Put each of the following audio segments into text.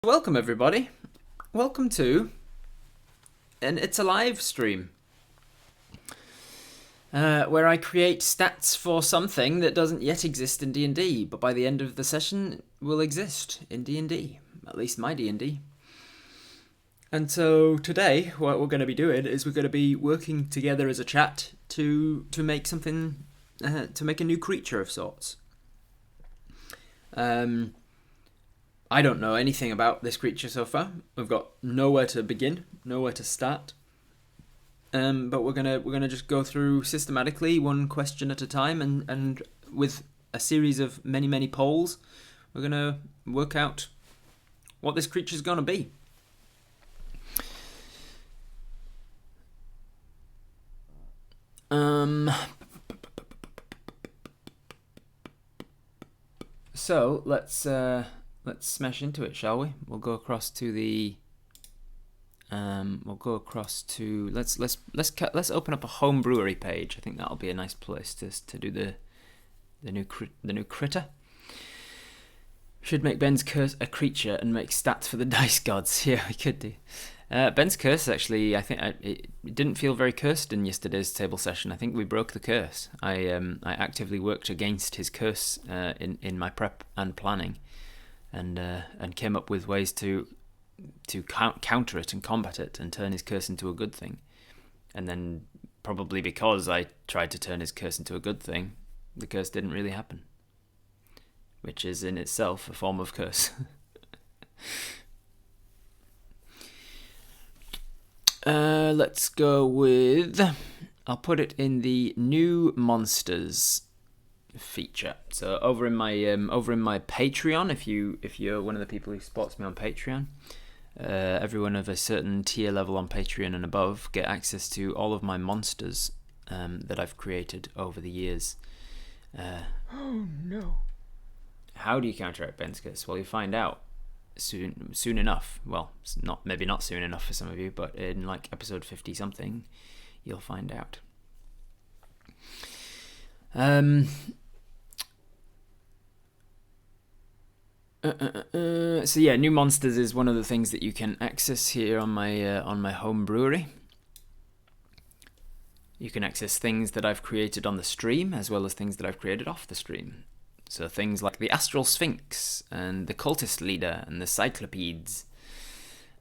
Welcome everybody. Welcome to an It's Alive stream, where I create stats for something that doesn't yet exist in D&D, but by the end of the session will exist in D&D, at least my D&D. And so today, what we're going to be doing is we're going to be working together as a chat to make something, to make a new creature of sorts. I don't know anything about this creature so far. We've got nowhere to begin, nowhere to start. But we're gonna just go through systematically, one question at a time, and with a series of many polls, we're gonna work out what this creature's gonna be. So let's smash into it, shall we? We'll go across to the. Let's open up a home brewery page. I think that'll be a nice place to do the new critter. Should make Ben's curse a creature and make stats for the dice gods. Yeah, we could do. Ben's curse actually, I think it didn't feel very cursed in yesterday's table session. I think we broke the curse. I actively worked against his curse in my prep and planning, and came up with ways to counter it and combat it and turn his curse into a good thing. And then probably because I tried to turn his curse into a good thing, the curse didn't really happen, which is in itself a form of curse. Let's go with, I'll put it in the new monsters feature. So over in my Patreon, if you're one of the people who supports me on Patreon, everyone of a certain tier level on Patreon and above get access to all of my monsters that I've created over the years. Oh no! How do you counteract Ben's curse? Well, you find out soon enough. Well, maybe not soon enough for some of you, but in like episode 50 something, you'll find out. So yeah, new monsters is one of the things that you can access here on my home brewery. You can access things that I've created on the stream as well as things that I've created off the stream. So things like the Astral Sphinx and the Cultist Leader and the Cyclopedes,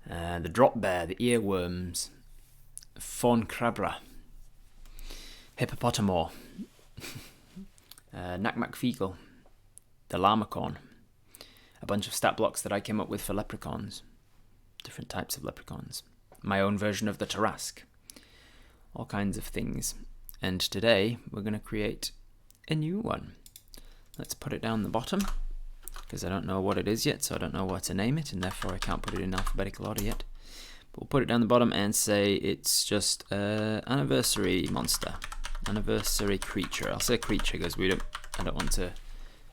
the Drop Bear, the Earworms, Fawn Crabra, Hippopotamor, Nakmak Fecal, the Llamacorn, a bunch of stat blocks that I came up with for leprechauns, different types of leprechauns, my own version of the Tarrasque, all kinds of things. And today we're going to create a new one. Let's put it down the bottom, because I don't know what it is yet, so I don't know what to name it, and therefore I can't put it in alphabetical order yet. But we'll put it down the bottom and say it's just an anniversary monster, anniversary creature. I'll say creature because I don't want to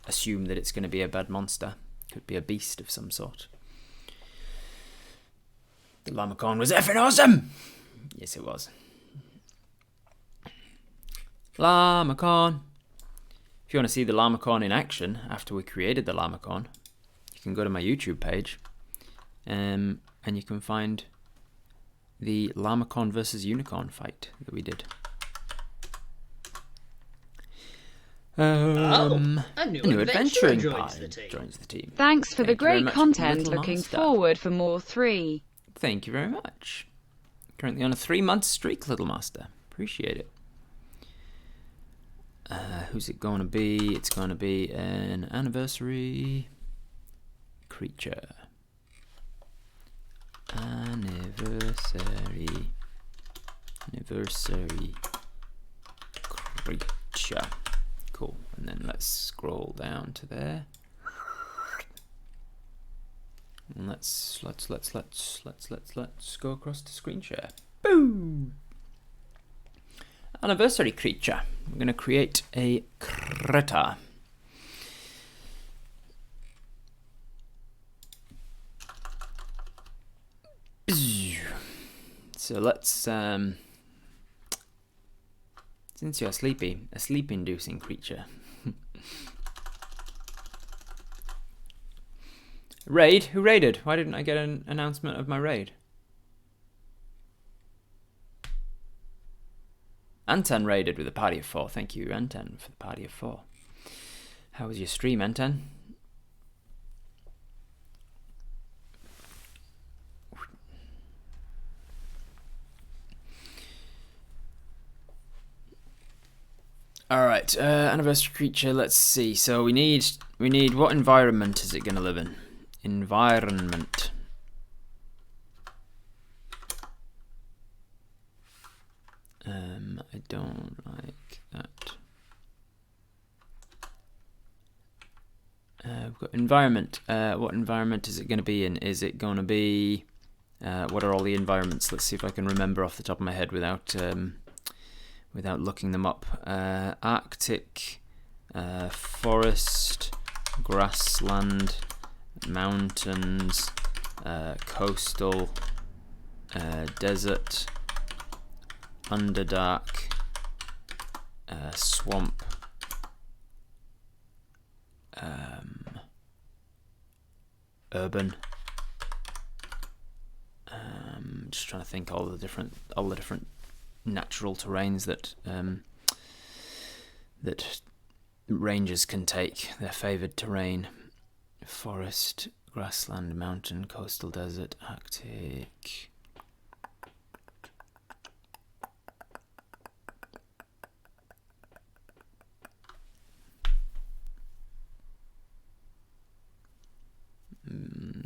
assume that it's going to be a bad monster. Could be a beast of some sort. The Llamacorn was effing awesome! Yes, it was. Llamacorn. If you want to see the Llamacorn in action after we created the Llamacorn, you can go to my YouTube page, and you can find the Llamacorn versus Unicorn fight that we did. A new adventuring joins the team. Thanks for the great content. Looking forward for more 3. Thank you very much. Currently on a 3-month streak, Little Master. Appreciate it. Who's it going to be? It's going to be an anniversary creature. Anniversary creature. Cool. And then let's scroll down to there. And let's go across to screen share. Boom. Anniversary creature. We're going to create a critter. So let's, since you're sleepy, a sleep-inducing creature. Raid? Who raided? Why didn't I get an announcement of my raid? Anten raided with a party of 4. Thank you, Anten, for the party of 4. How was your stream, Anten? Alright, anniversary creature, let's see. So we need what environment is it gonna live in? Environment. I don't like that. We've got environment. What environment is it going to be in? Is it going to be... what are all the environments? Let's see if I can remember off the top of my head without looking them up. Arctic, forest, grassland, mountains, coastal, desert, underdark, swamp, urban. Just trying to think all the different natural terrains that that rangers can take. Their favoured terrain: forest, grassland, mountain, coastal, desert, Arctic.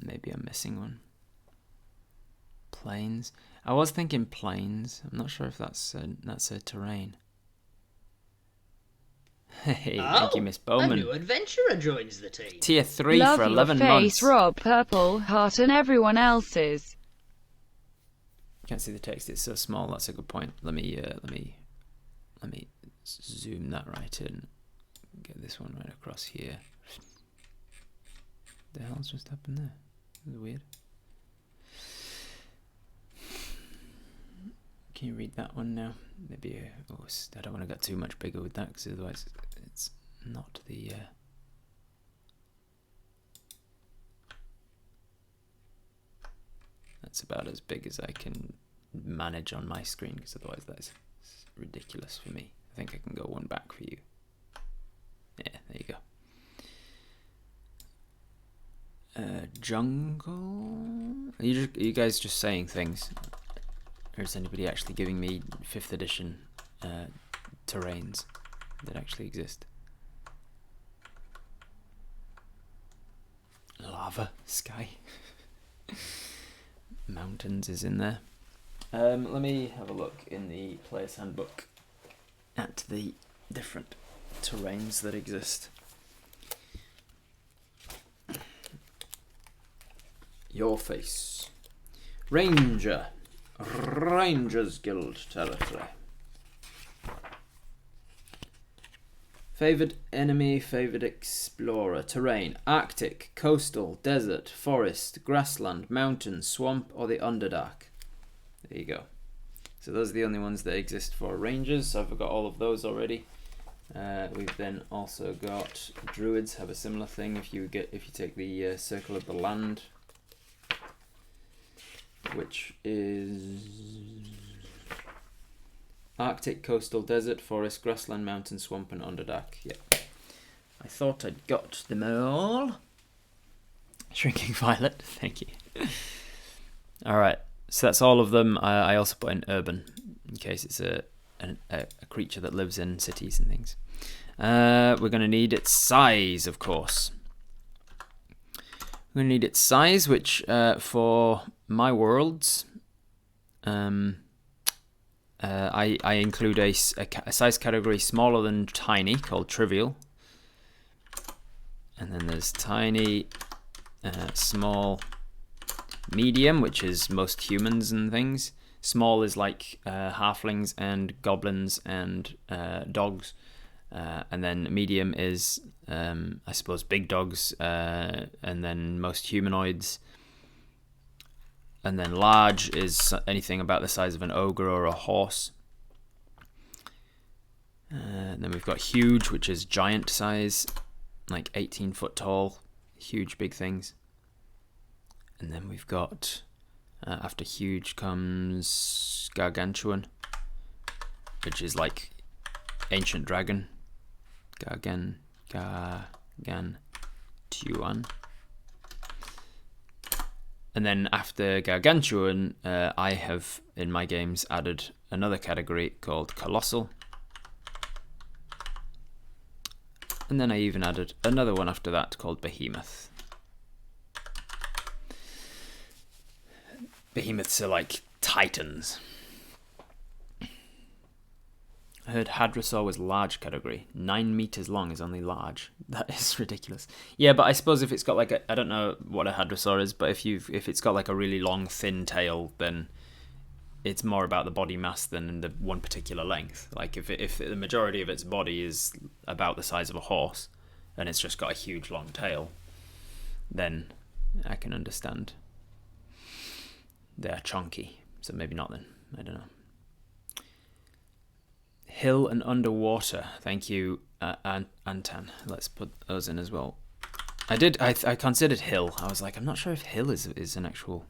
Maybe I'm missing one. Plains. I was thinking plains. I'm not sure if that's a terrain. Hey, thank you, Miss Bowman. A new adventurer joins the team. Tier 3 Love for 11 your months. face, Rob. Purple heart and everyone else's. Can't see the text. It's so small. That's a good point. Let me zoom that right in. Get this one right across here. The hell's just happened there? This is weird. Can you read that one now? Maybe. I don't want to get too much bigger with that because otherwise it's not the. That's about as big as I can manage on my screen because otherwise that's ridiculous for me. I think I can go one back for you. Yeah, there you go. Jungle? Are you guys just saying things? Or is anybody actually giving me 5th edition terrains that actually exist? Lava, sky. Mountains is in there. Let me have a look in the player's handbook at the different terrains that exist. Your face. Ranger. Rangers Guild territory. Favoured enemy, favoured explorer. Terrain: Arctic, coastal, desert, forest, grassland, mountain, swamp, or the Underdark. There you go. So those are the only ones that exist for Rangers. So I've got all of those already. We've then also got Druids have a similar thing. If you take the Circle of the Land, which is Arctic, coastal, desert, forest, grassland, mountain, swamp, and Underdark. Yeah, I thought I'd got them all. Shrinking Violet, thank you. Alright, so that's all of them. I also put in urban, in case it's a creature that lives in cities and things. We're going to need its size, of course. We're going to need its size, which for my worlds, I include a size category smaller than tiny called trivial. And then there's tiny, small, medium, which is most humans and things. Small is like halflings and goblins and dogs. And then medium is, I suppose, big dogs, and then most humanoids. And then large is anything about the size of an ogre or a horse. And then we've got huge, which is giant size, like 18 foot tall, huge big things. And then we've got, after huge comes Gargantuan, which is like ancient dragon. Gargantuan. And then after Gargantuan, I have in my games added another category called Colossal. And then I even added another one after that called Behemoth. Behemoths are like titans. I heard Hadrosaur was large category. 9 meters long is only large. That is ridiculous. Yeah, but I suppose if it's got like I don't know what a Hadrosaur is, but if it's got like a really long thin tail, then it's more about the body mass than the one particular length. Like if the majority of its body is about the size of a horse, and it's just got a huge long tail, then I can understand. They're chunky, so maybe not then. I don't know. Hill and underwater. Thank you, Antan. Let's put those in as well. I considered hill. I was like, I'm not sure if hill is an actual.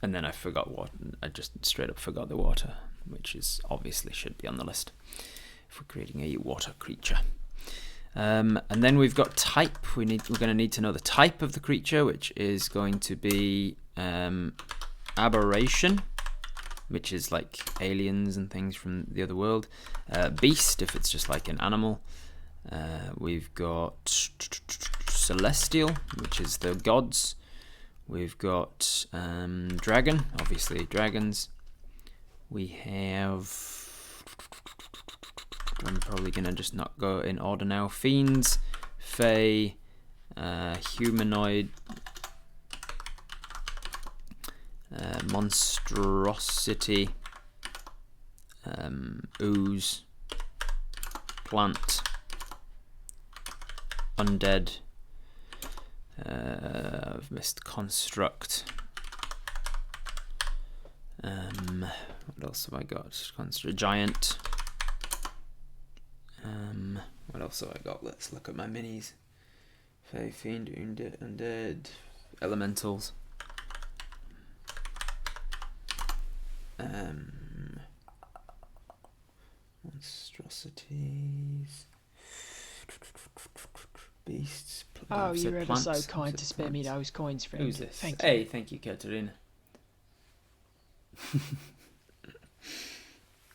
And then I forgot what. I just straight up forgot the water, which is obviously should be on the list if we're creating a water creature. And then we've got type. We're going to need to know the type of the creature, which is going to be aberration, which is like aliens and things from the other world. Beast, if it's just like an animal. We've got celestial, which is the gods. We've got dragon, obviously dragons. We have... I'm probably going to just not go in order now. Fiends, Fae, humanoid, monstrosity, ooze, plant, undead, I've missed construct. What else have I got? Construct, giant. What else have I got? Let's look at my minis. Fae, fiend, undead, elementals. Monstrosities, beasts. Oh, you're ever so kind to spare me those coins, friend. Who's this? Thank you. Hey, thank you, Katerina.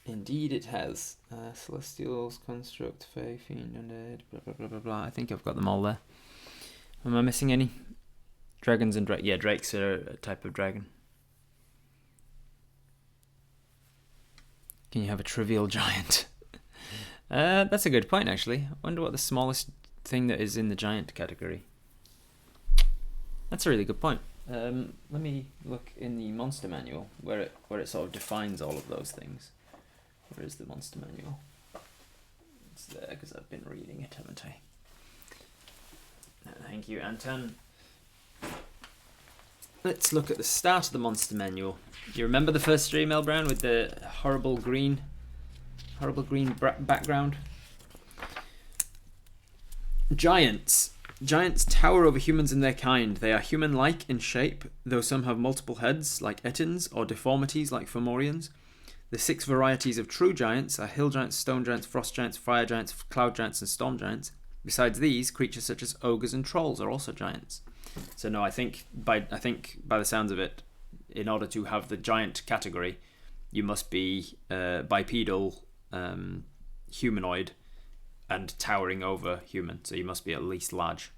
Indeed, it has. Celestials, construct, fae, fiend, undead, blah blah blah blah blah. I think I've got them all there. Am I missing any? Dragons and yeah, drakes are a type of dragon. Can you have a trivial giant? That's a good point, actually. I wonder what the smallest thing that is in the giant category. That's a really good point. Let me look in the monster manual where it sort of defines all of those things. Where is the monster manual? It's there because I've been reading it, haven't I? Thank you, Anton. Let's look at the start of the monster manual. You remember the first email, Brown, with the horrible green background? Giants. Giants tower over humans and their kind. They are human-like in shape, though some have multiple heads, like Ettins, or deformities, like Fomorians. The 6 varieties of true giants are hill giants, stone giants, frost giants, fire giants, cloud giants, and storm giants. Besides these, creatures such as ogres and trolls are also giants. So no, I think by the sounds of it, in order to have the giant category, you must be bipedal, humanoid, and towering over human. So you must be at least large.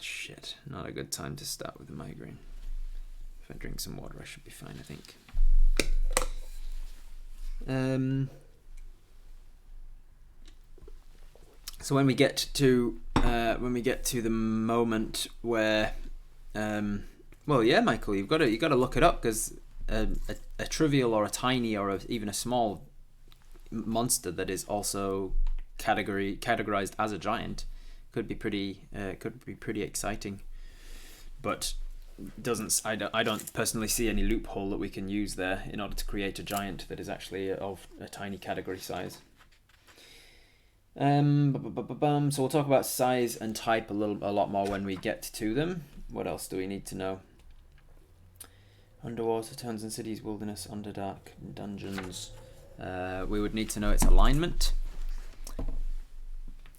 Shit, not a good time to start with a migraine. If I drink some water, I should be fine, I think. So when we get to the moment where, well, yeah, Michael, you've got to look it up, because a trivial or a tiny or even a small monster that is also categorized as a giant could be pretty exciting, but I don't personally see any loophole that we can use there in order to create a giant that is actually of a tiny category size. So we'll talk about size and type a lot more when we get to them. What else do we need to know? Underwater, towns and cities, wilderness, underdark, dungeons. We would need to know its alignment.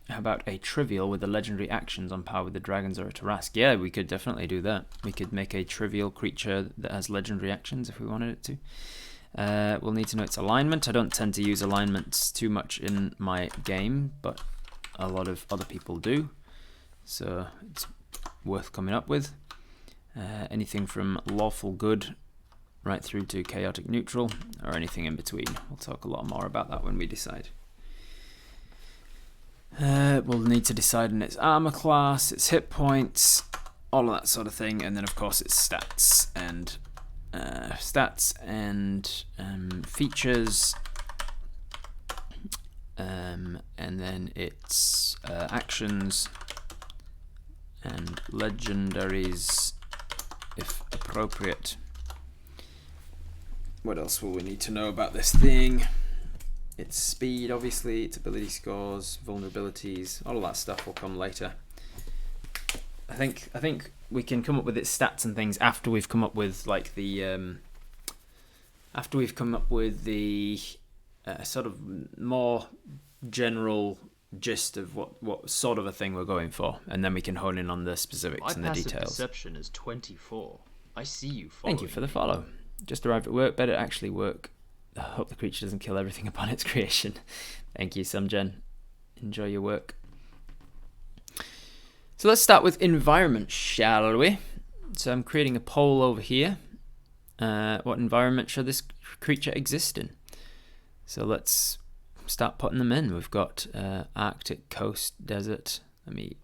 How about a trivial with the legendary actions on par with the dragons or a Tarask? Yeah, we could definitely do that. We could make a trivial creature that has legendary actions if we wanted it to. We'll need to know its alignment. I don't tend to use alignments too much in my game, but a lot of other people do. So it's worth coming up with. Anything from lawful good right through to chaotic neutral, or anything in between. We'll talk a lot more about that when we decide. We'll need to decide on its armor class, its hit points, all of that sort of thing, and then of course its stats and features, and then its actions and legendaries if appropriate. What else will we need to know about this thing? Its speed, obviously, its ability scores, vulnerabilities, all of that stuff will come later. I think we can come up with its stats and things after we've come up with like the sort of more general gist of what sort of a thing we're going for, and then we can hone in on the specifics and the details. My passive perception is 24. I see you following. Thank you for the follow. Just arrived at work. Better actually work. I hope the creature doesn't kill everything upon its creation. Thank you, Samjen. Enjoy your work. So let's start with environment, shall we? So I'm creating a poll over here. What environment should this creature exist in? So let's start putting them in. We've got Arctic, coast, desert. Let me,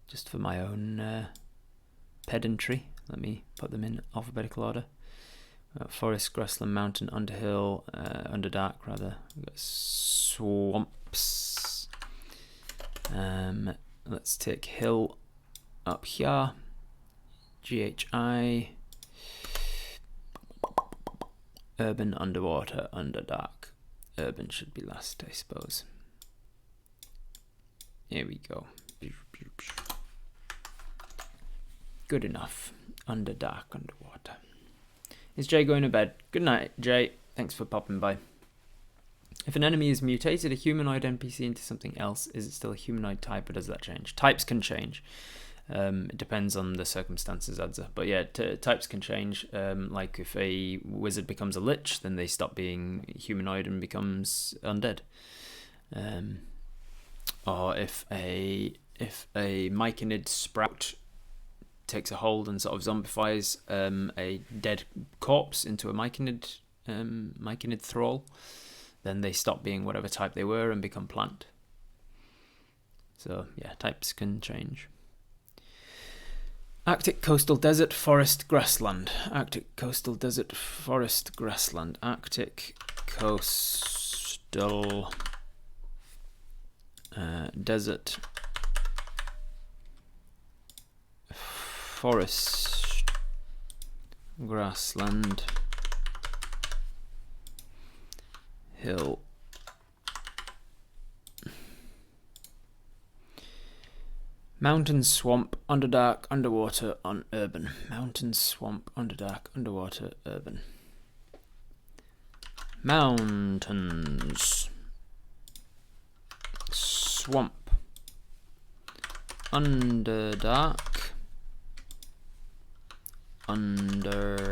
just for my own pedantry, let me put them in alphabetical order. Forest, grassland, mountain, underhill, underdark rather. We've got swamps. Let's take hill up here. GHI. Urban, underwater, underdark. Urban should be last, I suppose. Here we go. Good enough. Underdark, underwater. Is Jay going to bed? Good night, Jay. Thanks for popping by. If an enemy is mutated a humanoid NPC into something else, is it still a humanoid type, or does that change? Types can change. It depends on the circumstances, Adza. But yeah, types can change. Like if a wizard becomes a lich, then they stop being humanoid and becomes undead. Or if a myconid sprout takes a hold and sort of zombifies a dead corpse into a myconid thrall, then they stop being whatever type they were and become plant. So yeah, types can change. Arctic, coastal, desert, forest, grassland. Arctic, coastal, desert, forest, grassland. Arctic, coastal, desert, forest, grassland, hill, mountain, swamp, underdark, underwater, urban. Mountain, swamp, underdark, underwater, urban. Mountains, swamp, underdark, underwater.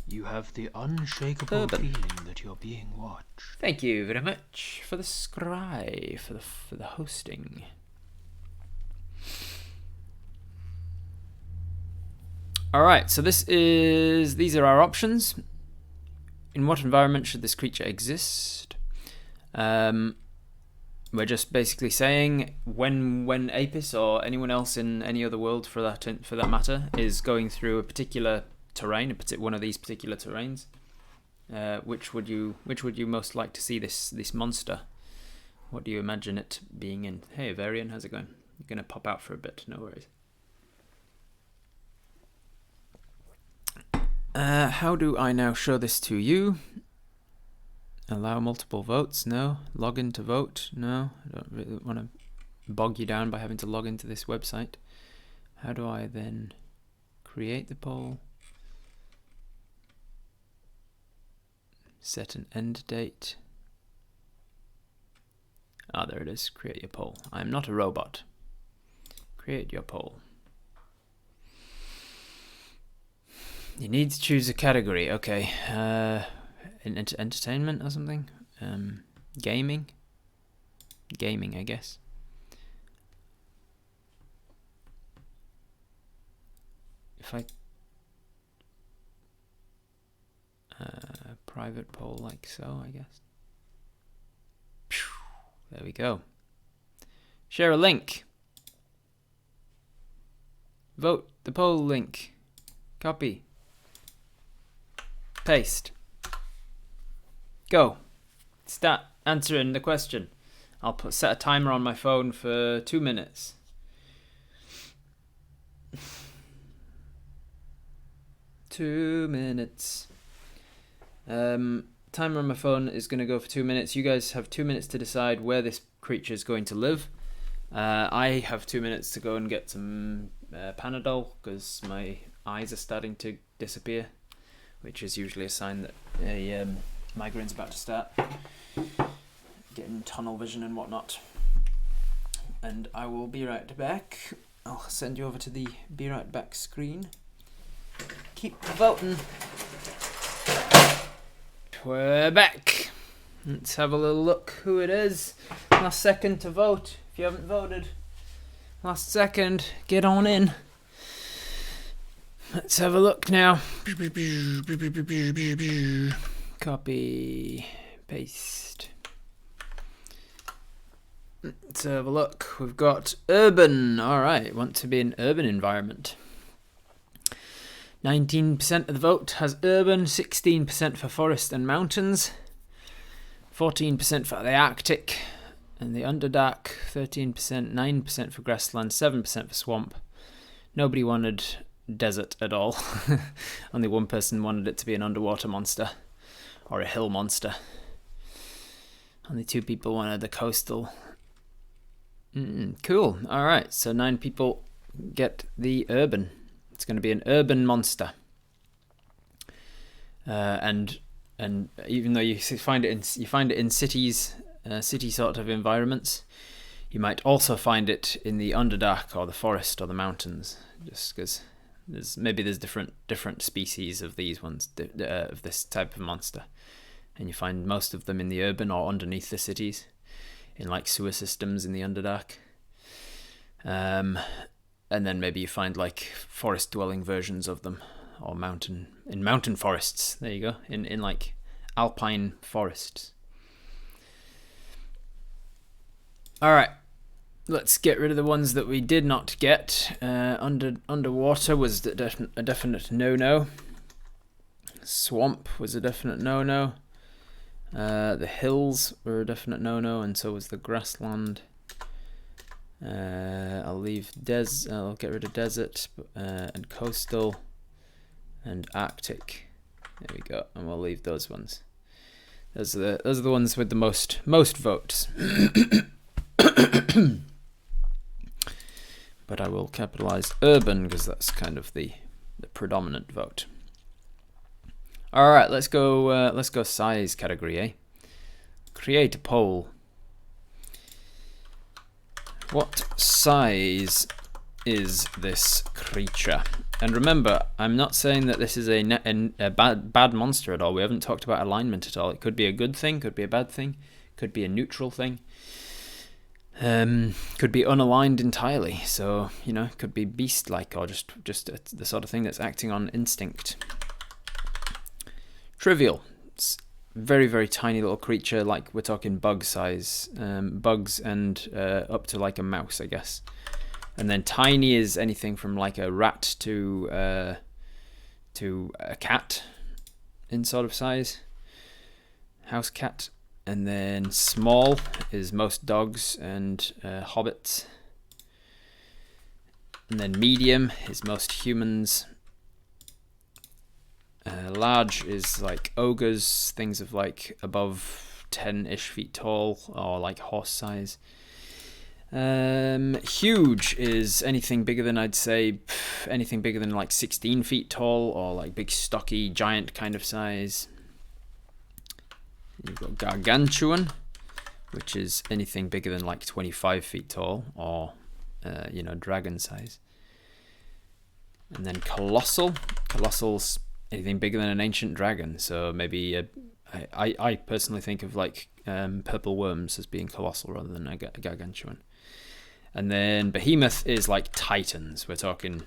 You have the unshakable Urban. feeling that you're being watched. Thank you very much for the scry, for the hosting. Alright, so these are our options. In what environment should this creature exist? We're just basically saying when Apis or anyone else in any other world for that matter is going through a particular terrain, one of these particular terrains, which would you most like to see this monster? What do you imagine it being in? Hey Varian, how's it going? You're gonna pop out for a bit, no worries. How do I now show this to you? Allow multiple votes? No. Log in to vote? No. I don't really want to bog you down by having to log into this website. How do I then create the poll? Set an end date. Ah, there it is. Create your poll. I'm not a robot. Create your poll. You need to choose a category. Okay. Entertainment or something? Gaming? Gaming, I guess. If I... private poll like so, I guess. There we go. Share a link. Vote the poll link. Copy. Paste. Go. Start answering the question. I'll set a timer on my phone for 2 minutes. Two minutes. Timer on my phone is going to go for 2 minutes. You guys have 2 minutes to decide where this creature is going to live. I have 2 minutes to go and get some Panadol because my eyes are starting to disappear, which is usually a sign that a migraine's about to start. Getting tunnel vision and whatnot. And I will be right back. I'll send you over to the be right back screen. Keep voting. We're back. Let's have a little look who it is. Last second to vote. If you haven't voted, last second, get on in. Let's have a look now. Copy, paste. Let's have a look. We've got urban. Alright, want to be an urban environment. 19% of the vote has urban, 16% for forest and mountains, 14% for the Arctic and the Underdark, 13%, 9% for grassland, 7% for swamp. Nobody wanted desert at all. Only one person wanted it to be an underwater monster or a hill monster. Only 2 people wanted the coastal. Cool. Alright, so 9 people get the urban. It's going to be an urban monster, and even though you find it in cities, city sort of environments, you might also find it in the Underdark or the forest or the mountains. Just because there's different species of these ones of this type of monster, and you find most of them in the urban or underneath the cities, in like sewer systems in the Underdark. And then maybe you find like forest dwelling versions of them, or mountain forests. There you go, in like alpine forests. All right, let's get rid of the ones that we did not get. Underwater was a definite no-no. Swamp was a definite no-no. The hills were a definite no-no, and so was the grassland. I'll get rid of desert and coastal and Arctic. There we go, and we'll leave those ones. Those are the ones with the most votes. But I will capitalize urban because that's kind of the predominant vote. All right, let's go size category, eh? Create a poll. What size is this creature? And remember, I'm not saying that this is a bad monster at all. We haven't talked about alignment at all. It could be a good thing, could be a bad thing, could be a neutral thing. Could be unaligned entirely. So, it could be beast-like or just the sort of thing that's acting on instinct. Trivial. It's very, very tiny little creature, like we're talking bug size, bugs and up to like a mouse, I guess. And then tiny is anything from like a rat to a cat in sort of size, house cat. And then small is most dogs and hobbits. And then medium is most humans. Large is like ogres, things of like above 10-ish feet tall, or like horse size. Huge is anything bigger than, I'd say, anything bigger than like 16 feet tall, or like big stocky giant kind of size. You've got gargantuan, which is anything bigger than like 25 feet tall, or dragon size. And then colossal. Colossal's anything bigger than an ancient dragon. So maybe I personally think of like purple worms as being colossal rather than a gargantuan. And then behemoth is like titans. We're talking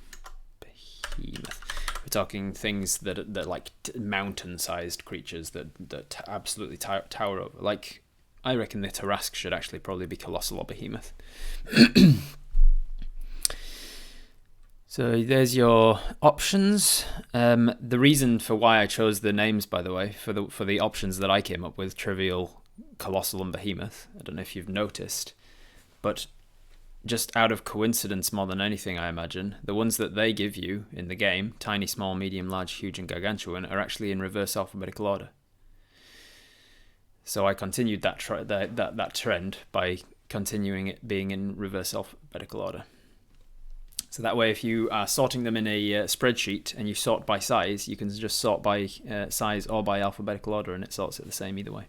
behemoth. We're talking things that are like mountain-sized creatures that absolutely tower over. Like, I reckon the Tarask should actually probably be colossal or behemoth. So there's your options. The reason for why I chose the names, by the way, for the options that I came up with, trivial, colossal, and behemoth. I don't know if you've noticed, but just out of coincidence more than anything, I imagine, the ones that they give you in the game, tiny, small, medium, large, huge, and gargantuan, are actually in reverse alphabetical order. So I continued that trend by continuing it being in reverse alphabetical order. So that way, if you are sorting them in a spreadsheet and you sort by size, you can just sort by size or by alphabetical order, and it sorts it the same either way.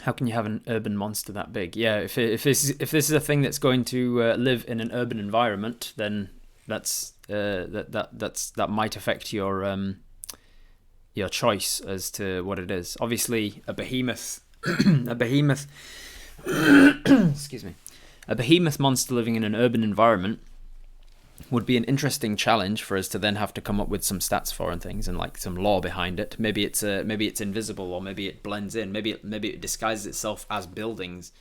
How can you have an urban monster that big? Yeah, if this is a thing that's going to live in an urban environment, then that might affect your choice as to what it is. Obviously, a behemoth, excuse me, a behemoth monster living in an urban environment would be an interesting challenge for us to then have to come up with some stats for and things, and like some lore behind it. Maybe it's invisible, or maybe it blends in. Maybe it disguises itself as buildings,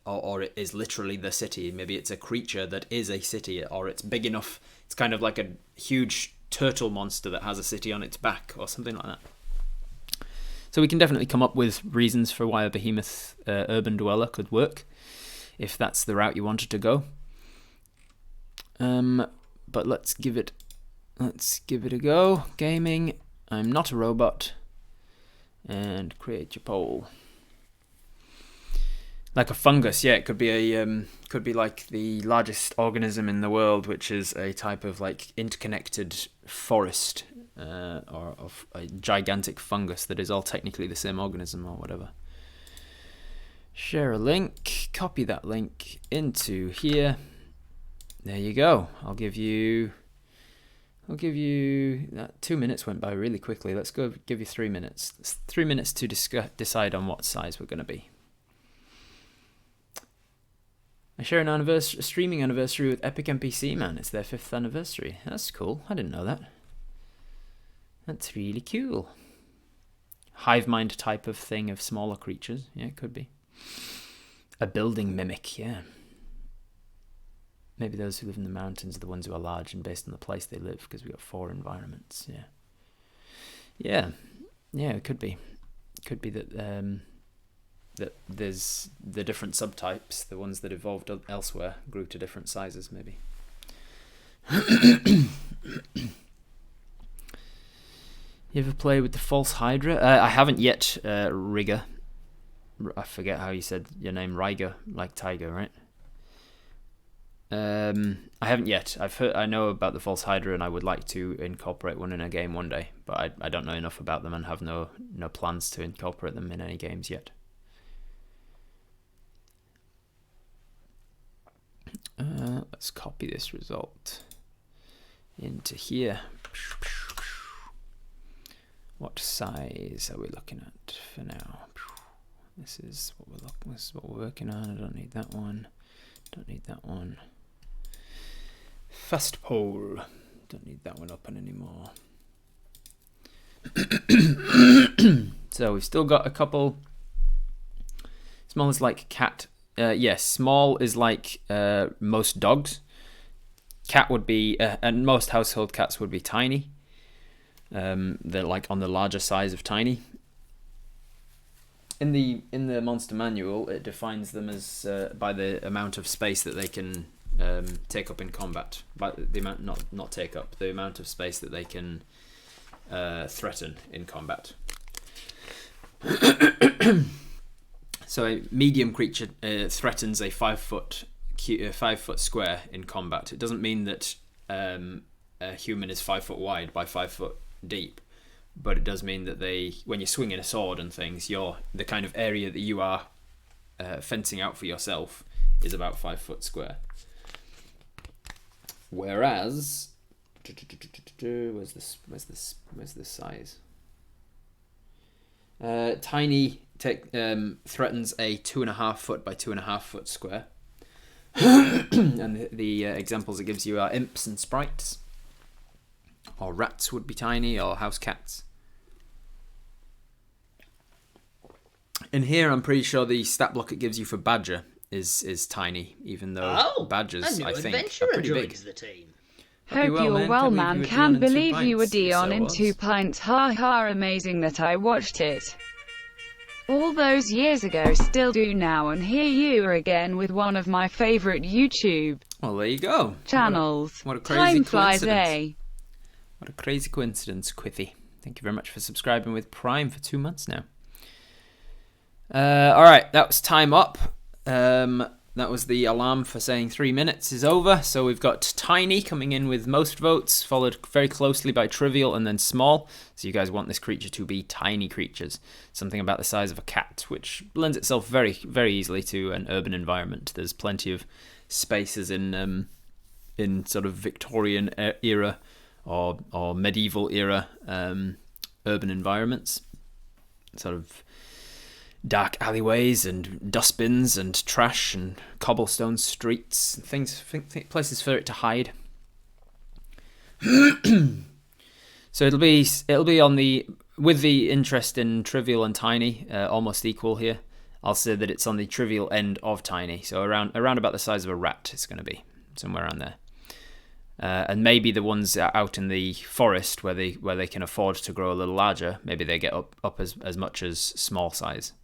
or it is literally the city. Maybe it's a creature that is a city, or it's big enough. It's kind of like a huge turtle monster that has a city on its back, or something like that. So we can definitely come up with reasons for why a behemoth urban dweller could work, if that's the route you wanted to go. But let's give it a go. Gaming. I'm not a robot. And create your poll. Like a fungus, yeah. It could be like the largest organism in the world, which is a type of like interconnected forest, or of a gigantic fungus that is all technically the same organism or whatever. Share a link. Copy that link into here. There you go. I'll give you that 2 minutes went by really quickly. Let's go give you 3 minutes. It's 3 minutes to decide on what size we're going to be. I share a streaming anniversary with Epic NPC, man. It's their 5th anniversary. That's cool. I didn't know that. That's really cool. Hive mind type of thing of smaller creatures. Yeah, it could be. A building mimic, yeah. Maybe those who live in the mountains are the ones who are large and based on the place they live, because we've got 4 environments. Yeah, it could be. It could be that that there's the different subtypes, the ones that evolved elsewhere, grew to different sizes, maybe. You ever play with the False Hydra? I haven't yet, Rigger. I forget how you said your name, Ryger, like tiger, right? I haven't yet. I know about the False Hydra, and I would like to incorporate one in a game one day, but I don't know enough about them and have no plans to incorporate them in any games yet. Let's copy this result into here. What size are we looking at for now? This is what we're working on. I don't need that one. Don't need that one. Fast poll. Don't need that one open anymore. So we've still got a couple. Small is like cat. Yes, small is like most dogs. Cat would be, and most household cats would be tiny. They're like on the larger size of tiny. In the monster manual, it defines them as by the amount of space that they can take up in combat. But the amount, not take up, the amount of space that they can threaten in combat. So a medium creature threatens a 5 foot square in combat. It doesn't mean that a human is 5 foot wide by 5 foot deep, but it does mean that when you're swinging a sword and things, the kind of area that you are fencing out for yourself is about 5 foot square. Whereas, where's this size? Tiny threatens a 2.5 foot by 2.5 foot square. And the examples it gives you are imps and sprites, or rats would be tiny, or house cats. In here, I'm pretty sure the stat block it gives you for badger is tiny, even though badgers, I think, are pretty big. The team. Hope you're well, man. Can't believe you were Dion in 2 pints. Ha ha, amazing that I watched it all those years ago, still do now, and here you are again with one of my favorite YouTube there you go. Channels. What a crazy Time flies, coincidence. What a crazy coincidence, Quithy. Thank you very much for subscribing with Prime for 2 months now. Alright, that was time up. That was the alarm for saying 3 minutes is over. So we've got Tiny coming in with most votes, followed very closely by Trivial and then Small. So you guys want this creature to be tiny creatures, something about the size of a cat, which lends itself very, very easily to an urban environment. There's plenty of spaces in sort of Victorian era or medieval era urban environments, sort of dark alleyways and dustbins and trash and cobblestone streets, places for it to hide. So it'll be on with the interest in Trivial and Tiny almost equal here. I'll say that it's on the Trivial end of Tiny, so around about the size of a rat. It's going to be somewhere around there. And maybe the ones out in the forest where they can afford to grow a little larger, maybe they get up as much as small size.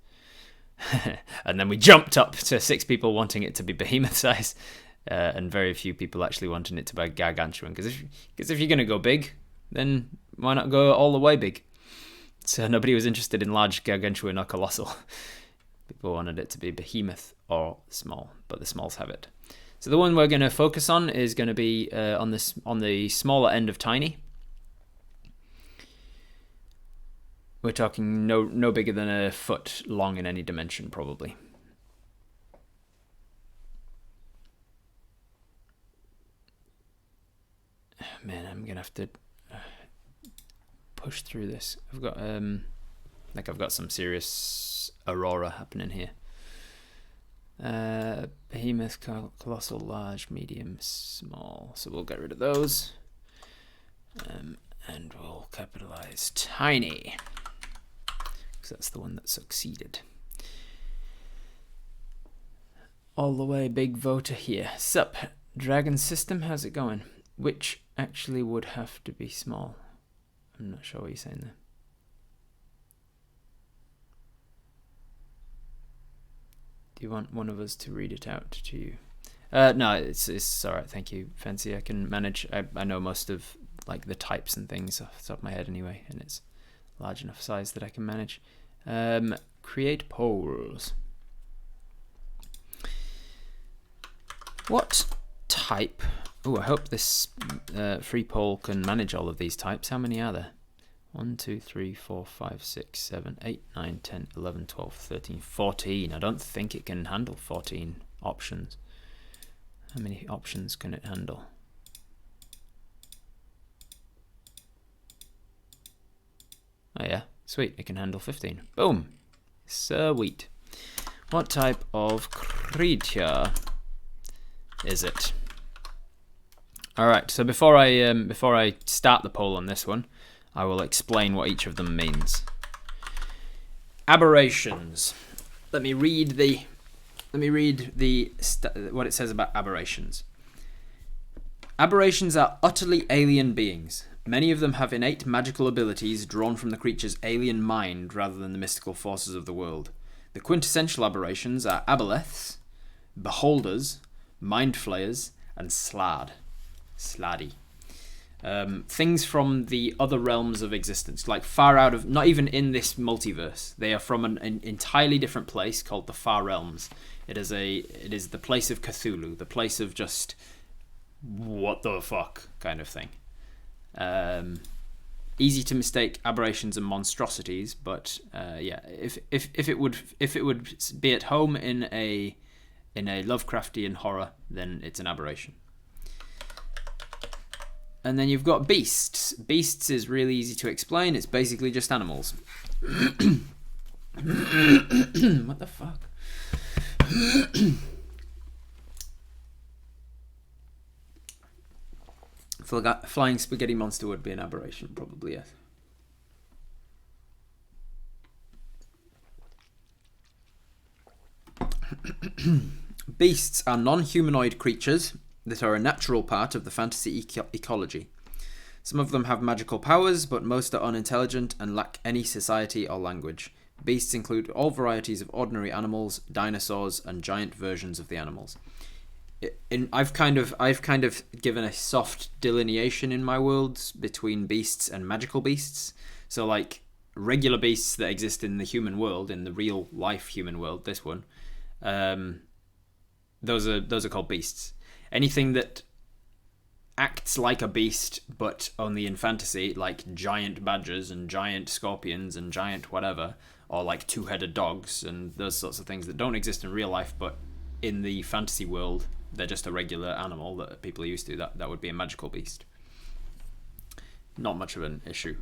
And then we jumped up to 6 people wanting it to be behemoth size, and very few people actually wanting it to be gargantuan. Because if you're going to go big, then why not go all the way big? So nobody was interested in large, gargantuan, or colossal. People wanted it to be behemoth or small, but the smalls have it. So the one we're going to focus on is going to be on the smaller end of Tiny. We're talking no bigger than a foot long in any dimension, probably. Man, I'm gonna have to push through this. I've got some serious aurora happening here. Behemoth, colossal, large, medium, small. So we'll get rid of those. And we'll capitalize Tiny, because that's the one that succeeded. All the way big voter here. Sup, Dragon System, how's it going? Which actually would have to be small. I'm not sure what you're saying there. Do you want one of us to read it out to you? No, it's all right. Thank you, Fancy. I can manage. I know most of like the types and things off the top of my head anyway, and it's large enough size that I can manage. Create polls. What type? Oh, I hope this free poll can manage all of these types. How many are there? 1, 2, 3, 4, 5, 6, 7, 8, 9, 10, 11, 12, 13, 14. I don't think it can handle 14 options. How many options can it handle? Oh yeah, sweet, it can handle 15. Boom! Sweet. What type of creature is it? Alright, so before I start the poll on this one, I will explain what each of them means. Aberrations. Let me read what it says about aberrations. Aberrations are utterly alien beings. Many of them have innate magical abilities drawn from the creature's alien mind rather than the mystical forces of the world. The quintessential aberrations are aboleths, beholders, mind flayers, and Sladdy. Things from the other realms of existence, like far out of, not even in this multiverse. They are from an entirely different place called the Far Realms. It is the place of Cthulhu, the place of just what the fuck kind of thing. Easy to mistake aberrations and monstrosities, but yeah, if it would be at home in a Lovecraftian horror, then it's an aberration. And then you've got beasts. Beasts is really easy to explain. It's basically just animals. What the fuck? Flying spaghetti monster would be an aberration, probably, yes. Beasts are non-humanoid creatures that are a natural part of the fantasy ecology. Some of them have magical powers, but most are unintelligent and lack any society or language. Beasts include all varieties of ordinary animals, dinosaurs, and giant versions of the animals. I've kind of given a soft delineation in my worlds between beasts and magical beasts. So like regular beasts that exist in the human world, in the real life human world, this one, those are called beasts. Anything that acts like a beast but only in fantasy, like giant badgers and giant scorpions and giant whatever, or like two-headed dogs and those sorts of things that don't exist in real life but in the fantasy world they're just a regular animal that people are used to, that would be a magical beast. Not much of an issue.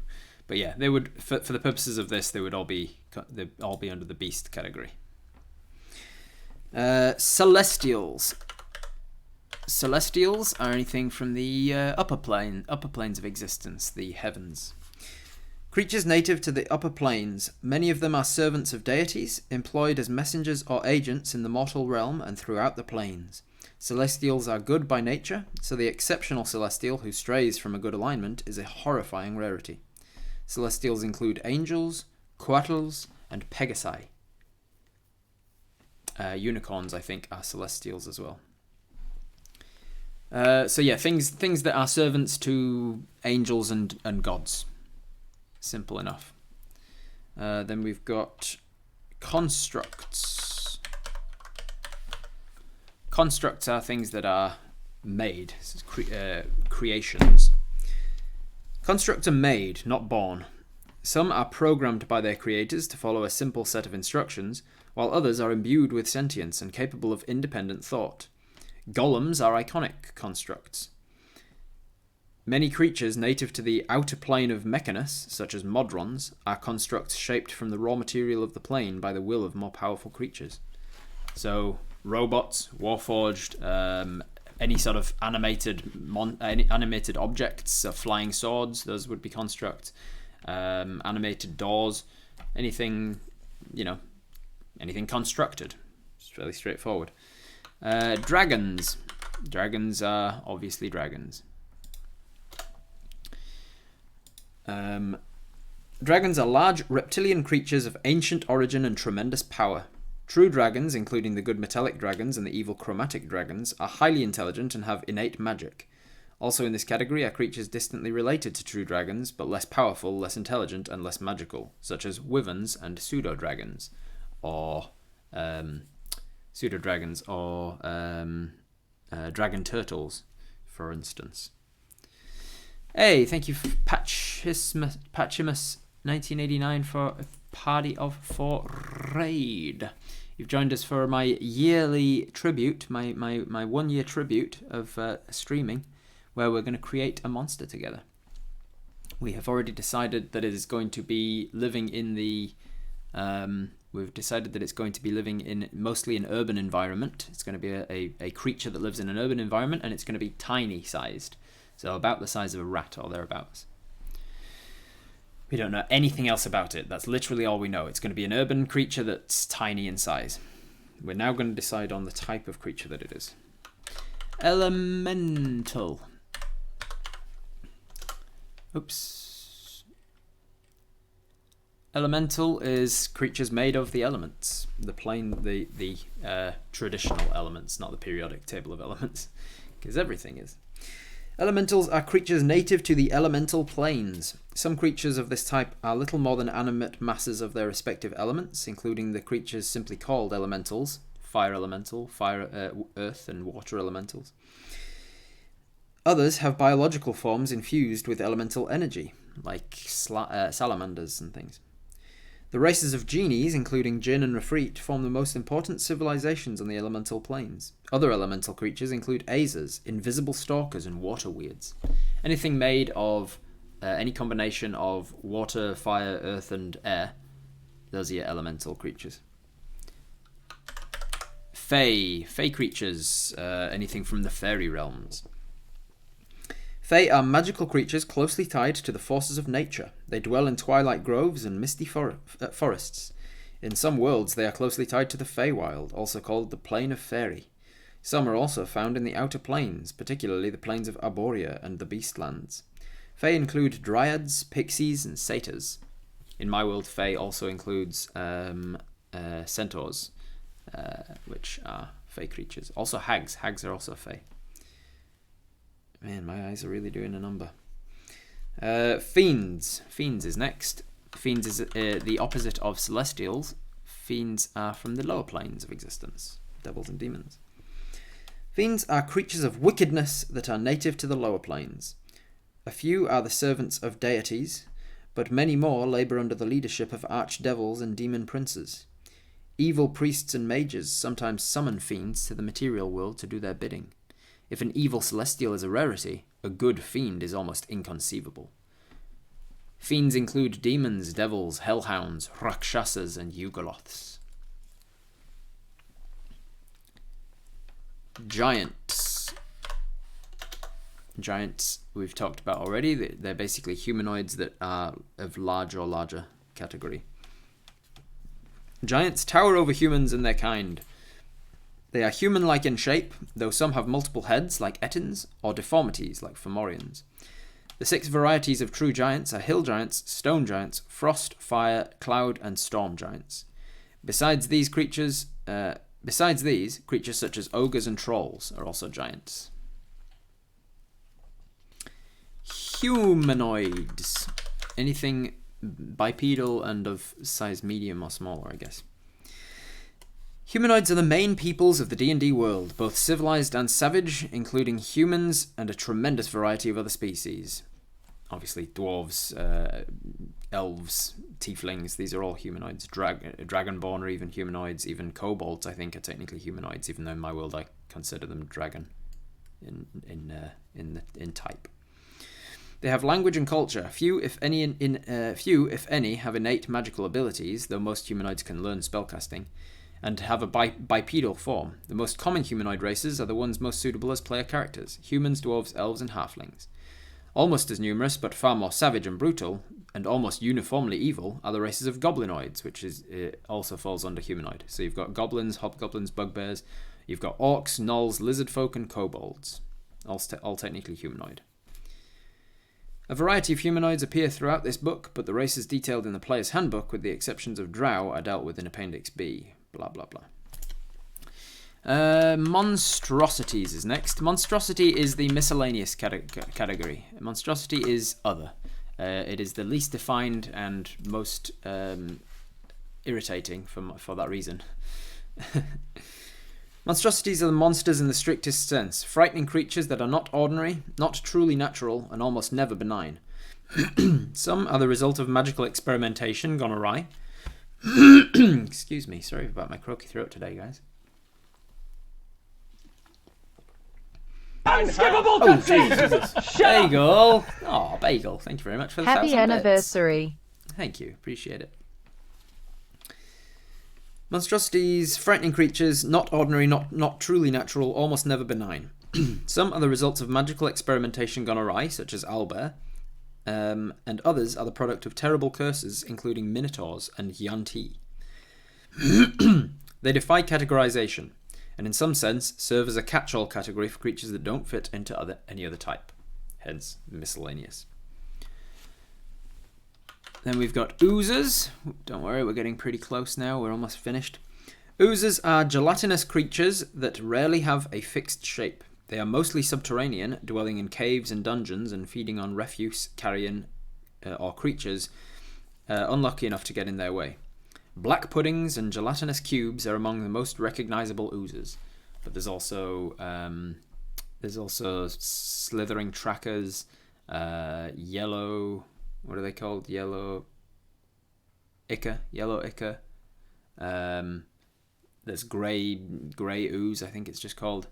But yeah, they would, for the purposes of this, they'd all be under the beast category. Celestials. Celestials are anything from the upper planes of existence, the heavens. Creatures native to the upper planes. Many of them are servants of deities, employed as messengers or agents in the mortal realm and throughout the planes. Celestials are good by nature, so the exceptional celestial who strays from a good alignment is a horrifying rarity. Celestials include angels, quattles, and pegasi. Unicorns, I think, are celestials as well. So yeah, things that are servants to angels and gods. Simple enough. Then we've got constructs. Constructs are things that are made, creations. Constructs are made, not born. Some are programmed by their creators to follow a simple set of instructions, while others are imbued with sentience and capable of independent thought. Golems are iconic constructs. Many creatures native to the outer plane of Mechanus, such as Modrons, are constructs shaped from the raw material of the plane by the will of more powerful creatures. So, robots, warforged, any sort of animated objects, so flying swords, those would be constructs. Animated doors, anything constructed. It's fairly straightforward. Dragons. Dragons are obviously dragons. Dragons are large reptilian creatures of ancient origin and tremendous power. True dragons, including the good metallic dragons and the evil chromatic dragons, are highly intelligent and have innate magic. Also in this category are creatures distantly related to true dragons, but less powerful, less intelligent, and less magical, such as wyverns and pseudo-dragons, or dragon turtles, for instance. Hey, thank you, Patchimus1989 for a party of 4 raid. You've joined us for my yearly tribute, my 1 year tribute of streaming, where we're going to create a monster together. We have already decided that it is going to be living in the mostly an urban environment. It's going to be a creature that lives in an urban environment, and it's going to be tiny sized. So about the size of a rat or thereabouts. We don't know anything else about it. That's literally all we know. It's going to be an urban creature that's tiny in size. We're now going to decide on the type of creature that it is. Elemental. Oops. Elemental is creatures made of the elements. The traditional elements, not the periodic table of elements. because everything is. Elementals are creatures native to the elemental planes. Some creatures of this type are little more than animate masses of their respective elements, including the creatures simply called elementals, fire elemental, earth and water elementals. Others have biological forms infused with elemental energy, like salamanders and things. The races of genies, including Jinn and Rafrit, form the most important civilizations on the elemental planes. Other elemental creatures include Oozes, invisible stalkers, and water weirds. Anything made of any combination of water, fire, earth, and air, those are your elemental creatures. Fae creatures, anything from the fairy realms. Fae are magical creatures closely tied to the forces of nature. They dwell in twilight groves and misty forests. In some worlds they are closely tied to the Feywild, also called the Plane of Faerie. Some are also found in the outer planes, particularly the planes of Arborea and the Beastlands. Fae include dryads, pixies, and satyrs. In my world, Fae also includes centaurs, which are Fae creatures. Also hags. Hags are also Fae. Man, my eyes are really doing a number. Fiends. Fiends is next. Fiends is the opposite of celestials. Fiends are from the lower planes of existence. Devils and demons. Fiends are creatures of wickedness that are native to the lower planes. A few are the servants of deities, but many more labour under the leadership of archdevils and demon princes. Evil priests and mages sometimes summon fiends to the material world to do their bidding. If an evil celestial is a rarity, a good fiend is almost inconceivable. Fiends include demons, devils, hellhounds, rakshasas, and yugoloths. Giants. Giants we've talked about already. They're basically humanoids that are of large or larger category. Giants tower over humans and their kind. They are human-like in shape, though some have multiple heads, like Ettins, or deformities, like Fomorians. The 6 varieties of true giants are hill giants, stone giants, frost, fire, cloud, and storm giants. Besides these, creatures such as ogres and trolls are also giants. Humanoids. Anything bipedal and of size medium or smaller, I guess. Humanoids are the main peoples of the D&D world, both civilized and savage, including humans and a tremendous variety of other species. Obviously, dwarves, elves, tieflings, these are all humanoids. Dragonborn are even humanoids. Even kobolds, I think, are technically humanoids, even though in my world I consider them dragon in type. They have language and culture. Few, if any, have innate magical abilities, though most humanoids can learn spellcasting, and have a bipedal form. The most common humanoid races are the ones most suitable as player characters: humans, dwarves, elves, and halflings. Almost as numerous, but far more savage and brutal, and almost uniformly evil, are the races of goblinoids, which also falls under humanoid. So you've got goblins, hobgoblins, bugbears, you've got orcs, gnolls, lizardfolk, and kobolds, all technically humanoid. A variety of humanoids appear throughout this book, but the races detailed in the player's handbook, with the exceptions of drow, are dealt with in Appendix B. Blah, blah, blah. Monstrosities is next. Monstrosity is the miscellaneous category. Monstrosity is other. It is the least defined and most irritating for that reason. Monstrosities are the monsters in the strictest sense. Frightening creatures that are not ordinary, not truly natural, and almost never benign. Some are the result of magical experimentation gone awry. Excuse me, sorry about my croaky throat today, guys. Unskippable cutscenes! Bagel! Oh, Bagel, thank you very much for the Happy anniversary. Thank you, appreciate it. Monstrosities, frightening creatures, not ordinary, not truly natural, almost never benign. Some are the results of magical experimentation gone awry, such as owlbear, and others are the product of terrible curses, including minotaurs and Yuan-ti. They defy categorization, and in some sense serve as a catch-all category for creatures that don't fit into any other type, hence miscellaneous. Then we've got oozes. Don't worry, we're getting pretty close now, we're almost finished. Oozes are gelatinous creatures that rarely have a fixed shape. They are mostly subterranean, dwelling in caves and dungeons and feeding on refuse, carrion, or creatures unlucky enough to get in their way. Black puddings and gelatinous cubes are among the most recognizable oozes, but there's also slithering trackers, yellow. What are they called? Yellow ichor. There's grey ooze, I think it's just called.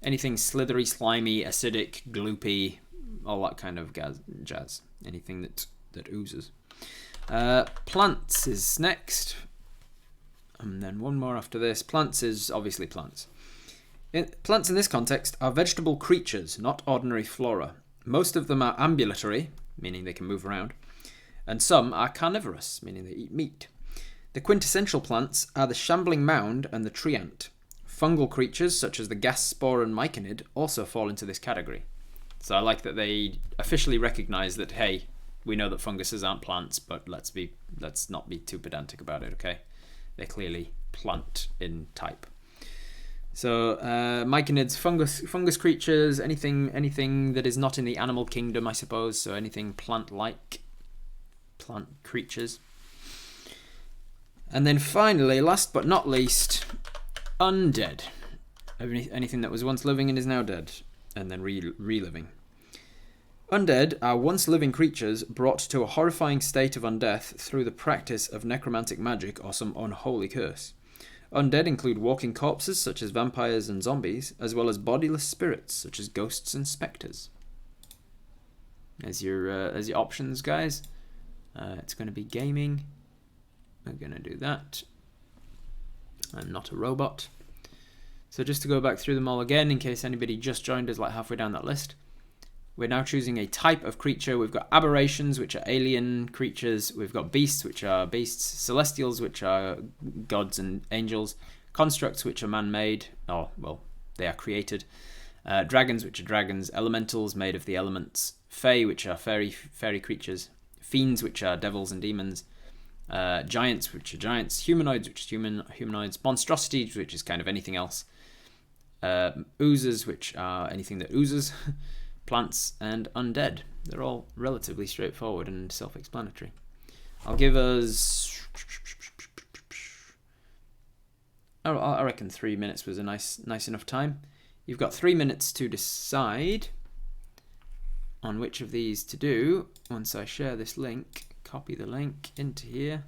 Anything slithery, slimy, acidic, gloopy, all that kind of jazz. Anything that oozes. Plants is next. And then one more after this. Plants is obviously plants. Plants in this context are vegetable creatures, not ordinary flora. Most of them are ambulatory, meaning they can move around, and some are carnivorous, meaning they eat meat. The quintessential plants are the shambling mound and the tree ant. Fungal creatures, such as the gas spore and myconid, also fall into this category. So I like that they officially recognise that, hey, we know that funguses aren't plants, but let's not be too pedantic about it, okay? They're clearly plant in type. So myconids, fungus creatures, anything that is not in the animal kingdom, I suppose. So anything plant-like, plant creatures. And then finally, last but not least, undead. Anything that was once living and is now dead, and then reliving. Undead are once living creatures brought to a horrifying state of undeath through the practice of necromantic magic or some unholy curse. Undead include walking corpses such as vampires and zombies, as well as bodiless spirits such as ghosts and spectres. As your options, guys. It's going to be gaming. We're going to do that. I'm not a robot. So just to go back through them all again, in case anybody just joined us like halfway down that list. We're now choosing a type of creature. We've got aberrations, which are alien creatures. We've got beasts, which are beasts. Celestials, which are gods and angels. Constructs, which are man-made. Oh, well, they are created. Dragons, which are dragons. Elementals, made of the elements. Fae, which are fairy creatures. Fiends, which are devils and demons. Giants, which are giants. Humanoids, which is humanoids. Monstrosities, which is kind of anything else. Oozes, which are anything that oozes. Plants, and undead. They're all relatively straightforward and self-explanatory. I'll give us... I reckon 3 minutes was a nice enough time. You've got 3 minutes to decide on which of these to do. Once I share this link, copy the link into here.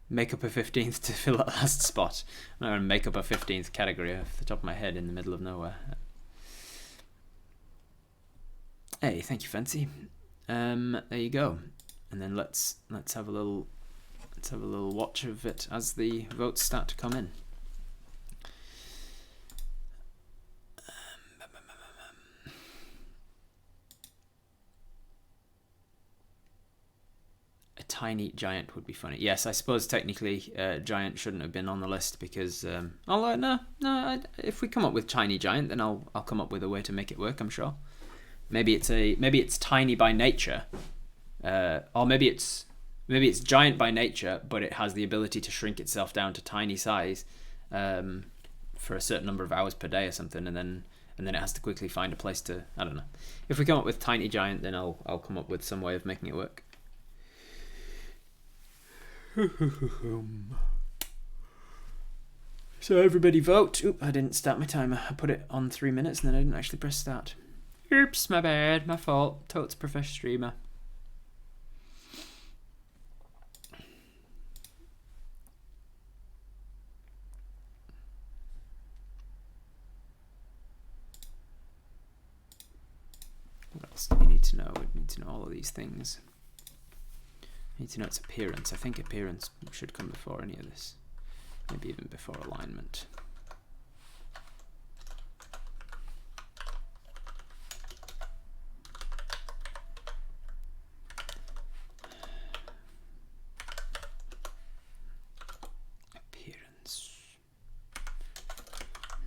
Make up a 15th to fill that last spot. I'm going to make up a 15th category off the top of my head in the middle of nowhere. Hey, thank you, Fancy. There you go. And then let's have a little watch of it as the votes start to come in. A tiny giant would be funny. Yes, I suppose technically giant shouldn't have been on the list because if we come up with tiny giant, then I'll come up with a way to make it work, I'm sure. Maybe it's tiny by nature, or maybe it's giant by nature, but it has the ability to shrink itself down to tiny size for a certain number of hours per day or something, and then it has to quickly find a place to. I don't know. If we come up with tiny giant, then I'll come up with some way of making it work. So everybody vote. Oop, I didn't start my timer. I put it on 3 minutes and then I didn't actually press start. Oops, my bad, my fault. Totes professional streamer. What else do we need to know? We need to know all of these things. We need to know its appearance. I think appearance should come before any of this. Maybe even before alignment.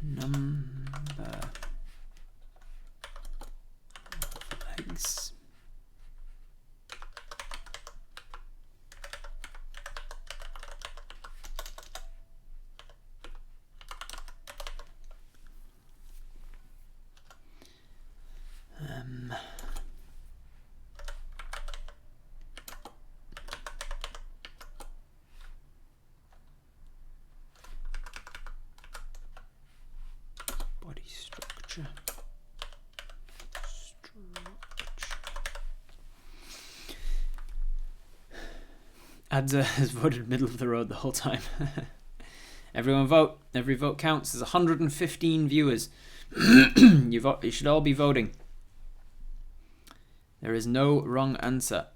Number of legs. Structure. Adza has voted middle of the road the whole time. Everyone vote. Every vote counts. There's 115 viewers. You should all be voting. There is no wrong answer.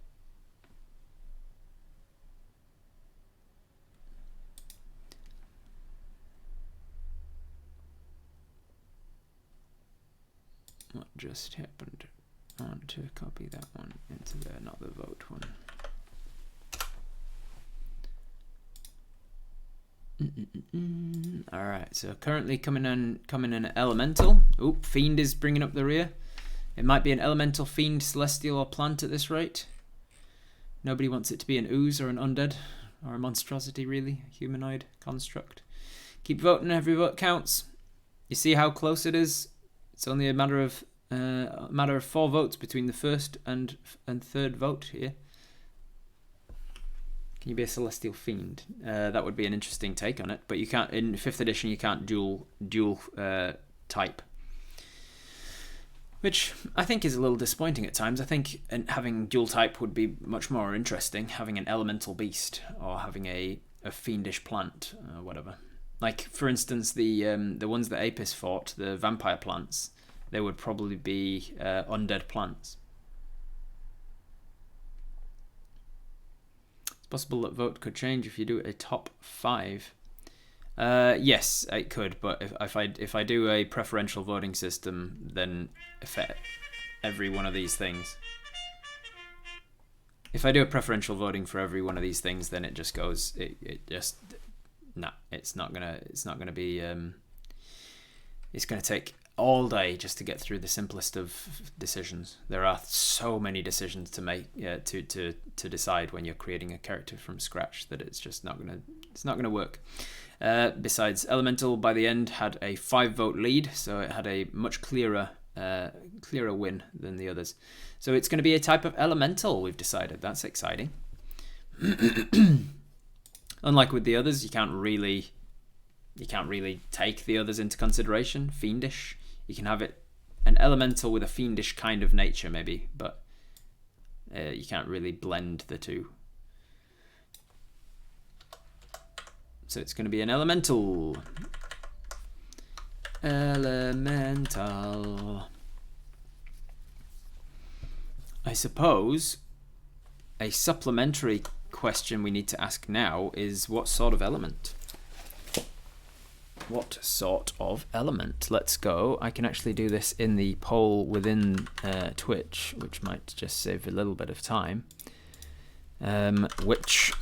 What just happened? I want to copy that one into there, not the vote one. Alright, so currently coming in elemental. Oop, fiend is bringing up the rear. It might be an elemental, fiend, celestial, or plant at this rate. Nobody wants it to be an ooze or an undead or a monstrosity, really. A humanoid construct. Keep voting, every vote counts. You see how close it is? It's only a matter of 4 votes between the first and third vote here. Can you be a celestial fiend? That would be an interesting take on it, but you can't. In 5th edition, you can't dual type, which I think is a little disappointing at times. I think having dual type would be much more interesting. Having an elemental beast or having a fiendish plant, or whatever. Like for instance, the ones that Apis fought, the vampire plants, they would probably be undead plants. Possible that vote could change if you do a top 5. Yes, it could, but if I do a preferential voting system, then every one of these things. If I do a preferential voting for every one of these things, then it just goes. It's not gonna be. It's gonna take all day just to get through the simplest of decisions. There are so many decisions to make, to decide when you're creating a character from scratch, that it's just not gonna work. Besides, elemental by the end had a 5-vote lead, so it had a much clearer win than the others. So it's going to be a type of elemental, we've decided. That's exciting. Unlike with the others, you can't really take the others into consideration. Fiendish. You can have it an elemental with a fiendish kind of nature, maybe, but you can't really blend the two. So it's going to be an elemental. Elemental. I suppose a supplementary question we need to ask now is what sort of element? What sort of element? Let's go. I can actually do this in the poll within Twitch, which might just save a little bit of time. Which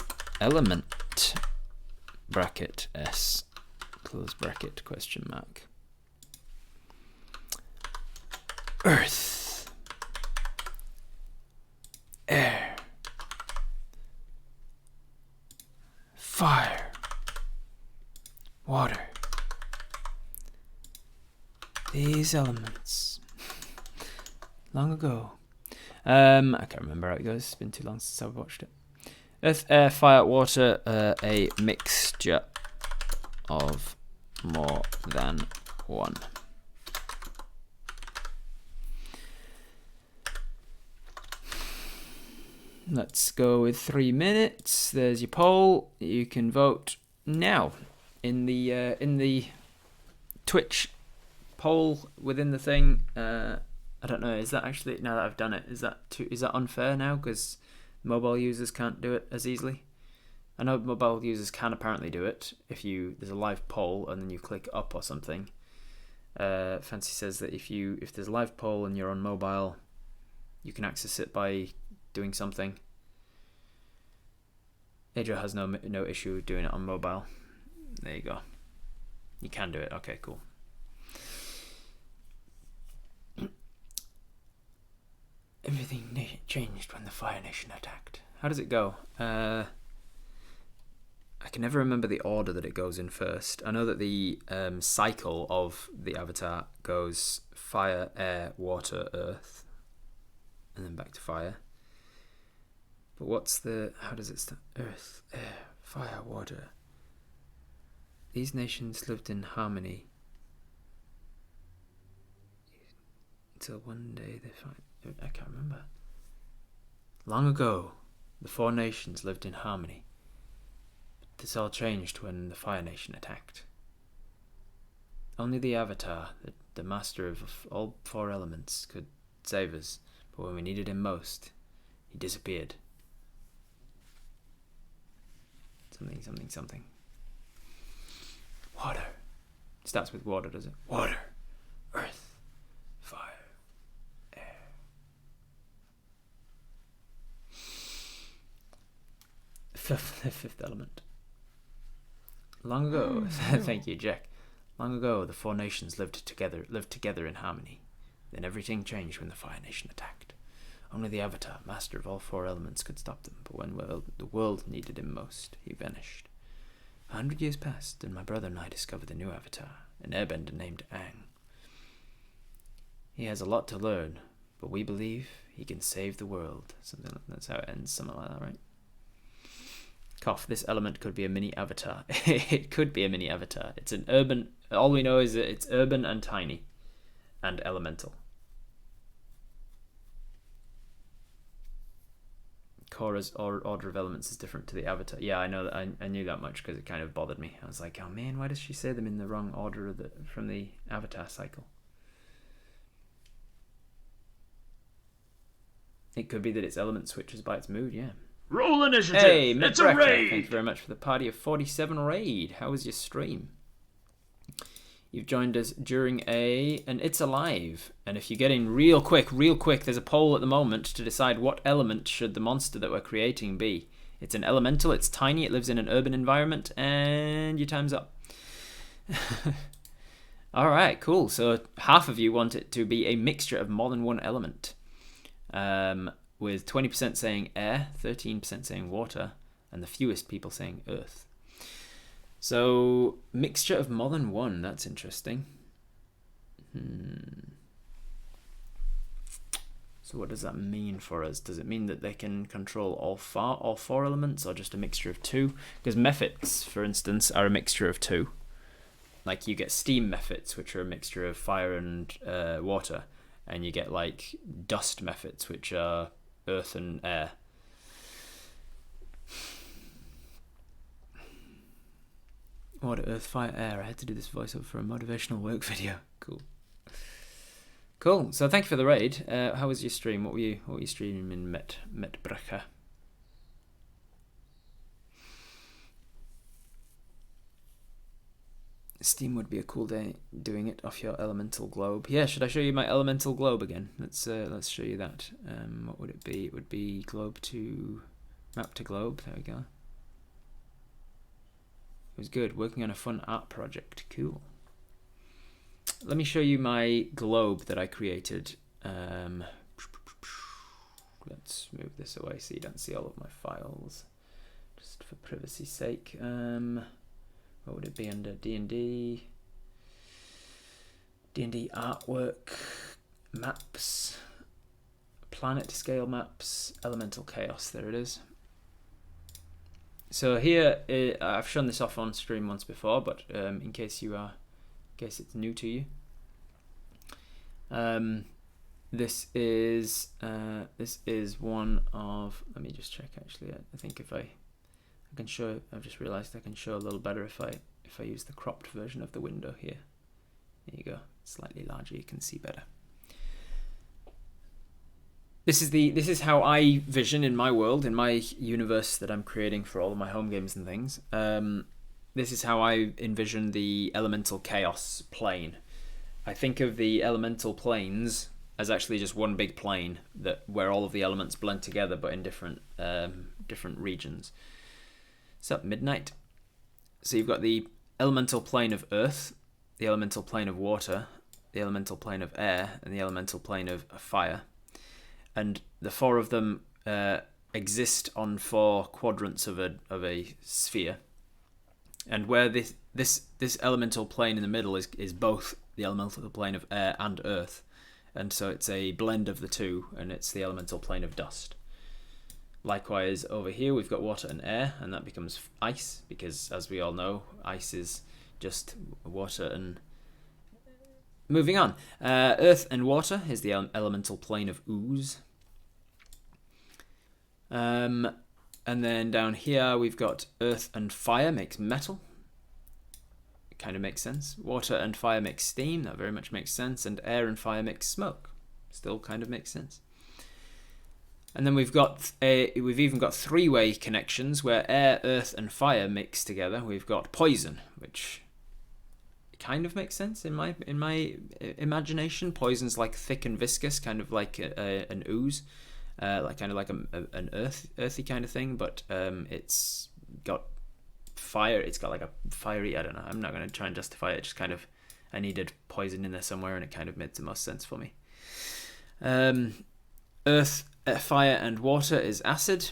element? Bracket S, close bracket, question mark. Earth. Air. Fire. Water. These elements. Long ago. I can't remember how it goes. It's been too long since I've watched it. Earth, air, fire, water, a mixture of more than one. Let's go with 3 minutes. There's your poll. You can vote now in the Twitch poll within the thing. I don't know. Is that actually, now that I've done it, is that unfair now? Because mobile users can't do it as easily. I know mobile users can apparently do it if there's a live poll and then you click up or something. Fancy says that if there's a live poll and you're on mobile, you can access it by doing something. Adria has no issue doing it on mobile. There you go. You can do it. Okay, cool. Everything changed when the Fire Nation attacked. How does it go? I can never remember the order that it goes in first. I know that the cycle of the avatar goes fire, air, water, earth, and then back to fire. But how does it start? Earth, air, fire, water. These nations lived in harmony. Until one day they find... I can't remember. Long ago, the four nations lived in harmony. But this all changed when the Fire Nation attacked. Only the Avatar, the master of all four elements, could save us. But when we needed him most, he disappeared. Something, something, something. Water. It starts with water, does it? Water. Earth. Fire. Air. The fifth element. Long ago, thank you, Jack. Long ago, the four nations lived together in harmony. Then everything changed when the Fire Nation attacked. Only the Avatar, master of all four elements, could stop them, but when the world needed him most, he vanished. 100 years passed, and my brother and I discovered the new Avatar, an airbender named Aang. He has a lot to learn, but we believe he can save the world. That's how it ends, something like that, right? Cough, this element could be a mini Avatar. It could be a mini Avatar. It's an urban... All we know is that it's urban and tiny, and elemental. Korra's order of elements is different to the Avatar. Yeah, I know that. I knew that much because it kind of bothered me. I was like, oh man, why does she say them in the wrong order from the Avatar cycle? It could be that its element switches by its mood, yeah. Roll initiative! Hey, it's a raid! Thank you very much for the party of 47 raid. How was your stream? You've joined us during and it's Aliive. And if you get in real quick, there's a poll at the moment to decide what element should the monster that we're creating be. It's an elemental, it's tiny, it lives in an urban environment, and your time's up. Alright, cool. So half of you want it to be a mixture of more than one element. With 20% saying air, 13% saying water, and the fewest people saying earth. So, mixture of more than one, that's interesting. So what does that mean for us? Does it mean that they can control all four elements, or just a mixture of two? Because mephits, for instance, are a mixture of two. Like you get steam mephits, which are a mixture of fire and water, and you get like dust mephits, which are earth and air. Water, earth, fire, air. I had to do this voiceover for a motivational work video. Cool. So thank you for the raid. How was your stream? What were you streaming in Metbrecha? Steam would be a cool day doing it off your elemental globe. Yeah, should I show you my elemental globe again? Let's show you that. What would it be? It would be globe to map to globe. There we go. It was good. Working on a fun art project. Cool. Let me show you my globe that I created. Let's move this away so you don't see all of my files, just for privacy's sake. What would it be under D&D? D&D artwork, maps, planet scale maps, elemental chaos. There it is. So here, I've shown this off on stream once before, but in case it's new to you, this is one of. Let me just check. Actually, I think if I can show. I've just realised I can show a little better if I use the cropped version of the window here. There you go. Slightly larger, you can see better. This is how I vision in my world, in my universe that I'm creating for all of my home games and things. This is how I envision the elemental chaos plane. I think of the elemental planes as actually just one big plane where all of the elements blend together, but in different regions. What's up, Midnight? So you've got the elemental plane of earth, the elemental plane of water, the elemental plane of air, and the elemental plane of fire. And the four of them exist on four quadrants of a sphere. And where this elemental plane in the middle is both the elemental plane of air and earth. And so it's a blend of the two, and it's the elemental plane of dust. Likewise, over here we've got water and air, and that becomes ice, because as we all know, ice is just water and moving on. Earth and water is the elemental plane of ooze. And then down here we've got earth and fire makes metal. It kind of makes sense. Water and fire makes steam. That very much makes sense. And air and fire makes smoke. Still kind of makes sense. And then we've even got three-way connections where air, earth, and fire mix together. We've got poison, which kind of makes sense in my imagination. Poison's like thick and viscous, kind of like an ooze. Like an earthy kind of thing, but it's got fire. It's got like a fiery. I don't know. I'm not going to try and justify it. Just kind of, I needed poison in there somewhere, and it kind of made the most sense for me. Earth, fire, and water is acid.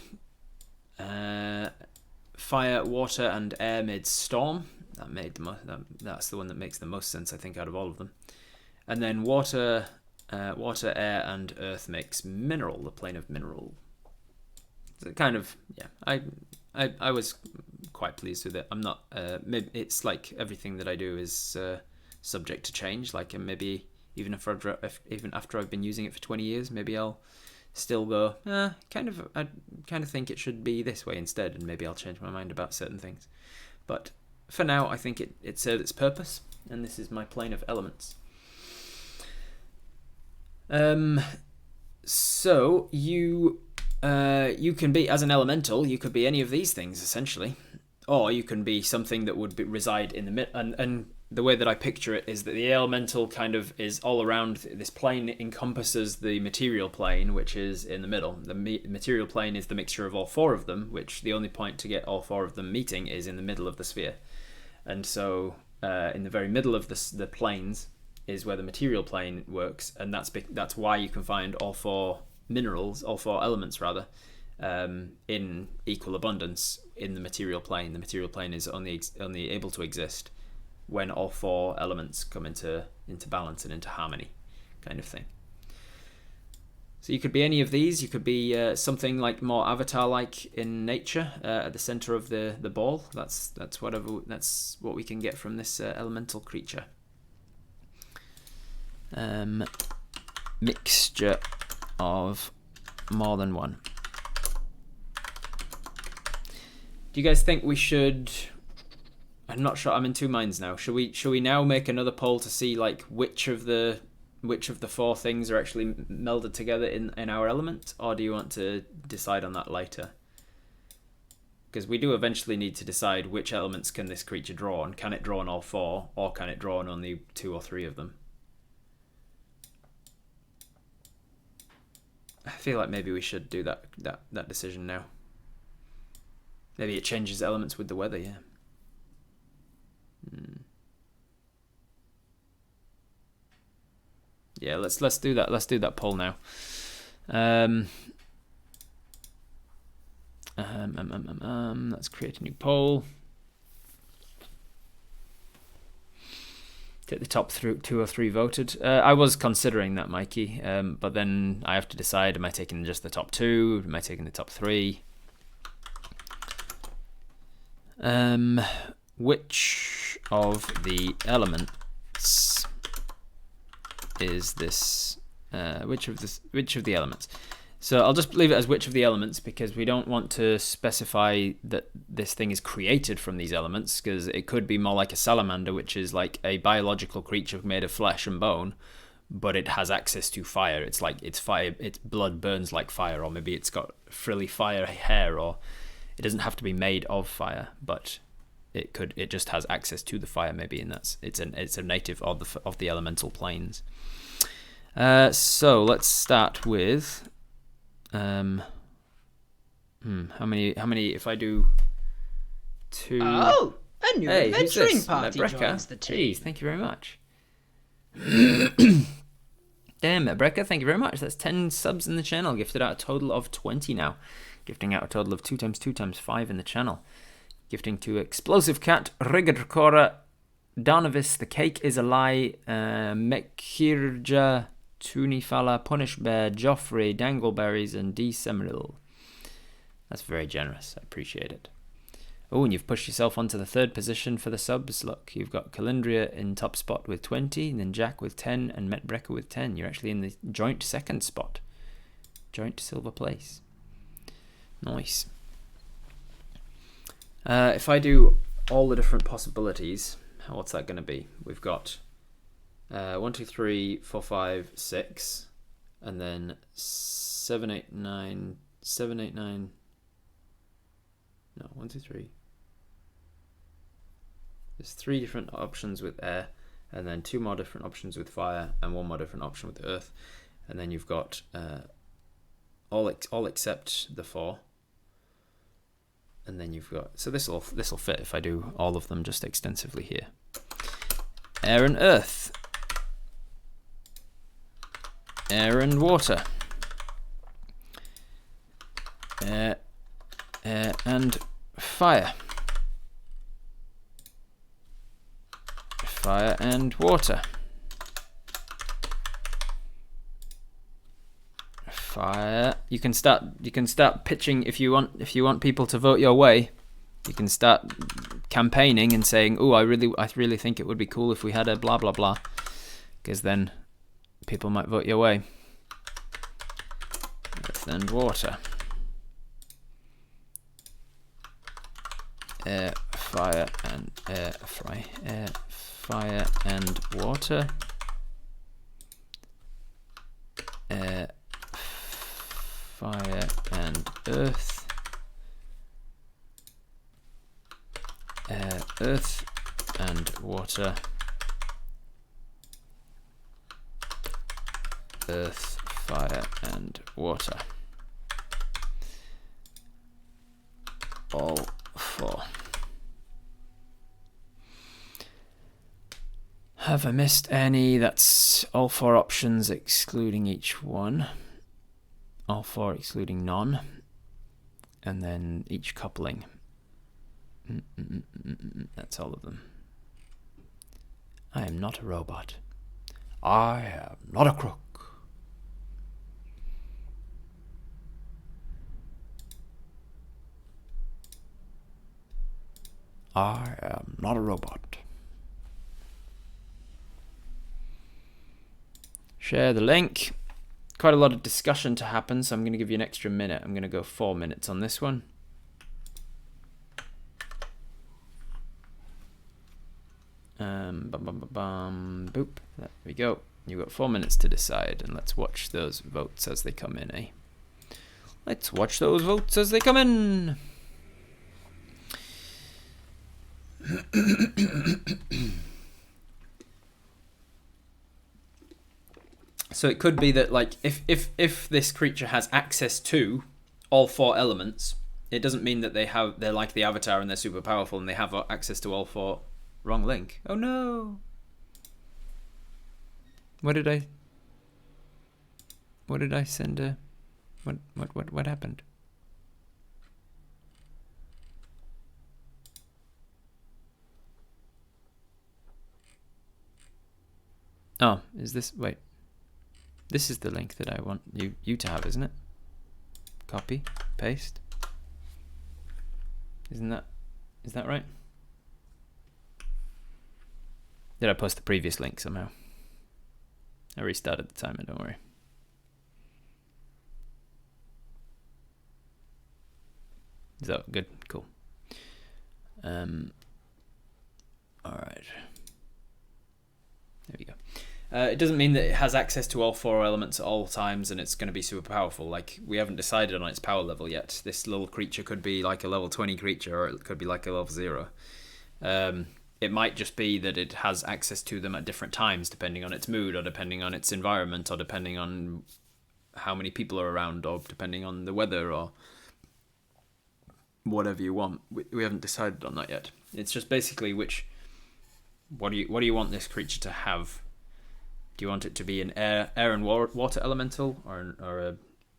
Fire, water, and air made storm. That's the one that makes the most sense, I think, out of all of them. And then water, air, and earth makes mineral, the plane of mineral. So kind of, yeah. I was quite pleased with it. I'm not. It's like everything that I do is subject to change. Like maybe even after I've been using it for 20 years, maybe I'll still go. I kind of think it should be this way instead, and maybe I'll change my mind about certain things. But for now, I think it served its purpose, and this is my plane of elements. So you can be, as an elemental, you could be any of these things essentially, or you can be something that would reside in the mid. And the way that I picture it is that the elemental kind of is all around this plane. Encompasses the material plane, which is in the middle. The material plane is the mixture of all four of them, which the only point to get all four of them meeting is in the middle of the sphere. And so in the very middle of the planes is where the material plane works, and that's why you can find all four elements rather, in equal abundance in the material plane. The material plane is only able to exist when all four elements come into balance and into harmony, kind of thing. So you could be any of these. You could be something like more avatar-like in nature, at the center of the ball. That's what we can get from this elemental creature. Mixture of more than one. Do you guys think we should? I'm not sure. I'm in two minds now. Should we now make another poll to see like which of the four things are actually melded together in our element, or do you want to decide on that later? Because we do eventually need to decide which elements can this creature draw on. Can it draw on all four, or can it draw on only 2 or 3 of them? I feel like maybe we should do that decision now. Maybe it changes elements with the weather, yeah. Yeah, let's do that. Let's do that poll now. Let's create a new poll. Take the top 2 or 3 voted. I was considering that, Mikey, but then I have to decide: am I taking just the top 2? Am I taking the top 3? Which of the elements is this? Which of the elements? So I'll just leave it as which of the elements, because we don't want to specify that this thing is created from these elements, because it could be more like a salamander, which is like a biological creature made of flesh and bone, but it has access to fire. It's like its blood burns like fire, or maybe it's got frilly fire hair, or it doesn't have to be made of fire, but it just has access to the fire maybe, and it's a native of the elemental planes. So let's start with how many if I do 2. Oh, a new adventuring party Mebreka joins the team. Jeez, thank you very much. Damn, Mebreka, thank you very much. That's 10 subs in the channel, gifted out a total of 20 now. Gifting out a total of 2 times 2 times 5 in the channel. Gifting to Explosive Cat, Riggercora, Darnavis, The Cake Is a Lie, Mekirja, Tunifala, Punish Bear, Joffrey, Dangleberries, and D. Semiril. That's very generous. I appreciate it. Oh, and you've pushed yourself onto the 3rd position for the subs. Look, you've got Calindria in top spot with 20, and then Jack with 10, and Metbrecker with 10. You're actually in the joint 2nd spot. Joint silver place. Nice. If I do all the different possibilities, what's that going to be? We've got 1, 2, 3, 4, 5, 6, and then 7, 8, 9, 7, 8, 9. No, 1, 2, 3. There's 3 different options with air, and then 2 more different options with fire, and 1 more different option with earth. And then you've got all except the 4. And then you've got, so this'll fit if I do all of them just extensively here. Air and earth. Air and water. Air and fire. Fire and water. Fire. You can start pitching if you want people to vote your way. You can start campaigning and saying, "Oh, I really think it would be cool if we had a blah blah blah," because then people might vote your way. Earth and water. Air, fire, and air, fire and water. Air, fire and earth. Air, earth and water. Earth, fire and water. All 4. Have I missed any? That's all 4 options excluding each one. All 4 excluding none. And then each coupling. That's all of them. I am not a robot. I am not a crook. I am not a robot. Share the link. Quite a lot of discussion to happen, so I'm going to give you an extra minute. I'm going to go 4 minutes on this one. Boop. There we go. You've got 4 minutes to decide, and let's watch those votes as they come in, eh? Let's watch those votes as they come in. So it could be that, like, if this creature has access to all 4 elements, it doesn't mean that they're like the Avatar and they're super powerful and they have access to all 4. Wrong link. Oh no. What did I send? What happened? Oh, is this, wait. This is the link that I want you to have, isn't it? Copy, paste. Is that right? Did I post the previous link somehow? I restarted the timer, don't worry. Is that good? Cool. Alright. There we go. It doesn't mean that it has access to all 4 elements at all times and it's going to be super powerful. Like, we haven't decided on its power level yet. This little creature could be like a level 20 creature, or it could be like a level 0. It might just be that it has access to them at different times, depending on its mood, or depending on its environment, or depending on how many people are around, or depending on the weather, or whatever you want. We haven't decided on that yet. It's just basically what do you want this creature to have? Do you want it to be an air and water elemental, or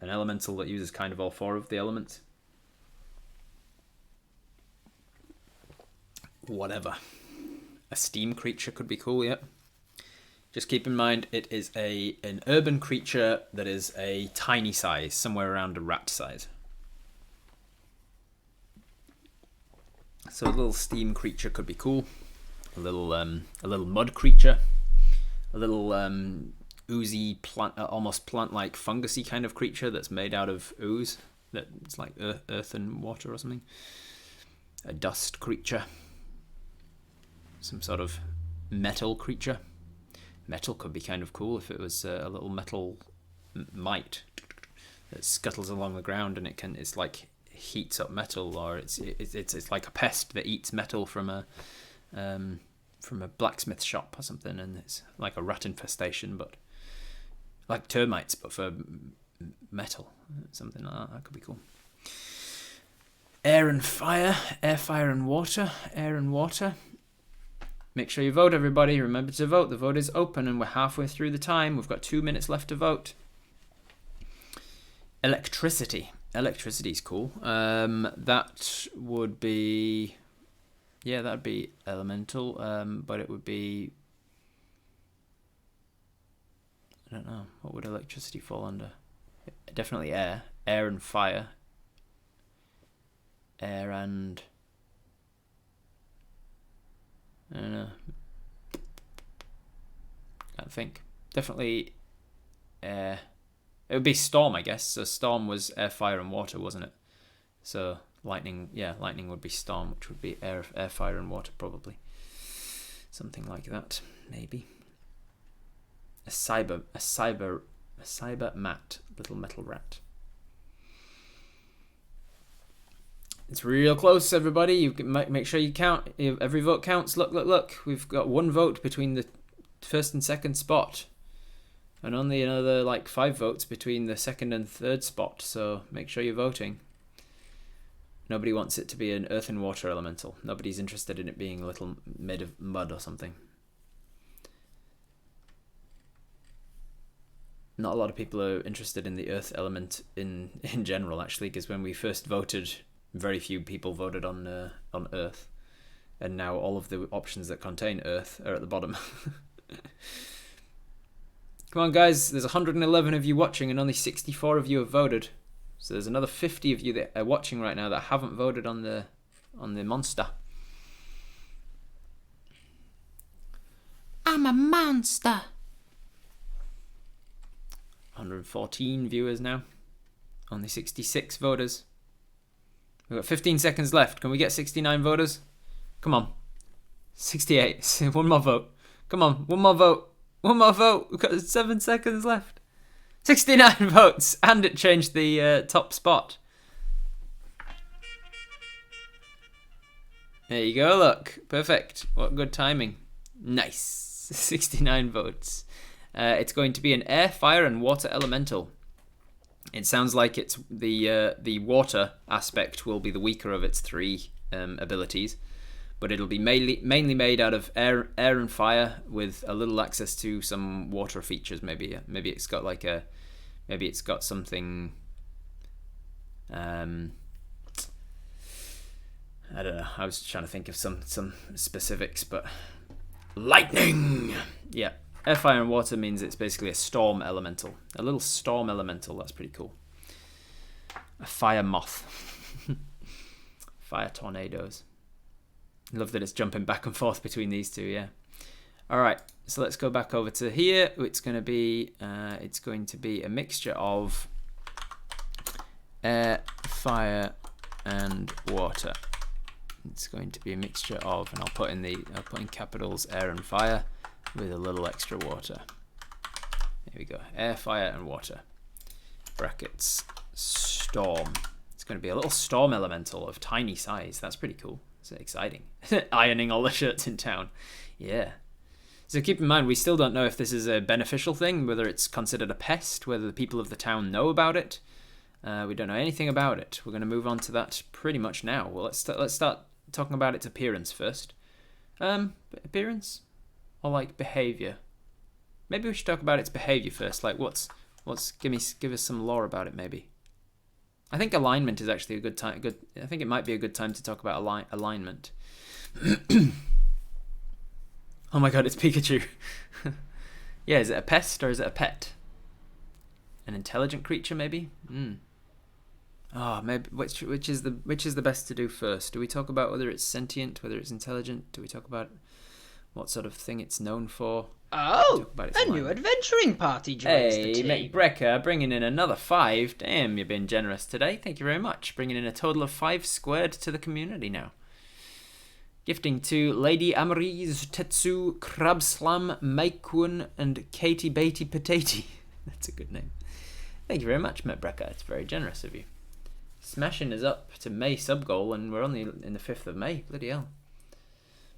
an elemental that uses kind of all 4 of the elements? Whatever. A steam creature could be cool, yeah. Just keep in mind it is an urban creature that is a tiny size, somewhere around a rat size. So a little steam creature could be cool. A little mud creature. A little oozy plant, almost plant-like fungusy kind of creature that's made out of ooze. That's like earth and water or something. A dust creature. Some sort of metal creature. Metal could be kind of cool if it was a little metal mite that scuttles along the ground, and it's like heats up metal, or it's like a pest that eats metal from a blacksmith shop or something, and it's like a rat infestation, but like termites, but for metal, something like that. That could be cool. Air and fire, air, fire and water, air and water. Make sure you vote, everybody. Remember to vote. The vote is open, and we're halfway through the time. We've got 2 minutes left to vote. Electricity. Electricity's cool. That would be... Yeah, that'd be elemental, but it would be... I don't know. What would electricity fall under? Definitely air. Air and fire. Air and... I don't know. Can't think. Definitely air. It would be storm, I guess. So storm was air, fire, and water, wasn't it? So lightning, yeah, lightning would be storm, which would be air, fire, and water, probably. Something like that, maybe. A cyber mat, little metal rat. It's real close, everybody. You can make sure you count. Every vote counts. Look. We've got 1 vote between the first and second spot, and only another like 5 votes between the second and third spot. So make sure you're voting. Nobody wants it to be an earth and water elemental. Nobody's interested in it being a little made of mud or something. Not a lot of people are interested in the earth element in general, actually, because when we first voted, very few people voted on earth, and now all of the options that contain earth are at the bottom. Come on, guys, there's 111 of you watching, and only 64 of you have voted. So there's another 50 of you that are watching right now that haven't voted on the monster. I'm a monster. 114 viewers now. Only 66 voters. We've got 15 seconds left. Can we get 69 voters? Come on. 68. 1 more vote. Come on. 1 more vote. 1 more vote. We've got 7 seconds left. 69 votes. And it changed the top spot. There you go. Look. Perfect. What good timing. Nice. 69 votes. It's going to be an air, fire, and water elemental. It sounds like it's the water aspect will be the weaker of its 3 abilities, but it'll be mainly made out of air and fire with a little access to some water features. Maybe it's got like maybe it's got something. I don't know. I was trying to think of some specifics, but lightning. Yeah. Air, fire, and water means it's basically a storm elemental. A little storm elemental. That's pretty cool. A fire moth. Fire tornadoes. Love that it's jumping back and forth between these two, yeah. Alright, so let's go back over to here. It's going to be a mixture of air, fire, and water. It's going to be a mixture of, and I'll put in capitals, air and fire, with a little extra water. There we go. Air, fire, and water. Brackets. Storm. It's going to be a little storm elemental of tiny size. That's pretty cool. It's exciting. Ironing all the shirts in town. Yeah. So keep in mind, we still don't know if this is a beneficial thing, whether it's considered a pest, whether the people of the town know about it. We don't know anything about it. We're going to move on to that pretty much now. Well, let's start talking about its appearance first. Appearance? Or like behavior. Maybe we should talk about its behavior first. Like give us some lore about it maybe. I think alignment is actually a good time. I think it might be a good time to talk about alignment. Oh my god, it's Pikachu. Yeah, is it a pest or is it a pet? An intelligent creature maybe? Maybe which is the best to do first? Do we talk about whether it's sentient, whether it's intelligent? Do we talk about what sort of thing it's known for? Oh, a new adventuring party joins the team. Hey, McBrecker, bringing in another 5. Damn, you've been generous today. Thank you very much. Bringing in a total of 5 squared to the community now. Gifting to Lady Amarise, Tetsu, Crabslam, Maikun, and Katie Beatty Patati. That's a good name. Thank you very much, McBrecker. It's very generous of you. Smashing is up to May sub-goal, and we're only in the 5th of May. Bloody hell.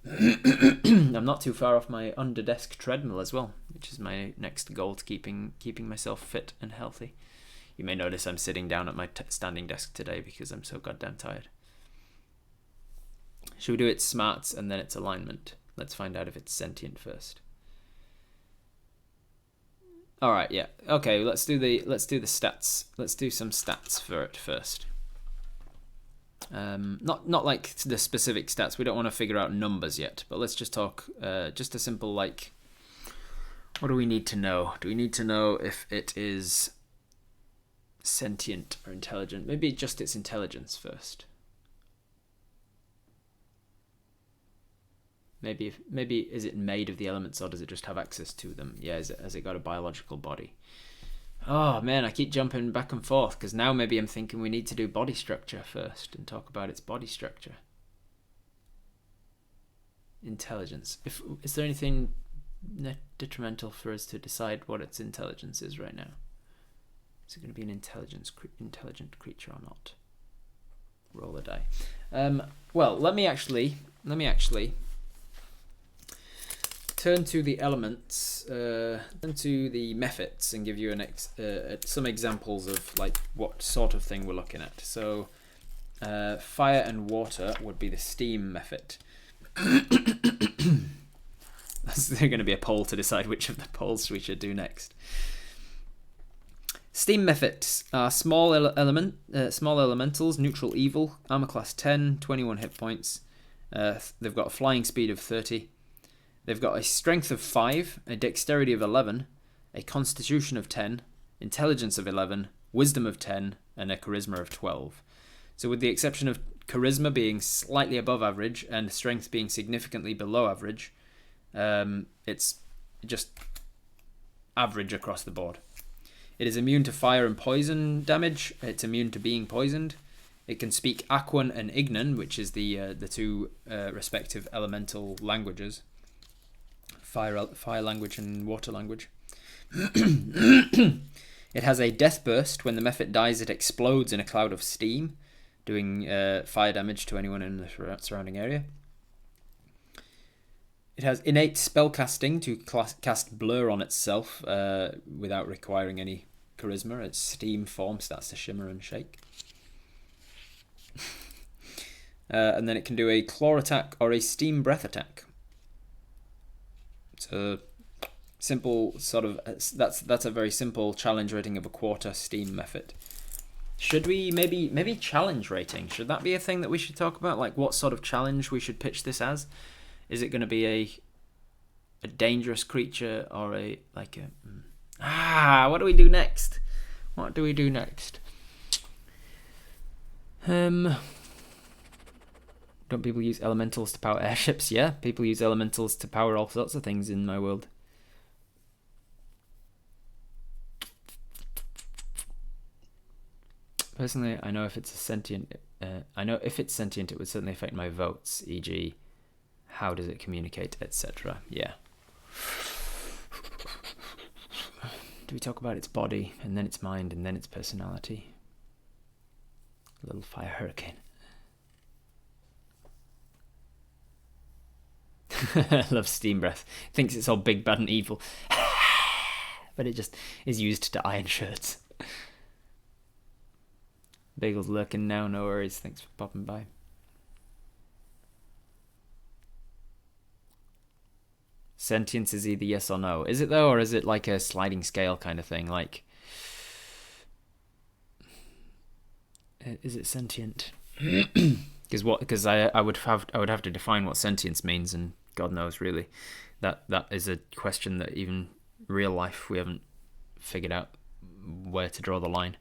I'm not too far off my under-desk treadmill as well, which is my next goal to keeping myself fit and healthy. You may notice I'm sitting down at my standing desk today because I'm so goddamn tired. Should we do its smarts and then its alignment? Let's find out if it's sentient first. All right, yeah. Okay, let's do the stats. Let's do some stats for it first. Not like the specific stats. We don't want to figure out numbers yet, but let's just talk just a simple, like, what do we need to know? Do we need to know if it is sentient or intelligent? Maybe just its intelligence first. Maybe is it made of the elements, or does it just have access to them? Yeah, has it got a biological body? Oh man, I keep jumping back and forth because now maybe I'm thinking we need to do body structure first and talk about its body structure. Intelligence. Is there anything detrimental for us to decide what its intelligence is right now? Is it going to be an intelligent creature or not? Roll a die. Well, let me actually turn to the elements, turn to the methods, and give you some examples of like what sort of thing we're looking at. So, fire and water would be the steam method. There's going to be a poll to decide which of the polls we should do next. Steam methods are small elementals, neutral evil, armor class 10, 21 hit points. They've got a flying speed of 30. They've got a strength of 5, a dexterity of 11, a constitution of 10, intelligence of 11, wisdom of 10, and a charisma of 12. So with the exception of charisma being slightly above average and strength being significantly below average, it's just average across the board. It is immune to fire and poison damage. It's immune to being poisoned. It can speak Aquan and Ignan, which is the two respective elemental languages. Fire language and water language. It has a death burst. When the method dies, it explodes in a cloud of steam, doing fire damage to anyone in the surrounding area. It has innate spellcasting to cast blur on itself without requiring any charisma. Its steam form starts to shimmer and shake. And then it can do a claw attack or a steam breath attack. So simple sort of that's a very simple challenge rating of a quarter steam method. Should we maybe challenge rating? Should that be a thing that we should talk about? Like what sort of challenge we should pitch this as? Is it going to be a dangerous creature or what do we do next? What do we do next? Don't people use elementals to power airships? Yeah, people use elementals to power all sorts of things in my world. Personally, I know if it's sentient, it would certainly affect my votes, e.g., how does it communicate, etc. Yeah. Do we talk about its body, and then its mind, and then its personality? A little fire hurricane. I love steam breath. Thinks it's all big, bad, and evil. But it just is used to iron shirts. Bagel's lurking now, no worries. Thanks for popping by. Sentience is either yes or no. Is it though, or is it like a sliding scale kind of thing? Like, is it sentient? Because I would have to define what sentience means, and God knows really, that is a question that even real life we haven't figured out where to draw the line.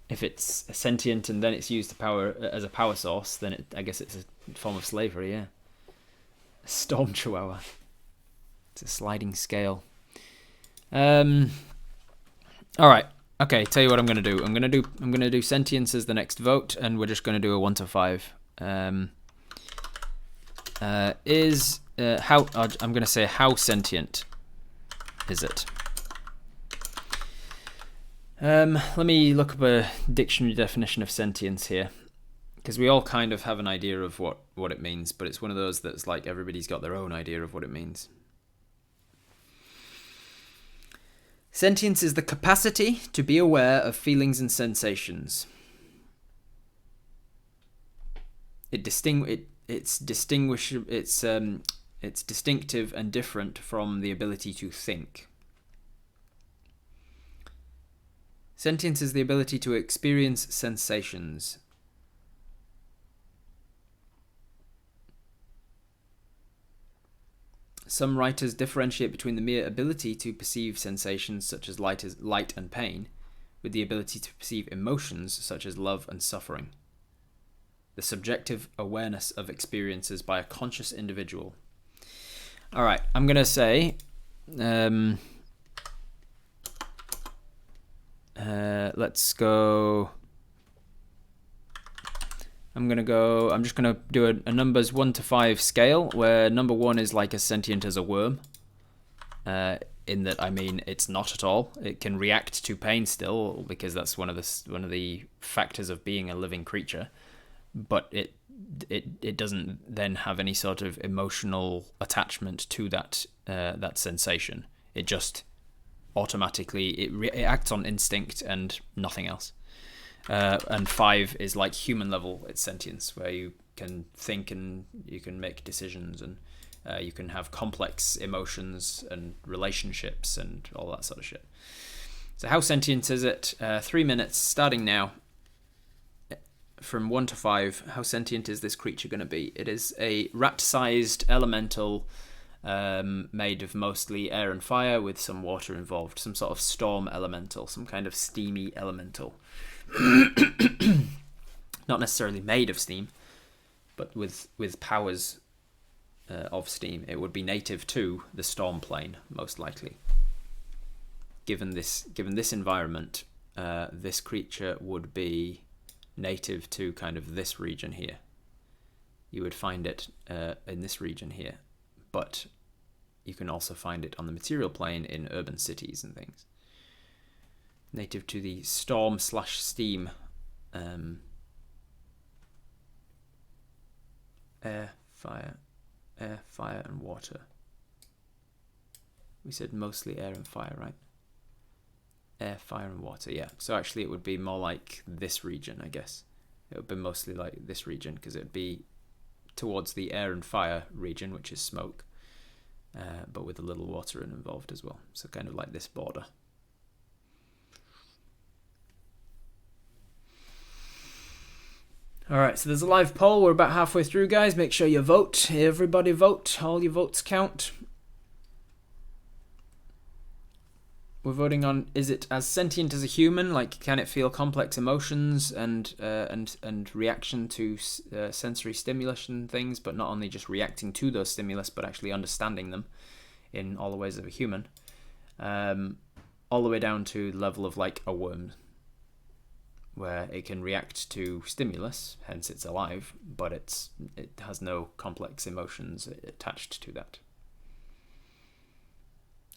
if it's sentient and then it's used to power as a power source, then I guess it's a form of slavery. Yeah. A storm chihuahua. It's a sliding scale. All right. Okay. Tell you what I'm gonna do. I'm gonna do sentience as the next vote, and we're just gonna do a 1 to 5. I'm gonna say how sentient is it? Let me look up a dictionary definition of sentience here, because we all kind of have an idea of what it means, but it's one of those that's like everybody's got their own idea of what it means. Sentience is the capacity to be aware of feelings and sensations. It's distinctive and different from the ability to think. Sentience is the ability to experience sensations. Some writers differentiate between the mere ability to perceive sensations such as light and pain, with the ability to perceive emotions such as love and suffering. The subjective awareness of experiences by a conscious individual. All right, I'm going to say... let's go... I'm just gonna do a numbers 1 to 5 scale, where number 1 is like as sentient as a worm. In that, I mean, it's not at all. It can react to pain still, because that's one of the factors of being a living creature. But it doesn't then have any sort of emotional attachment to that sensation. It just automatically it acts on instinct and nothing else. And 5 is like human level, it's sentience, where you can think and you can make decisions, and you can have complex emotions and relationships and all that sort of shit. So how sentient is it? 3 minutes, starting now. From 1 to 5, how sentient is this creature going to be? It is a rat-sized elemental made of mostly air and fire with some water involved. Some sort of storm elemental, some kind of steamy elemental. Not necessarily made of steam, but with powers of steam. It would be native to the storm plane, most likely. Given this environment, this creature would be native to kind of this region here. You would find it in this region here, but you can also find it on the material plane in urban cities and things. Native to the storm/steam air, fire, and water. We said mostly air and fire, right? Air, fire, and water, yeah. So actually it would be more like this region, I guess. It would be mostly like this region, because it would be towards the air and fire region, which is smoke, but with a little water involved as well. So kind of like this border. Alright, so there's a live poll. We're about halfway through, guys. Make sure you vote. Everybody vote. All your votes count. We're voting on, is it as sentient as a human? Like, can it feel complex emotions and reaction to sensory stimulus and things, but not only just reacting to those stimulus, but actually understanding them in all the ways of a human? All the way down to the level of like a worm, where it can react to stimulus, hence it's alive, but it has no complex emotions attached to that.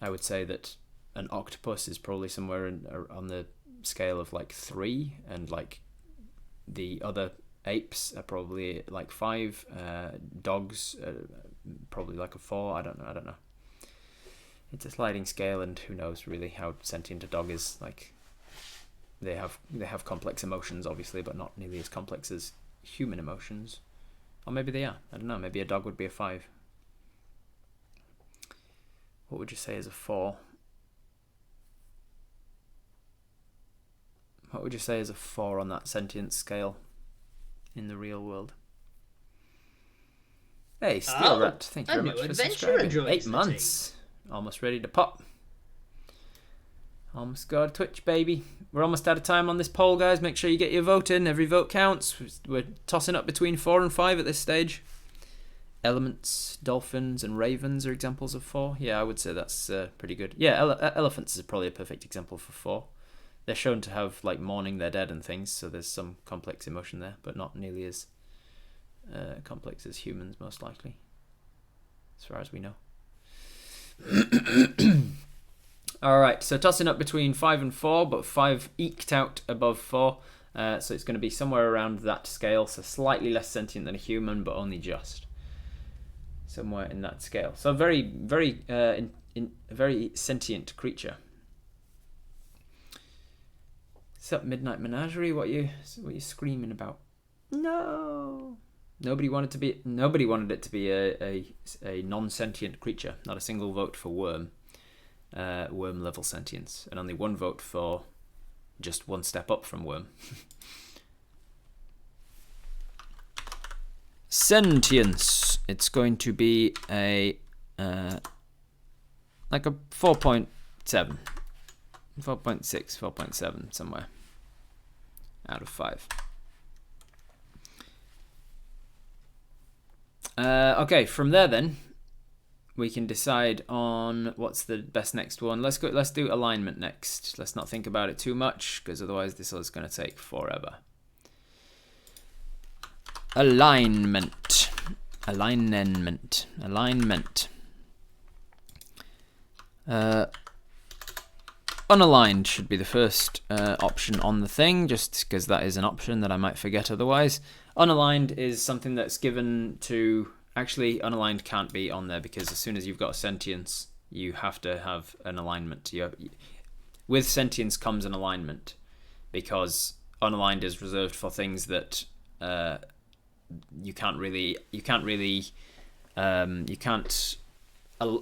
I would say that an octopus is probably somewhere on the scale of like 3, and like the other apes are probably like 5. Dogs probably like a 4. I don't know. It's a sliding scale, and who knows really how sentient a dog is. Like, they have complex emotions, obviously, but not nearly as complex as human emotions. Or maybe they are. I don't know. Maybe a dog would be a 5. What would you say is a 4? What would you say is a 4 on that sentience scale in the real world? Hey, Steel Rat, thank you very much for subscribing. 8 months. Almost ready to pop. Almost got a Twitch, baby. We're almost out of time on this poll, guys. Make sure you get your vote in. Every vote counts. We're tossing up between 4 and 5 at this stage. Elements, dolphins, and ravens are examples of 4. Yeah, I would say that's pretty good. Yeah, elephants is probably a perfect example for 4. They're shown to have, like, mourning their dead and things, so there's some complex emotion there, but not nearly as complex as humans, most likely, as far as we know. Alright, so tossing up between 5 and 4, but 5 eked out above 4, so it's going to be somewhere around that scale, so slightly less sentient than a human, but only just. Somewhere in that scale. So very, very, a very sentient creature. What's up, Midnight Menagerie? What you screaming about? No. Nobody wanted it to be a non-sentient creature. Not a single vote for worm. Worm level sentience, and only 1 vote for just 1 step up from worm. Sentience. It's going to be a like a 4.7, 4.6, 4.7 somewhere out of 5. Okay, from there then we can decide on what's the best next one. Let's do alignment next. Let's not think about it too much, because otherwise this is going to take forever. Alignment. Unaligned should be the first option on the thing, just because that is an option that I might forget otherwise. Unaligned is something that's given to... Actually, unaligned can't be on there, because as soon as you've got a sentience, you have to have an alignment. With sentience comes an alignment, because unaligned is reserved for things that you can't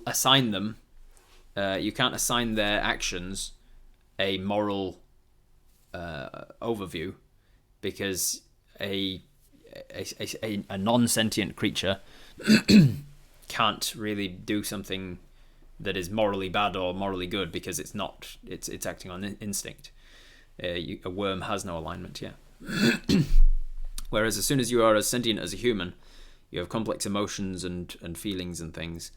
assign them. You can't assign their actions a moral overview, because a non-sentient creature can't really do something that is morally bad or morally good, because it's acting on instinct. A worm has no alignment, yeah. Whereas as soon as you are as sentient as a human, you have complex emotions and feelings and things.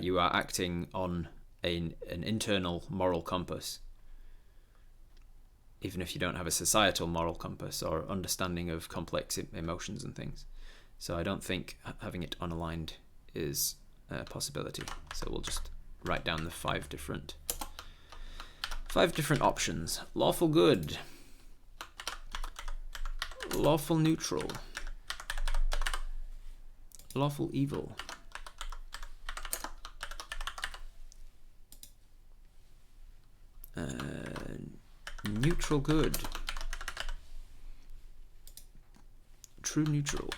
You are acting on an internal moral compass, even if you don't have a societal moral compass or understanding of complex emotions and things. So I don't think having it unaligned is a possibility. So we'll just write down the 5 different options. Lawful good, lawful neutral, lawful evil, neutral good, true neutral,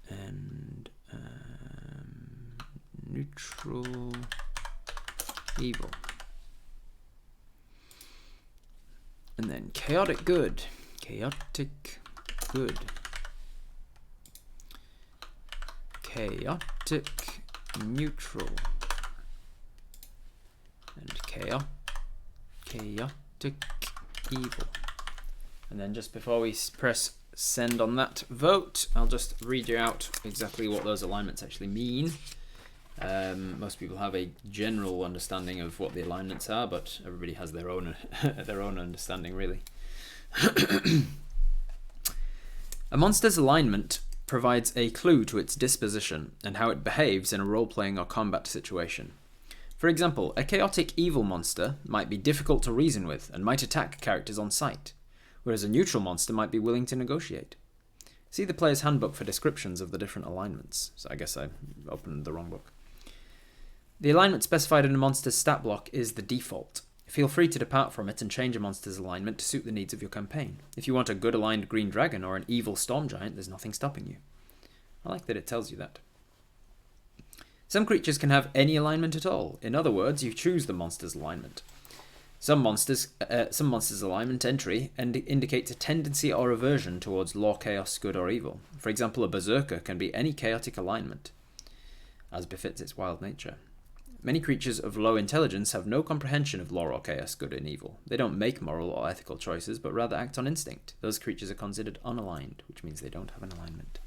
and neutral evil. And then chaotic good, chaotic good, chaotic neutral, and chaotic evil. And then just before we press send on that vote, I'll just read you out exactly what those alignments actually mean. Most people have a general understanding of what the alignments are, but everybody has their own understanding, really. A monster's alignment provides a clue to its disposition and how it behaves in a role-playing or combat situation. For example, a chaotic evil monster might be difficult to reason with and might attack characters on sight, whereas a neutral monster might be willing to negotiate. See the player's handbook for descriptions of the different alignments. So I guess I opened the wrong book. The alignment specified in a monster's stat block is the default. Feel free to depart from it and change a monster's alignment to suit the needs of your campaign. If you want a good aligned green dragon or an evil storm giant, there's nothing stopping you. I like that it tells you that. Some creatures can have any alignment at all. In other words, you choose the monster's alignment. Some monsters' alignment entry indicates a tendency or aversion towards law, chaos, good or evil. For example, a berserker can be any chaotic alignment. as befits its wild nature. Many creatures of low intelligence have no comprehension of lore or chaos, good and evil. They don't make moral or ethical choices, but rather act on instinct. Those creatures are considered unaligned, which means they don't have an alignment.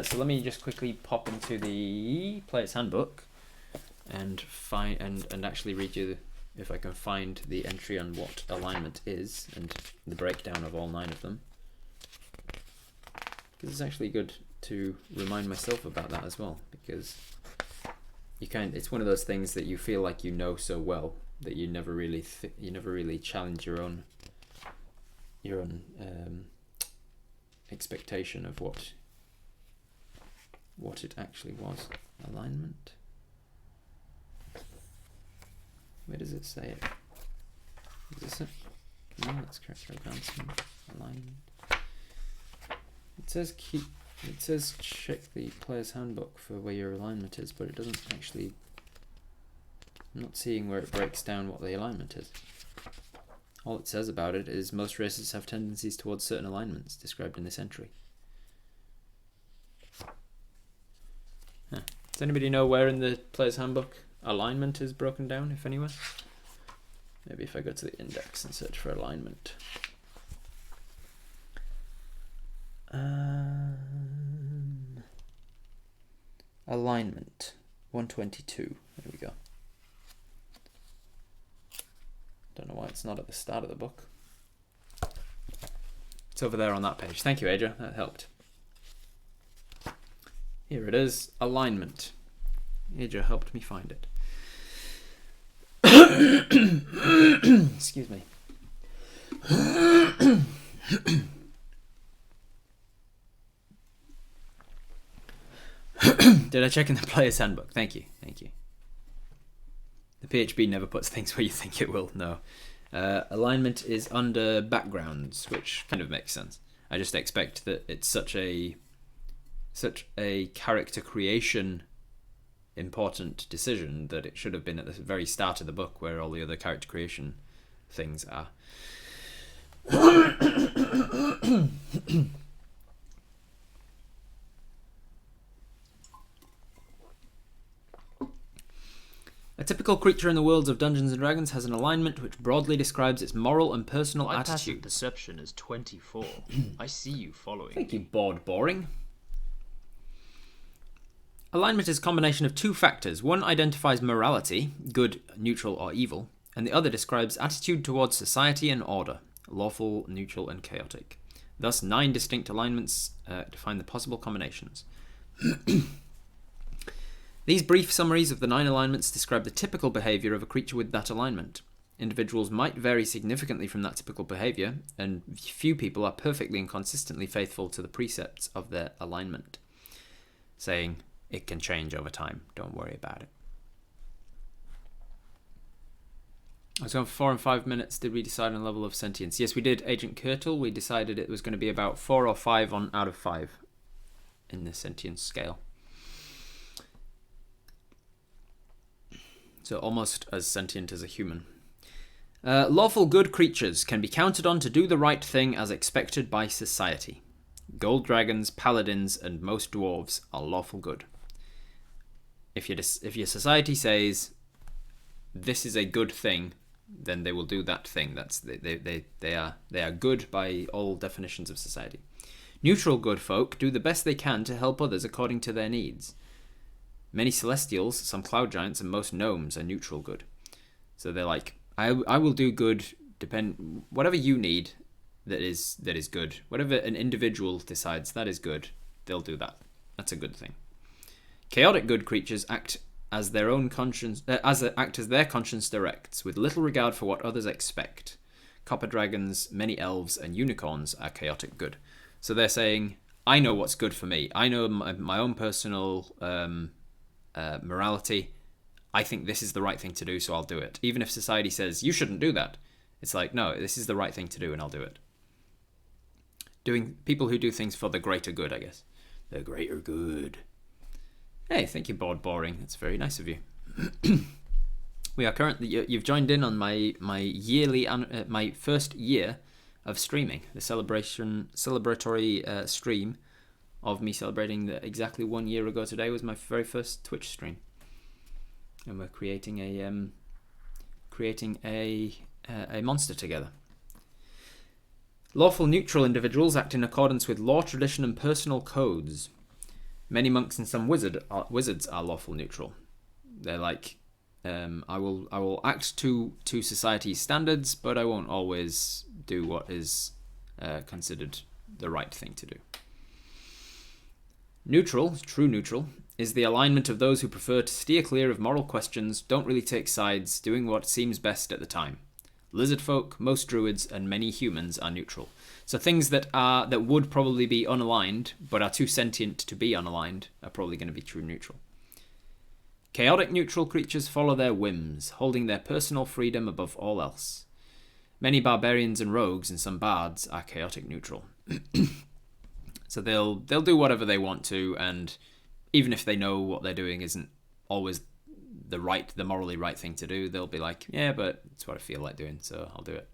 So let me just quickly pop into the Player's Handbook and find and actually read you if I can find the entry on what alignment is and the breakdown of all 9 of them. Because it's actually good to remind myself about that as well, because it's one of those things that you feel like you know so well that you never really challenge your own expectation of what it actually was. Alignment. Where does it say it? Is this it? No, that's character advancement. Alignment. It says check the player's handbook for where your alignment is, but it doesn't actually. I'm not seeing where it breaks down what the alignment is. All it says about it is most races have tendencies towards certain alignments described in this entry. Huh. Does anybody know where in the player's handbook alignment is broken down, if anywhere? Maybe if I go to the index and search for alignment. Alignment 122. There we go. Don't know why it's not at the start of the book. It's over there on that page. Thank you, Adria. That helped. Here it is. Alignment. Adria helped me find it. Excuse me. Did I check in the player's handbook? Thank you. Thank you. The PHB never puts things where you think it will. No. Alignment is under backgrounds, which kind of makes sense. I just expect that it's such a character creation important decision that it should have been at the very start of the book where all the other character creation things are. A typical creature in the worlds of Dungeons and Dragons has an alignment which broadly describes its moral and personal My attitude. passive perception is 24. I see you following. Thank you, boring. Alignment is a combination of 2 factors. One identifies morality, good, neutral, or evil, and the other describes attitude towards society and order, lawful, neutral, and chaotic. Thus, 9 distinct alignments define the possible combinations. These brief summaries of the 9 alignments describe the typical behaviour of a creature with that alignment. Individuals might vary significantly from that typical behaviour, and few people are perfectly and consistently faithful to the precepts of their alignment, saying, it can change over time, don't worry about it. I was going for 4 and 5 minutes. Did we decide on level of sentience? Yes, we did. Agent Kirtle, we decided it was going to be about 4 or 5 out of 5 in the sentience scale. So almost as sentient as a human. Lawful good creatures can be counted on to do the right thing as expected by society. Gold dragons, paladins, and most dwarves are lawful good. If your society says this is a good thing, then they will do that thing. They are good by all definitions of society. Neutral good folk do the best they can to help others according to their needs. Many celestials, some cloud giants, and most gnomes are neutral good. So they're like, I will do good, whatever you need that is good. Whatever an individual decides that is good, they'll do that. That's a good thing. Chaotic good creatures act as their conscience directs, with little regard for what others expect. Copper dragons, many elves, and unicorns are chaotic good. So they're saying, I know what's good for me. I know my own personal morality. I think this is the right thing to do, so I'll do it. Even if society says, you shouldn't do that. It's like, no, this is the right thing to do, and I'll do it. People who do things for the greater good, I guess. The greater good. Hey, thank you, boring. That's very nice of you. We are currently... You've joined in on my first year of streaming. The celebratory stream of me celebrating that exactly 1 year ago today was my very first Twitch stream, and we're creating a monster together. Lawful neutral individuals act in accordance with law, tradition, and personal codes. Many monks and some wizards are lawful neutral. They're like, I will act to society's standards, but I won't always do what is considered the right thing to do. Neutral, true neutral, is the alignment of those who prefer to steer clear of moral questions, don't really take sides, doing what seems best at the time. Lizard folk, most druids, and many humans are neutral. So things that would probably be unaligned, but are too sentient to be unaligned, are probably going to be true neutral. Chaotic neutral creatures follow their whims, holding their personal freedom above all else. Many barbarians and rogues and some bards are chaotic neutral. So they'll do whatever they want to, and even if they know what they're doing isn't always the morally right thing to do, they'll be like, yeah, but it's what I feel like doing, so I'll do it.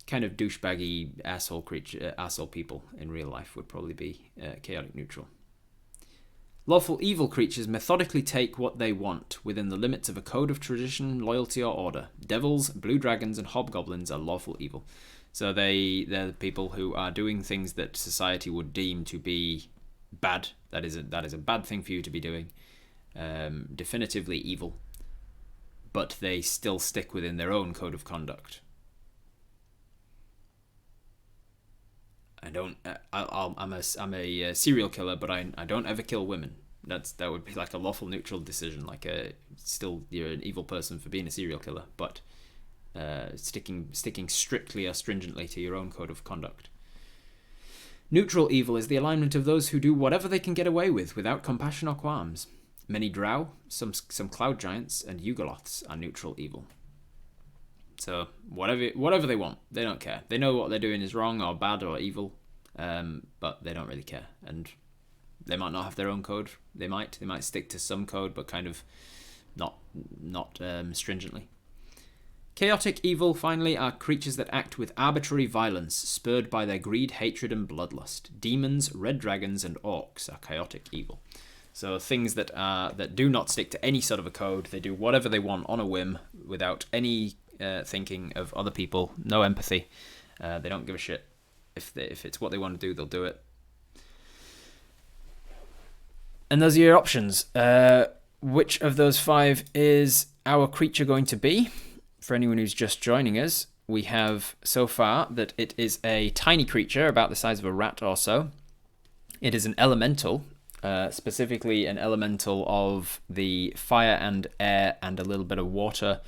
Kind of douchebaggy asshole people in real life would probably be chaotic neutral. Lawful evil creatures methodically take what they want within the limits of a code of tradition, loyalty, or order. Devils, blue dragons, and hobgoblins are lawful evil. So they're the people who are doing things that society would deem to be bad. That is a bad thing for you to be doing. Definitively evil. But they still stick within their own code of conduct. I'm a serial killer, but I don't ever kill women. That would be like a lawful neutral decision. Like still you're an evil person for being a serial killer, but sticking strictly or stringently to your own code of conduct. Neutral evil is the alignment of those who do whatever they can get away with without compassion or qualms. Many drow, some cloud giants, and Yugoloths are neutral evil. So whatever they want, they don't care. They know what they're doing is wrong or bad or evil, but they don't really care. And they might not have their own code. They might stick to some code, but kind of not stringently. Chaotic evil, finally, are creatures that act with arbitrary violence, spurred by their greed, hatred, and bloodlust. Demons, red dragons, and orcs are chaotic evil. So things that do not stick to any sort of a code. They do whatever they want on a whim, without any thinking of other people, no empathy. They don't give a shit. If it's what they want to do, they'll do it. And those are your options. Which of those 5 is our creature going to be? For anyone who's just joining us, we have so far that it is a tiny creature, about the size of a rat or so. It is an elemental, specifically an elemental of the fire and air and a little bit of water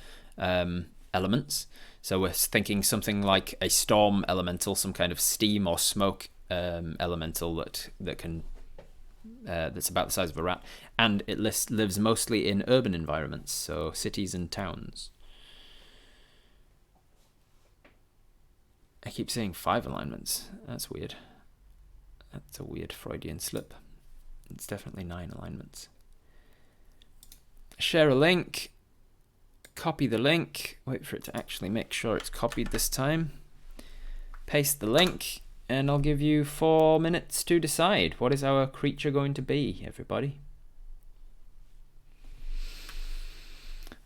elements. So we're thinking something like a storm elemental, some kind of steam or smoke elemental that can that's about the size of a rat, and it lives mostly in urban environments, so cities and towns. I keep saying 5 alignments. That's weird. That's a weird Freudian slip. It's definitely 9 alignments. Share a link. Copy the link. Wait for it to actually make sure it's copied this time. Paste the link, and I'll give you 4 minutes to decide. What is our creature going to be, everybody?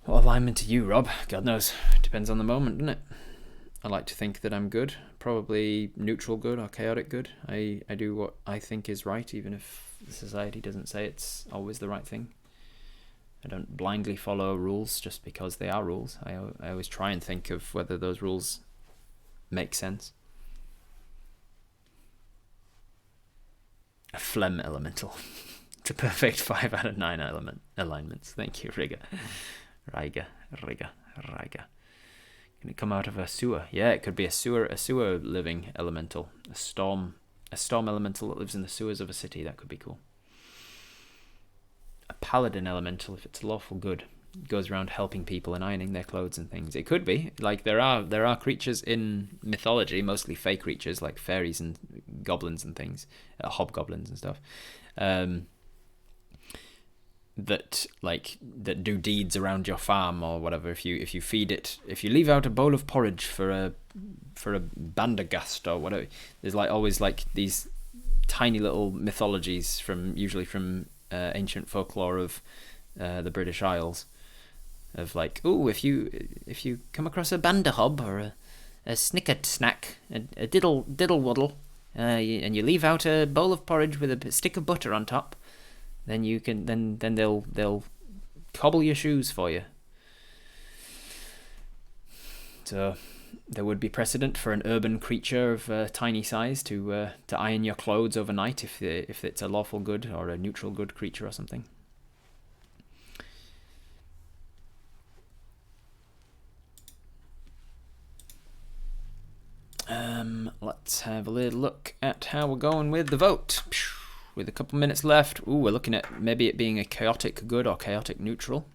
What alignment are you, Rob? God knows. Depends on the moment, doesn't it? I like to think that I'm good. Probably neutral good or chaotic good. I do what I think is right, even if society doesn't say it's always the right thing. I don't blindly follow rules just because they are rules. I always try and think of whether those rules make sense. A phlegm elemental. It's a perfect 5 out of 9 alignments. Thank you, Riga. Can it come out of a sewer? Yeah, it could be a sewer living elemental. A storm elemental that lives in the sewers of a city. That could be cool. A paladin elemental, if it's lawful good, goes around helping people and ironing their clothes and things. It could be. Like there are creatures in mythology, mostly fey creatures like fairies and goblins and things, hobgoblins and stuff. That do deeds around your farm or whatever. If you feed it, if you leave out a bowl of porridge for a bandagast or whatever, there's always these tiny little mythologies usually from ancient folklore of the British Isles, of like, oh, if you come across a banderhob or a snicket snack, a diddle waddle, and you leave out a bowl of porridge with a stick of butter on top, then you can then they'll cobble your shoes for you. So there would be precedent for an urban creature of tiny size to iron your clothes overnight if it's a lawful good or a neutral good creature or something. Let's have a little look at how we're going with the vote. With a couple minutes left, we're looking at maybe it being a chaotic good or chaotic neutral.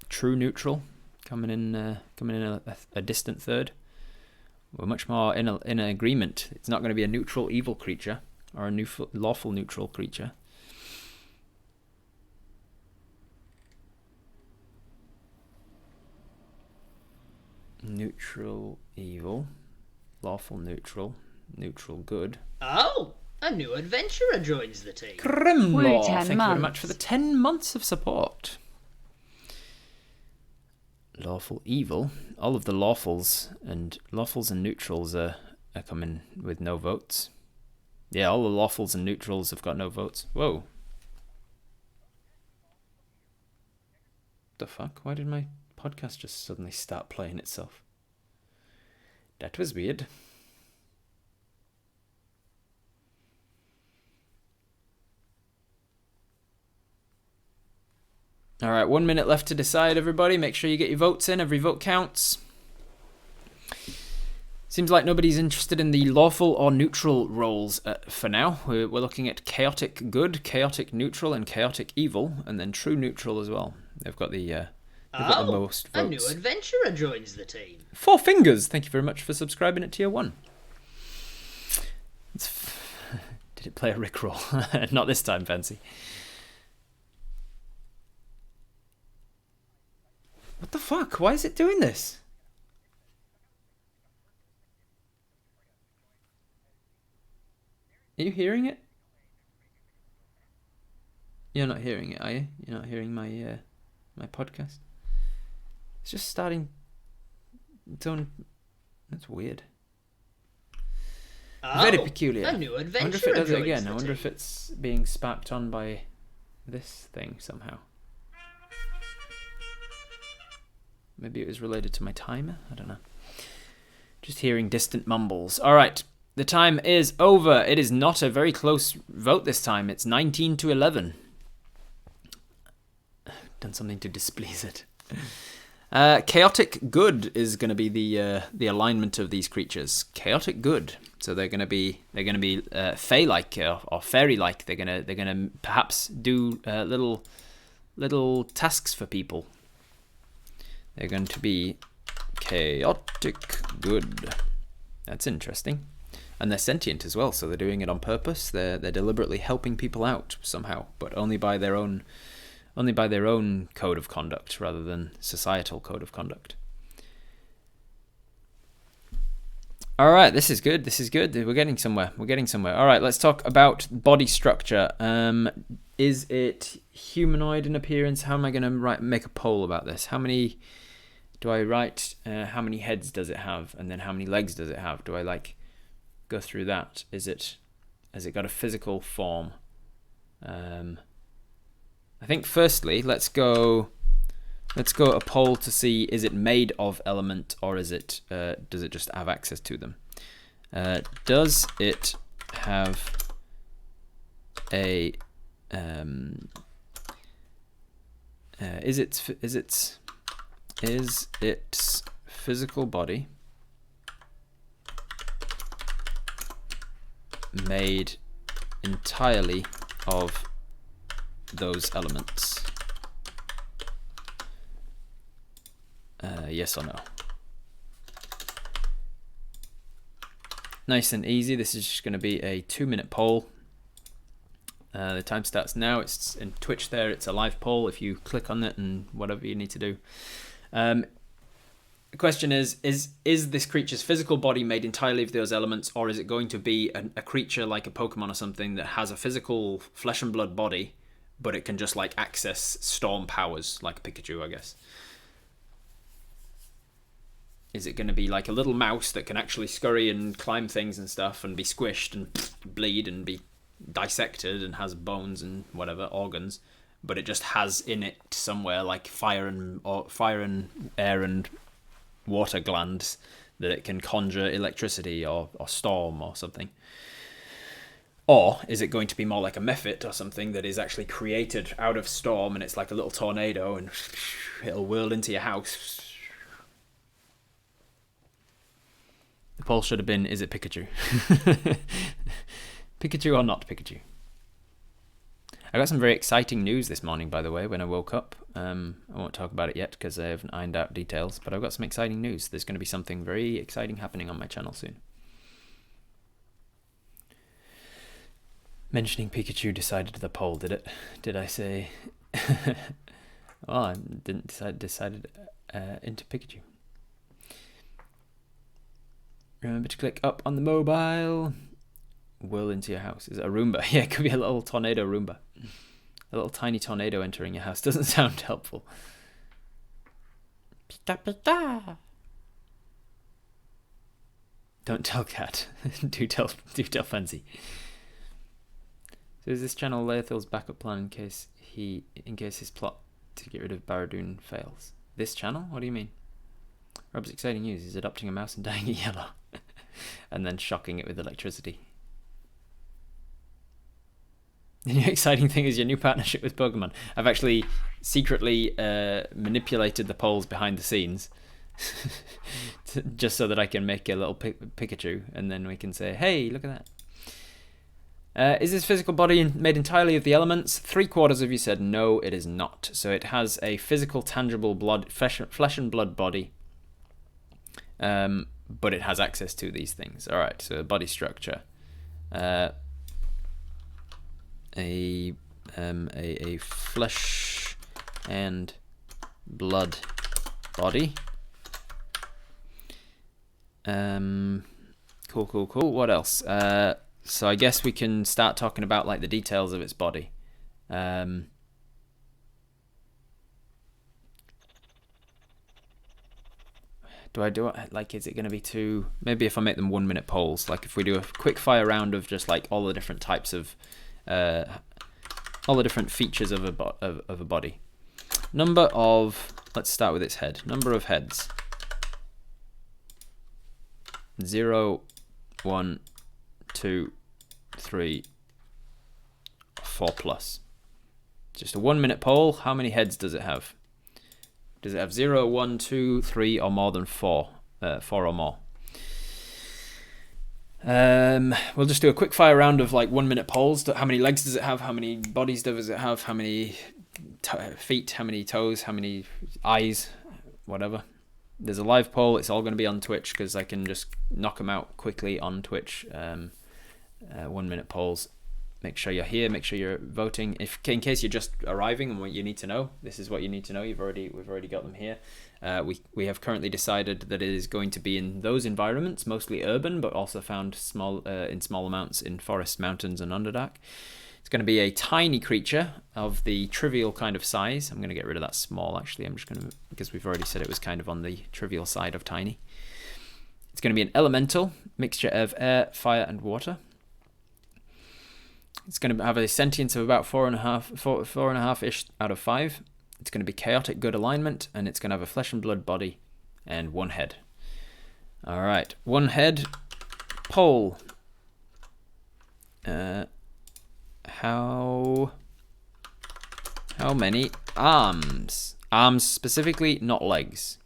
True neutral coming in a distant third. We're much more in agreement. It's not going to be a neutral evil creature or a lawful neutral creature. Neutral evil, lawful neutral, neutral good. Oh, a new adventurer joins the team. Grimlaw, thank you very much for the 10 months of support. Lawful evil. All of the lawfuls and neutrals are coming with no votes. Yeah, all the lawfuls and neutrals have got no votes. Whoa. The fuck? Why did my podcast just suddenly start playing itself? That was weird. Alright, 1 minute left to decide, everybody. Make sure you get your votes in. Every vote counts. Seems like nobody's interested in the lawful or neutral roles for now. We're looking at chaotic good, chaotic neutral, and chaotic evil, and then true neutral as well. They've got the most votes. A new adventurer joins the team. 4 Fingers, thank you very much for subscribing at tier 1. Did it play a Rickroll? Not this time, Fancy. What the fuck? Why is it doing this? Are you hearing it? You're not hearing it, are you? You're not hearing my my podcast? It's just starting its own... That's weird. Oh, very peculiar. A new I wonder if adventurer it does it joins again. the I wonder team. if it's being sparked on by this thing somehow. Maybe it was related to my timer? I don't know. Just hearing distant mumbles. Alright, the time is over. It is not a very close vote this time. It's 19 to 11. Done something to displease it. Chaotic good is going to be the alignment of these creatures. Chaotic good. So they're going to be fey-like or fairy-like. They're gonna perhaps do little tasks for people. They're going to be chaotic good. That's interesting. And they're sentient as well, so they're doing it on purpose. They're deliberately helping people out somehow, but only by their own code of conduct rather than societal code of conduct. All right, this is good. This is good. We're getting somewhere. All right, let's talk about body structure. Is it humanoid in appearance? How am I going to make a poll about this? How many do I write? How many heads does it have? And then how many legs does it have? Do I go through that? Has it got a physical form? I think firstly, let's go a poll to see, is it made of element or does it just have access to them? Does it have a is its physical body made entirely of those elements? Yes or no? Nice and easy. This is just going to be a 2-minute poll. The time starts now. It's in Twitch there. It's a live poll if you click on it and whatever you need to do. the question is this creature's physical body made entirely of those elements, or is it going to be a creature like a Pokemon or something that has a physical flesh and blood body, but it can just like access storm powers like a Pikachu, I guess? Is it going to be like a little mouse that can actually scurry and climb things and stuff and be squished and bleed and be dissected and has bones and whatever organs, but it just has in it somewhere like fire and air and water glands that it can conjure electricity or storm or something? Or is it going to be more like a Mephit or something that is actually created out of storm, and it's like a little tornado and it'll whirl into your house? The poll should have been, is it Pikachu? Pikachu or not Pikachu? I got some very exciting news this morning, by the way, when I woke up. I won't talk about it yet because I haven't ironed out details, but I've got some exciting news. There's going to be something very exciting happening on my channel soon. Mentioning Pikachu decided the poll, did it? Did I say... Well, I didn't decided into Pikachu. Remember to click up on the mobile. Whirl into your house. Is it a Roomba? Yeah, it could be a little tornado Roomba. A little tiny tornado entering your house. Doesn't sound helpful. Pita pita. Don't tell Cat. do tell Fancy. So is this channel Laethal's backup plan in case his plot to get rid of Baradoon fails? This channel? What do you mean? Rob's exciting news. He's adopting a mouse and dyeing it yellow. And then shocking it with electricity. The new exciting thing is your new partnership with Pokemon. I've actually secretly manipulated the polls behind the scenes just so that I can make a little Pikachu, and then we can say, hey, look at that. Is this physical body made entirely of the elements? 3/4 of you said no, it is not. So it has a physical, tangible flesh and blood body. But it has access to these things. All right, so body structure. A flesh and blood body. Cool. What else? So I guess we can start talking about like the details of its body. Do I do it? Like, is it going to be two? Maybe if I make them 1 minute polls, like if we do a quick fire round of just like all the different types of, all the different features of a body. Number of, let's start with its head. Number of heads. 0, 1, 2, 3, 4 plus. Just a 1 minute poll. How many heads does it have? Does it have 0, 1, 2, 3, or more than 4? 4 or more. We'll just do a quick fire round of like 1 minute polls. How many legs does it have? How many bodies does it have? How many feet? How many toes? How many eyes? Whatever. There's a live poll. It's all going to be on Twitch because I can just knock them out quickly on Twitch. 1 minute polls. Make sure you're here. Make sure you're voting. In case you're just arriving and what you need to know, this is what you need to know. We've already got them here. We have currently decided that it is going to be in those environments, mostly urban, but also found in small amounts in forests, mountains, and Underdark. It's going to be a tiny creature of the trivial kind of size. I'm going to get rid of that small. Actually, I'm just going to, because we've already said it was kind of on the trivial side of tiny. It's going to be an elemental mixture of air, fire, and water. It's going to have a sentience of about 4.5-ish out of 5. It's going to be chaotic good alignment, and it's going to have a flesh and blood body and 1 head. All right, 1 head. Poll. How many arms? Arms specifically, not legs.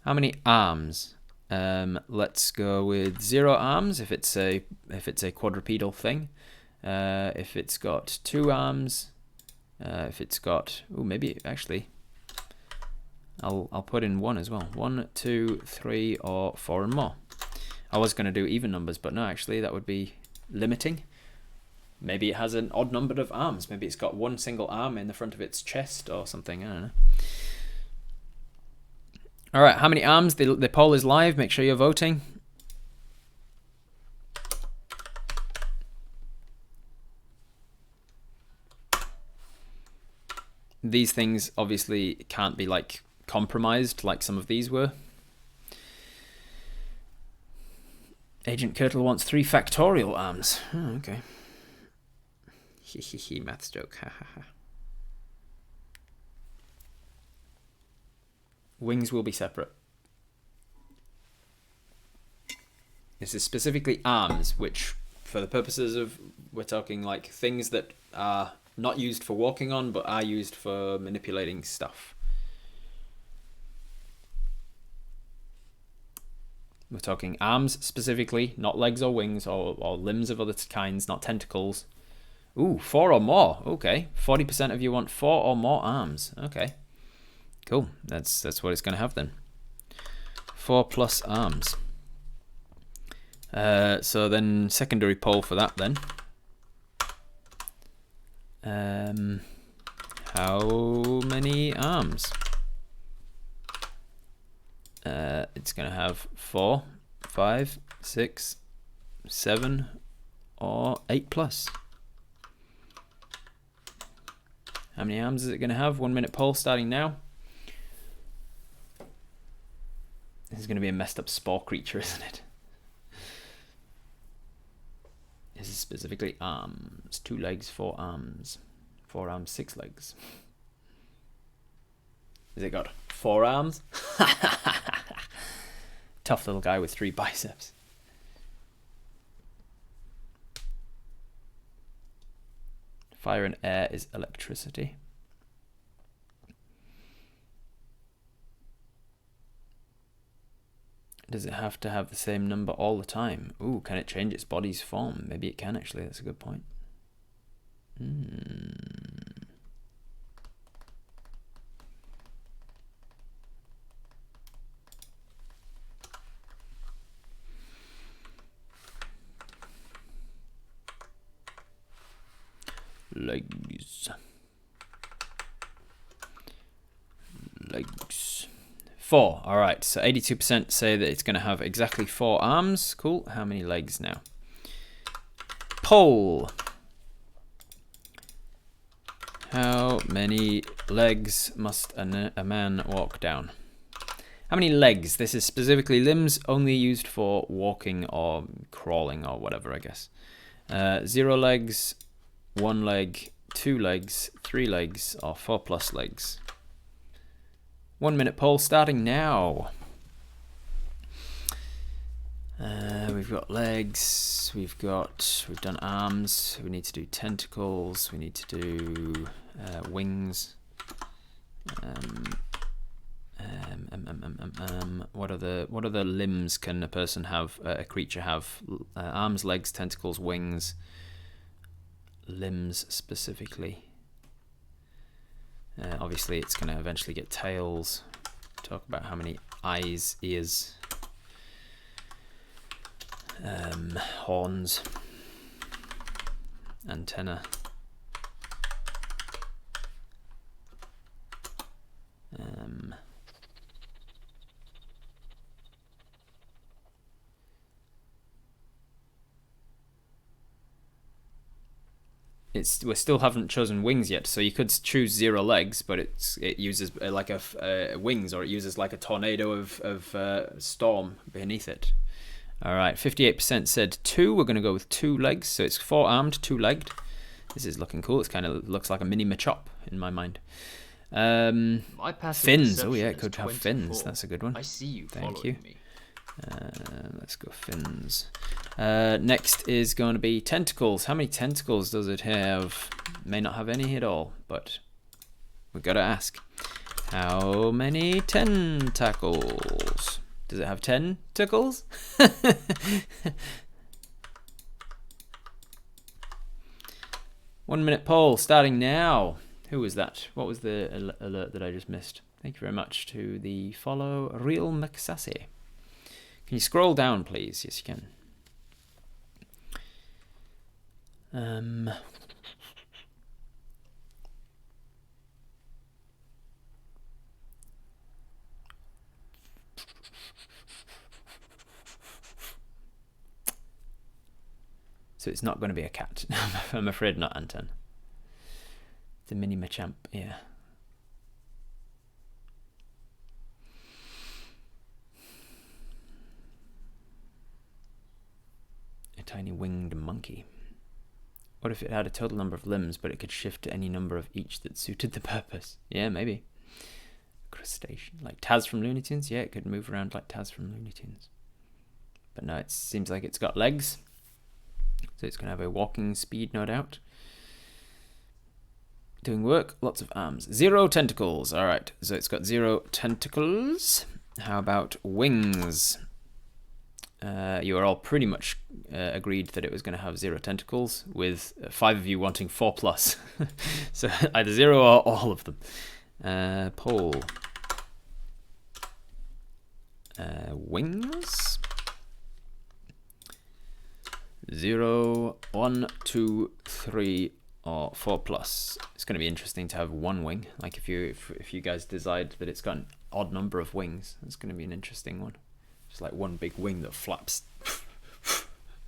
How many arms? Let's go with 0 arms if it's a quadrupedal thing. If it's got 2 arms, if it's got, maybe actually, I'll put in 1 as well. 1, 2, 3, or 4 and more. I was going to do even numbers, but no, actually that would be limiting. Maybe it has an odd number of arms. Maybe it's got 1 single arm in the front of its chest or something. I don't know. All right, how many arms? The poll is live. Make sure you're voting. These things obviously can't be like compromised like some of these were. Agent Kirtle wants 3 factorial arms. Oh, okay. Hehehe, maths joke. Ha ha ha. Wings will be separate. This is specifically arms, which, for the purposes of, we're talking like things that are not used for walking on, but are used for manipulating stuff. We're talking arms specifically, not legs or wings or limbs of other kinds, not tentacles. Ooh, 4 or more. Okay, 40% of you want 4 or more arms. Okay, cool. That's what it's going to have then. 4 plus arms. So then secondary poll for that then. How many arms? It's going to have 4, 5, 6, 7, or 8 plus. How many arms is it going to have? 1 minute poll starting now. This is going to be a messed up spore creature, isn't it? This is specifically arms. 2 legs, 4 arms. 4 arms, 6 legs. Has it got 4 arms? Tough little guy with 3 biceps. Fire and air is electricity. Does it have to have the same number all the time? Ooh, can it change its body's form? Maybe it can actually, that's a good point. Legs. 4. All right, so 82% say that it's going to have exactly 4 arms. Cool. How many legs now? Poll. How many legs must a man walk down? How many legs? This is specifically limbs only used for walking or crawling or whatever, I guess. 0 legs, 1 leg, 2 legs, 3 legs, or 4 plus legs. 1 minute poll starting now. We've got legs, we've done arms, we need to do tentacles, we need to do wings. What other limbs can a person have, a creature have? Arms, legs, tentacles, wings, limbs specifically. Obviously it's going to eventually get tails. Talk about how many eyes, ears, horns, antenna. We still haven't chosen wings yet, so you could choose 0 legs, but it uses like a wings, or it uses like a tornado of storm beneath it. All right, 58% said 2. We're going to go with 2 legs, so it's 4 armed, 2 legged. This is looking cool. It kind of looks like a mini Machop in my mind. Fins. Oh yeah, it could have fins. That's a good one. I see you. Thank you. Me. Let's go fins. Next is going to be tentacles. How many tentacles does it have? May not have any at all, but we've got to ask. How many tentacles? Does it have tentacles? 1 minute poll starting now. Who was that? What was the alert that I just missed? Thank you very much to the follow Real McSassy. Can you scroll down, please? Yes, you can. So it's not going to be a cat. I'm afraid not, Anton. It's a mini Machamp, yeah. A tiny winged monkey. What if it had a total number of limbs, but it could shift to any number of each that suited the purpose? Yeah, maybe. Crustacean. Like Taz from Looney Tunes? Yeah, it could move around like Taz from Looney Tunes. But no, it seems like it's got legs. So it's going to have a walking speed, no doubt. Doing work, lots of arms. 0 tentacles. Alright, so it's got 0 tentacles. How about wings? You are all pretty much agreed that it was going to have 0 tentacles, with 5 of you wanting 4+. So either 0 or all of them. Poll. Wings. 0, 1, 2, 3, or 4+. It's going to be interesting to have 1 wing. Like if you guys decide that it's got an odd number of wings, it's going to be an interesting one. Just like one big wing that flaps.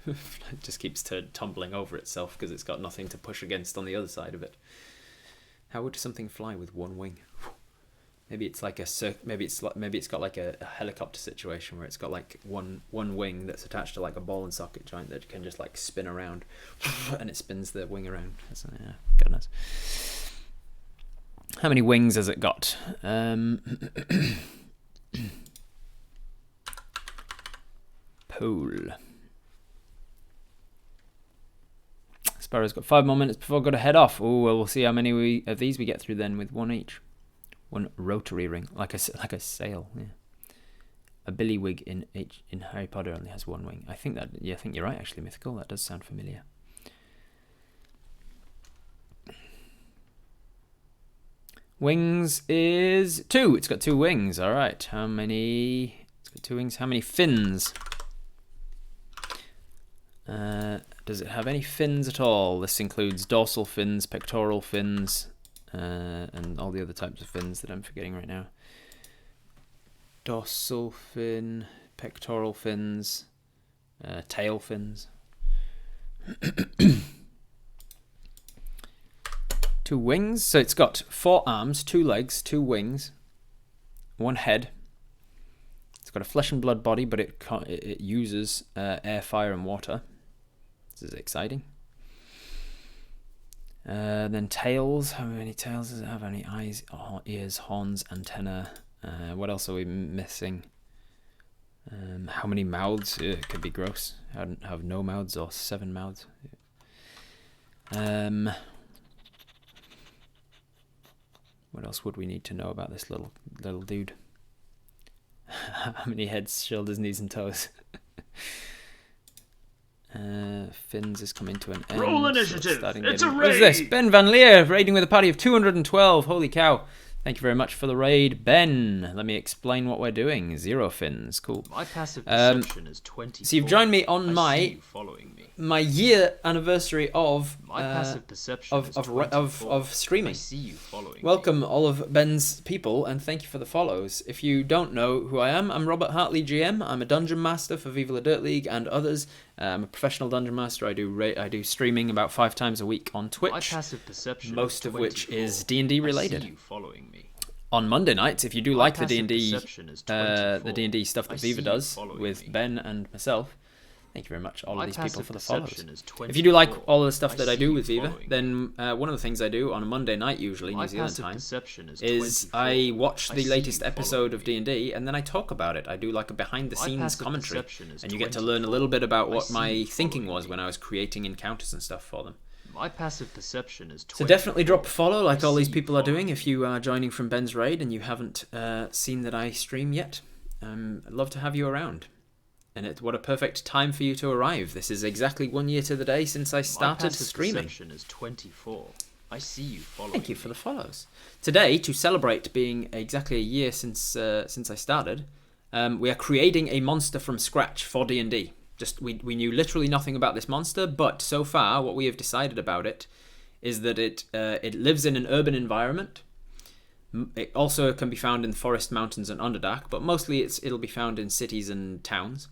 It just keeps tumbling over itself because it's got nothing to push against on the other side of it. How would something fly with 1 wing? Maybe it's like maybe it's got like a helicopter situation where it's got like one wing that's attached to like a ball and socket joint that can just like spin around, and it spins the wing around. Yeah, goodness. How many wings has it got? Poll. Sparrow's got 5 more minutes before I've got to head off. Oh, well, we'll see how many of these we get through then with 1 each. 1 rotary ring, like a sail. Yeah. A billywig in Harry Potter only has 1 wing. I think you're right. Actually, Mythical. That does sound familiar. Wings is 2. It's got 2 wings. All right. How many? It's got 2 wings. How many fins? Does it have any fins at all? This includes dorsal fins, pectoral fins, and all the other types of fins that I'm forgetting right now. Dorsal fin, pectoral fins, tail fins. 2 wings. So it's got 4 arms, 2 legs, 2 wings, 1 head. It's got a flesh and blood body, but it uses air, fire, and water. This is exciting. Then tails. How many tails does it have? How many eyes, ears, horns, antenna? What else are we missing? How many mouths? It could be gross. Have no mouths or 7 mouths. What else would we need to know about this little dude? How many heads, shoulders, knees, and toes? Fins is coming to an end. Roll initiative. It's a raid. Who's this? Ben Van Leer raiding with a party of 212. Holy cow. Thank you very much for the raid, Ben. Let me explain what we're doing. 0 fins. Cool. My passive perception is 20. So you've joined me on my year anniversary of my passive perception of streaming. I see you following. Welcome all of Ben's people, and thank you for the follows. If you don't know who I am, I'm Robert Hartley, GM. I'm a dungeon master for Viva la Dirt League and others. I'm a professional dungeon master. I do streaming about 5 times a week on Twitch. My passive perception most of which is D&D related. I see you following me. On Monday nights, if you do like the D&D stuff that Viva does with Ben and myself, thank you very much, all of these people, for the follows. If you do like all of the stuff that I do with Viva, then one of the things I do on a Monday night, usually New Zealand time, is I watch the latest episode of D&D and then I talk about it. I do like a behind-the-scenes commentary, and you get to learn a little bit about what my thinking was when I was creating encounters and stuff for them. My passive perception is 24. So definitely drop a follow like all these people are doing if you are joining from Ben's raid and you haven't seen that I stream yet. I'd love to have you around. And what a perfect time for you to arrive. This is exactly 1 year to the day since I started streaming. My passive perception is 24. I see you following. Thank you for the follows. Today, to celebrate being exactly a year since I started, we are creating a monster from scratch for D&D. We knew literally nothing about this monster, but so far what we have decided about it is that it lives in an urban environment. It also can be found in the forest, mountains, and Underdark, but mostly it'll be found in cities and towns.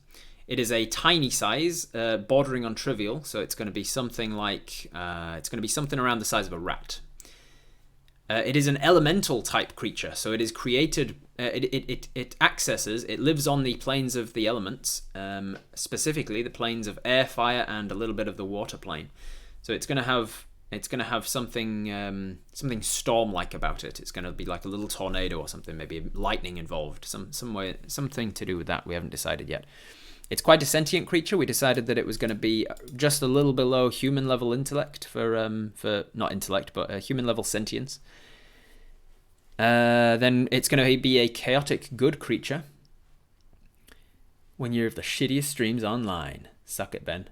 It is a tiny size, bordering on trivial, so it's going to be something like something around the size of a rat. It is an elemental type creature, so it is created. It accesses. It lives on the planes of the elements, specifically the planes of air, fire, and a little bit of the water plane. So it's going to have something storm-like about it. It's going to be like a little tornado or something, maybe lightning involved, something to do with that. We haven't decided yet. It's quite a sentient creature. We decided that it was going to be just a little below human level intellect for not intellect, but human level sentience. Then it's going to be a chaotic good creature. When you're of the shittiest streams online, suck it, Ben.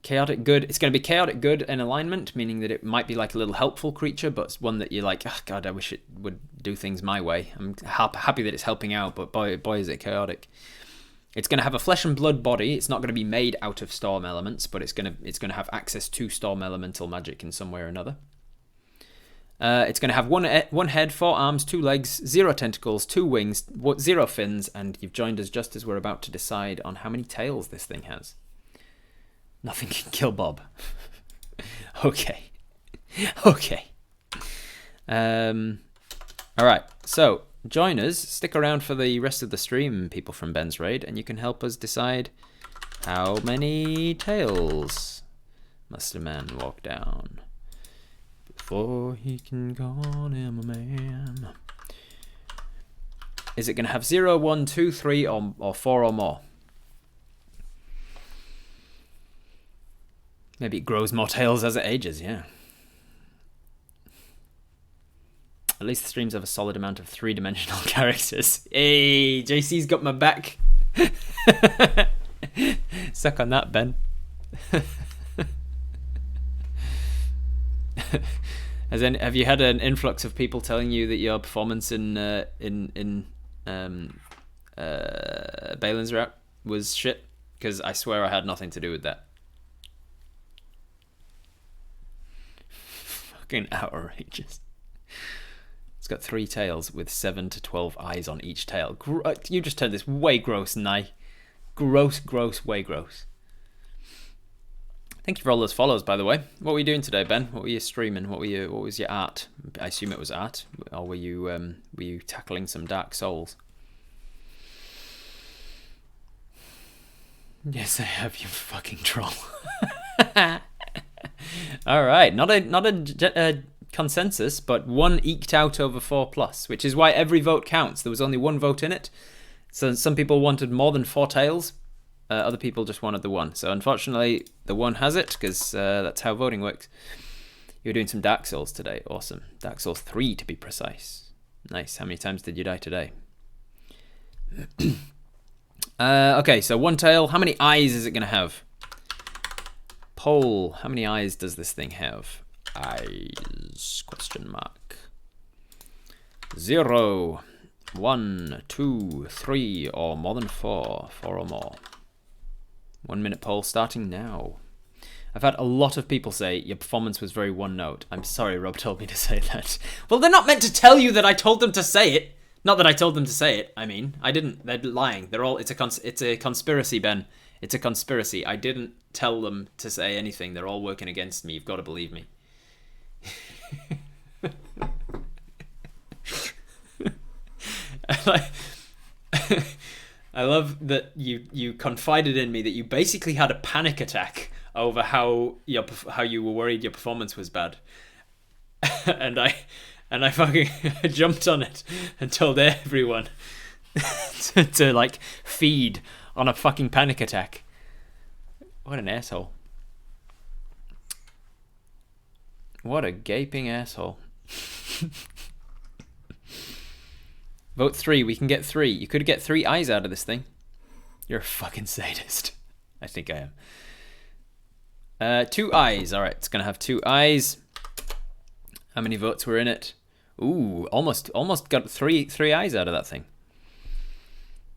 Chaotic good. It's going to be chaotic good in alignment, meaning that it might be like a little helpful creature, but it's one that you're like, oh god, I wish it would do things my way. I'm happy that it's helping out, but boy is it chaotic. It's going to have a flesh and blood body. It's not going to be made out of storm elements, but it's going to have access to storm elemental magic in some way or another. It's going to have one head, 4 arms, 2 legs, 0 tentacles, 2 wings, 0 fins, and you've joined us just as we're about to decide on how many tails this thing has. Nothing can kill Bob. Okay. Alright, so join us. Stick around for the rest of the stream, people from Ben's Raid, and you can help us decide how many tails must a man walk down before he can call him a man. Is it going to have 0, 1, 2, 3, or 4 or more? Maybe it grows more tails as it ages, yeah. At least the streams have a solid amount of 3-dimensional characters. Hey, JC's got my back. Suck on that, Ben. Have you had an influx of people telling you that your performance in Balin's route was shit? Because I swear I had nothing to do with that. Fucking outrageous. It's got 3 tails with 7 to 12 eyes on each tail. You just turned this way gross, Nye. Gross, way gross. Thank you for all those follows, by the way. What were you doing today, Ben? What were you streaming? What was your art? I assume it was art, or were you tackling some Dark Souls? Yes, I have, you fucking troll. All right, not a consensus, but 1 eked out over 4+, which is why every vote counts. There was only 1 vote in it, so some people wanted more than 4 tails. Other people just wanted the 1. So unfortunately, the 1 has it, because that's how voting works. You were doing some Dark Souls today. Awesome. Dark Souls 3 to be precise. Nice. How many times did you die today? Okay, so 1 tail. How many eyes is it going to have? Poll. How many eyes does this thing have? Eyes? Question mark. 0, 1, 2, 3, or more than 4. 4 or more. 1 minute poll starting now. I've had a lot of people say your performance was very one note. I'm sorry, Rob told me to say that. Well, they're not meant to tell you that I told them to say it. Not that I told them to say it. I mean, I didn't. They're lying. They're all. It's a conspiracy, Ben. It's a conspiracy. I didn't tell them to say anything. They're all working against me. You've got to believe me. I love that you confided in me that you basically had a panic attack over how you were worried your performance was bad, and I fucking jumped on it and told everyone to like feed on a fucking panic attack. What an asshole! What a gaping asshole! Vote 3. We can get 3. You could get 3 eyes out of this thing. You're a fucking sadist. I think I am. 2 eyes. All right, it's gonna have 2 eyes. How many votes were in it? Ooh, almost got three eyes out of that thing.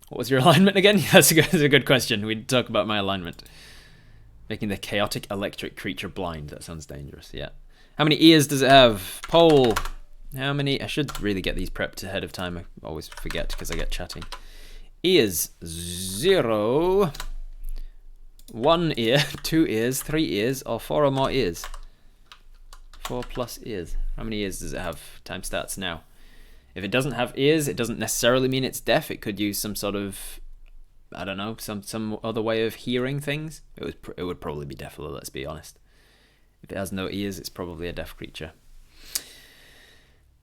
What was your alignment again? That's a good question. We'd talk about my alignment. Making the chaotic electric creature blind. That sounds dangerous. Yeah. How many ears does it have? Poll. How many? I should really get these prepped ahead of time. I always forget because I get chatting. Ears. 0. 1 ear, 2 ears, 3 ears, or 4 or more ears. 4 plus ears. How many ears does it have? Time starts now. If it doesn't have ears, it doesn't necessarily mean it's deaf. It could use some sort of, I don't know, some other way of hearing things. It would probably be deaf, let's be honest. If it has no ears, it's probably a deaf creature.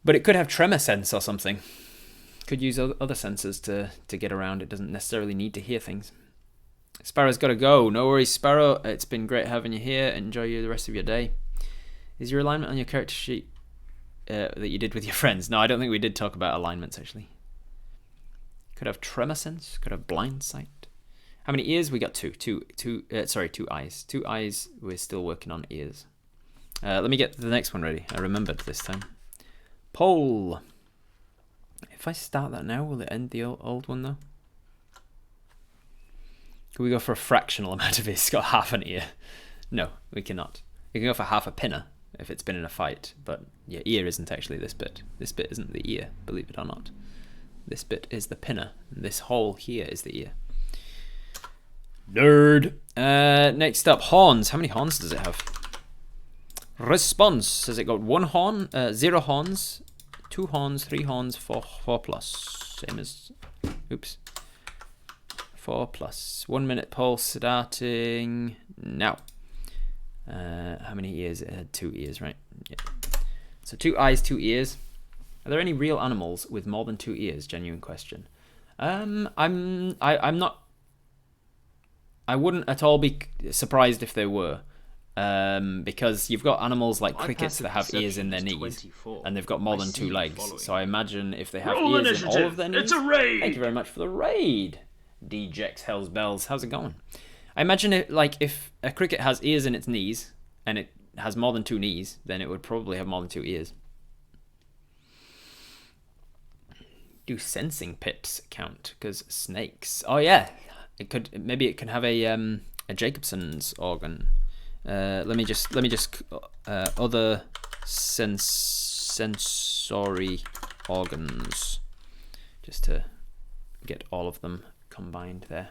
But it could have tremor sense or something. Could use other senses to get around. It doesn't necessarily need to hear things. Sparrow's got to go. No worries, Sparrow. It's been great having you here. Enjoy the rest of your day. Is your alignment on your character sheet that you did with your friends? No, I don't think we did talk about alignments, actually. Could have tremor sense. Could have blind sight. How many ears? We got 2. 2 eyes. 2 eyes. We're still working on ears. Let me get the next one ready. I remembered this time. Pole. If I start that now, will it end the old one, though? Can we go for a fractional amount of ears? It's got half an ear. No, we cannot. You can go for half a pinner if it's been in a fight, but your ear isn't actually this bit. This bit isn't the ear, believe it or not. This bit is the pinner, and this hole here is the ear. Nerd! Next up, horns. How many horns does it have? Response. Has it got 1 horn? 0 horns, 2 horns, 3 horns, 4 plus. Same as... Oops. 4 plus. 1 minute pulse starting now. How many ears? It had 2 ears, right? Yeah. So 2 eyes, 2 ears. Are there any real animals with more than 2 ears? Genuine question. I'm not. I wouldn't at all be surprised if there were, because you've got animals like crickets that have ears in their knees, 24. and they've got more than 2 legs. Following. So I imagine if they have Roll ears in all of their knees. It's a raid! Thank you very much for the raid. Djex Hell's Bells. How's it going? I imagine it like if a cricket has ears in its knees and it has more than 2 knees, then it would probably have more than 2 ears. Do sensing pips count? Because snakes. Oh yeah, it could. Maybe it can have a Jacobson's organ. Let me just other sensory organs, just to get all of them combined there.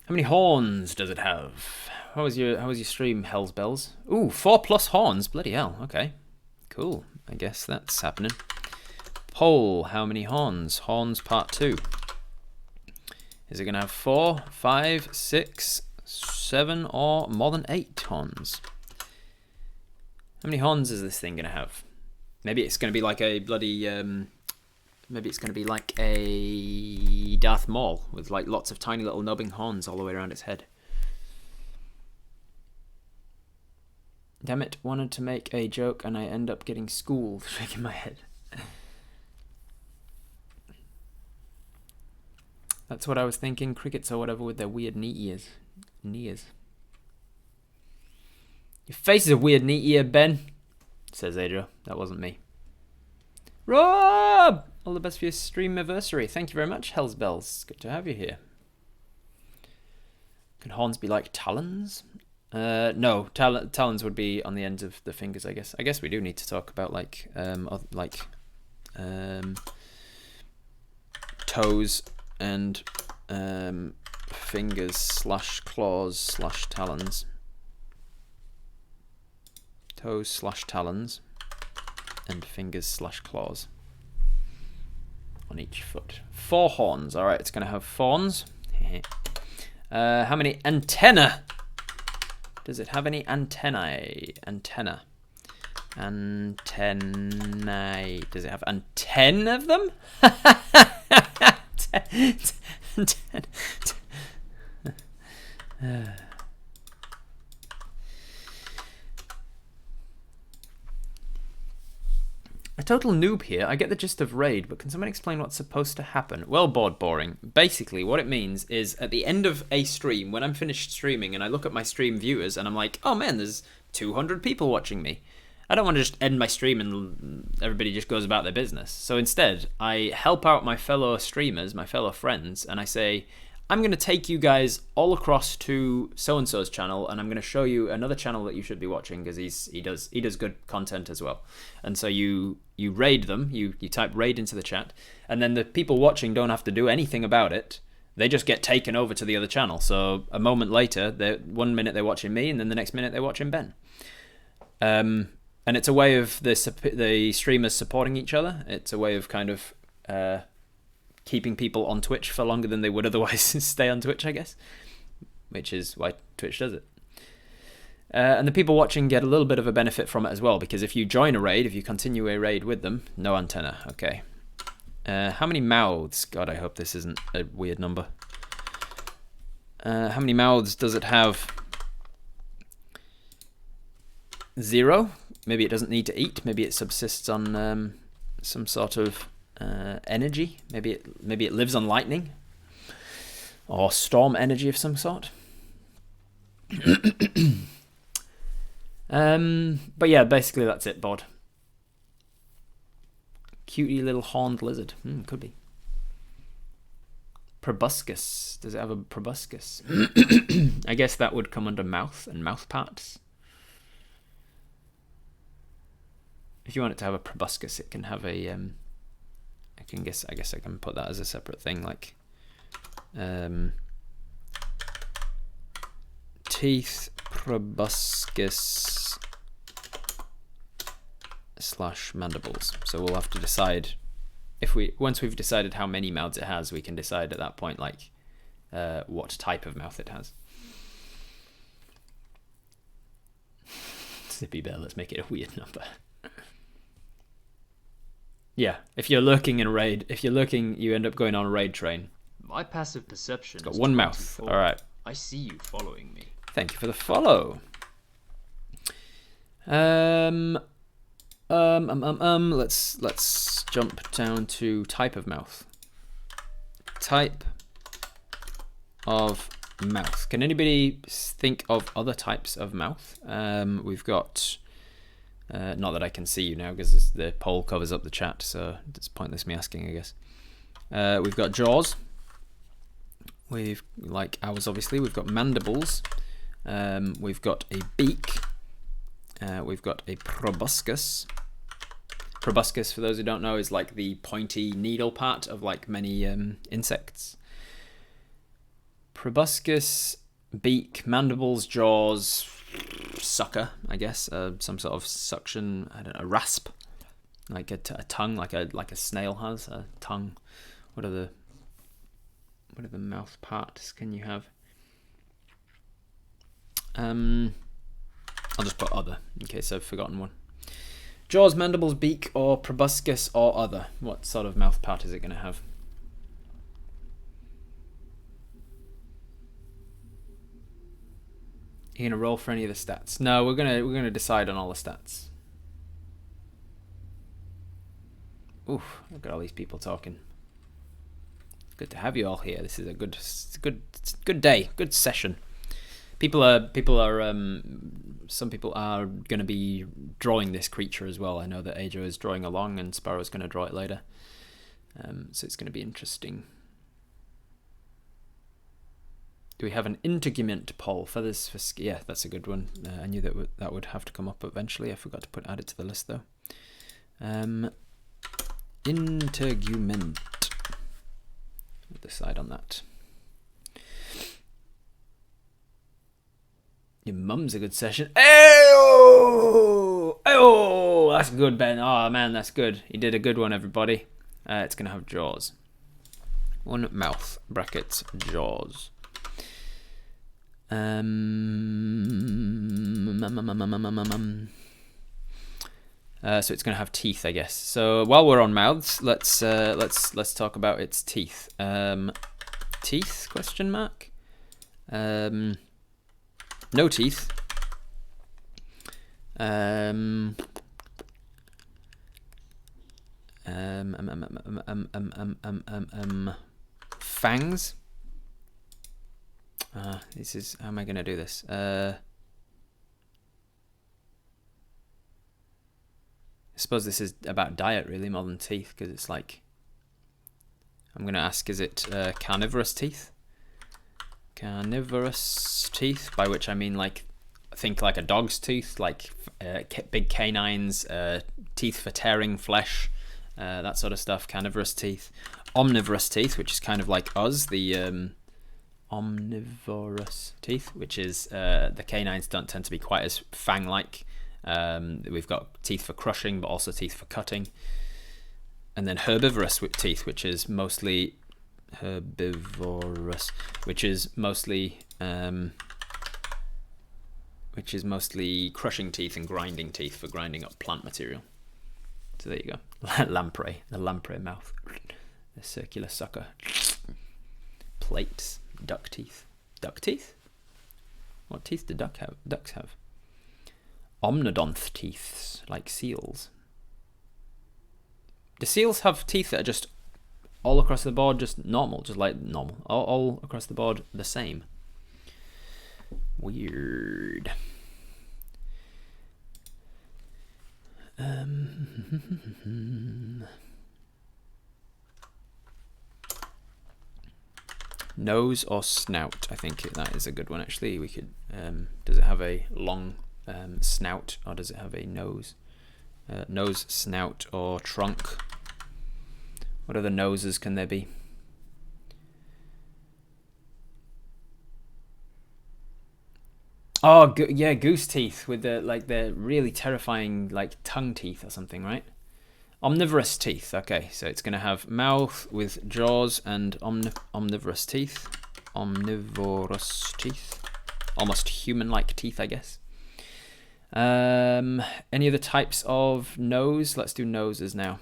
How many horns does it have? How was your stream, Hell's Bells? Ooh, 4 plus horns. Bloody hell. Okay, cool. I guess that's happening. Poll. How many horns? Horns part 2. Is it gonna have 4, 5, 6, 7, or more than 8 horns? How many horns is this thing gonna have? Maybe it's gonna be like a bloody maybe it's going to be like a Darth Maul with like lots of tiny little nubbing horns all the way around its head. Damn it, wanted to make a joke and I end up getting schooled, shaking my head. That's what I was thinking, crickets or whatever with their weird knee ears. Your face is a weird knee ear, Ben, says Adria. That wasn't me. Rob! All the best for your stream anniversary. Thank you very much, Hell's Bells. Good to have you here. Can horns be like talons? No, talons would be on the ends of the fingers, I guess. I guess we do need to talk about toes and fingers / claws / talons. Toes / talons and fingers / claws on each foot. 4 horns. All right, it's going to have fawns. How many antenna? Does it have any antennae? Antenna. Antennae. Does it have 10 of them? A total noob here. I get the gist of raid, but can someone explain what's supposed to happen? Well, boring. Basically, what it means is at the end of a stream, when I'm finished streaming and I look at my stream viewers and I'm like, oh man, there's 200 people watching me. I don't want to just end my stream and everybody just goes about their business. So instead, I help out my fellow streamers, my fellow friends, and I say, I'm going to take you guys all across to so-and-so's channel, and I'm going to show you another channel that you should be watching, because he does good content as well. And so you raid them, you type raid into the chat, and then the people watching don't have to do anything about it. They just get taken over to the other channel. So a moment later, 1 minute they're watching me, and then the next minute they're watching Ben. And it's a way of the streamers supporting each other. It's a way of kind of keeping people on Twitch for longer than they would otherwise stay on Twitch, I guess, which is why Twitch does it. And the people watching get a little bit of a benefit from it as well, because if you join a raid, if you continue a raid with them, no antenna, okay. How many mouths? God, I hope this isn't a weird number. How many mouths does it have? 0. Maybe it doesn't need to eat. Maybe it subsists on some sort of energy. Maybe it lives on lightning or storm energy of some sort. But yeah, basically that's it, Bod. Cutie little horned lizard. Could be. Proboscis. Does it have a proboscis? I guess that would come under mouth and mouth parts. If you want it to have a proboscis, it can have a I guess I can put that as a separate thing, like teeth proboscis / mandibles. So we'll have to decide once we've decided how many mouths it has, we can decide at that point like what type of mouth it has. Zippy Bear, let's make it a weird number. Yeah, if you're lurking in a raid, you end up going on a raid train. My passive perception It's got is one mouth. 24. All right. I see you following me. Thank you for the follow. Let's jump down to type of mouth. Type of mouth. Can anybody think of other types of mouth? We've got, not that I can see you now because the poll covers up the chat, so it's pointless me asking, I guess. We've got jaws. We've, like ours obviously, we've got mandibles. We've got a beak. We've got a proboscis. Proboscis, for those who don't know, is like the pointy needle part of like many insects. Proboscis, beak, mandibles, jaws, sucker, I guess, some sort of suction, I don't know, a rasp, like a tongue, like a snail has a tongue. What are the mouth parts can you have? I'll just put other in case I've forgotten one. Jaws, mandibles, beak, or proboscis, or other. What sort of mouth part is it going to have? You gonna roll for any of the stats? No, we're gonna decide on all the stats. Oof! Look at all these people talking. Good to have you all here. This is a good day, good session. Some people are going to be drawing this creature as well. I know that Ajo is drawing along and Sparrow's going to draw it later. So it's going to be interesting. Do we have an integument poll for this? Yeah, that's a good one. I knew that would have to come up eventually. I forgot to add it to the list though. Integument. We'll decide on that. Your mum's a good session. Oh, that's good, Ben. Oh man, that's good. You did a good one, everybody. It's gonna have jaws. One mouth brackets jaws. So it's gonna have teeth, I guess. So while we're on mouths, let's talk about its teeth. Teeth? Question mark. No teeth. Fangs. This is, how am I gonna do this? I suppose this is about diet really more than teeth, because it's like, I'm gonna ask, is it carnivorous teeth? Carnivorous teeth, by which I mean think like a dog's tooth, like big canines, teeth for tearing flesh, that sort of stuff. Carnivorous teeth. Omnivorous teeth, which is kind of like us, the omnivorous teeth, which is the canines don't tend to be quite as fang-like. We've got teeth for crushing, but also teeth for cutting. And then herbivorous teeth, which is mostly crushing teeth and grinding teeth for grinding up plant material. So there you go. Lamprey, the lamprey mouth, the circular sucker. Plates, duck teeth. Duck teeth? What teeth do ducks have? Omnodonth teeth, like seals. Do seals have teeth that are just all across the board, just normal, all across the board the same? Weird. Nose or snout? I think that is a good one, actually. We could. Does it have a long snout, or does it have a nose? Nose, snout, or trunk? What other noses can there be? Oh, yeah, goose teeth with the really terrifying tongue teeth or something, right? Omnivorous teeth. Okay, so it's going to have mouth with jaws and omnivorous teeth. Omnivorous teeth. Almost human-like teeth, I guess. Any other types of nose? Let's do noses now.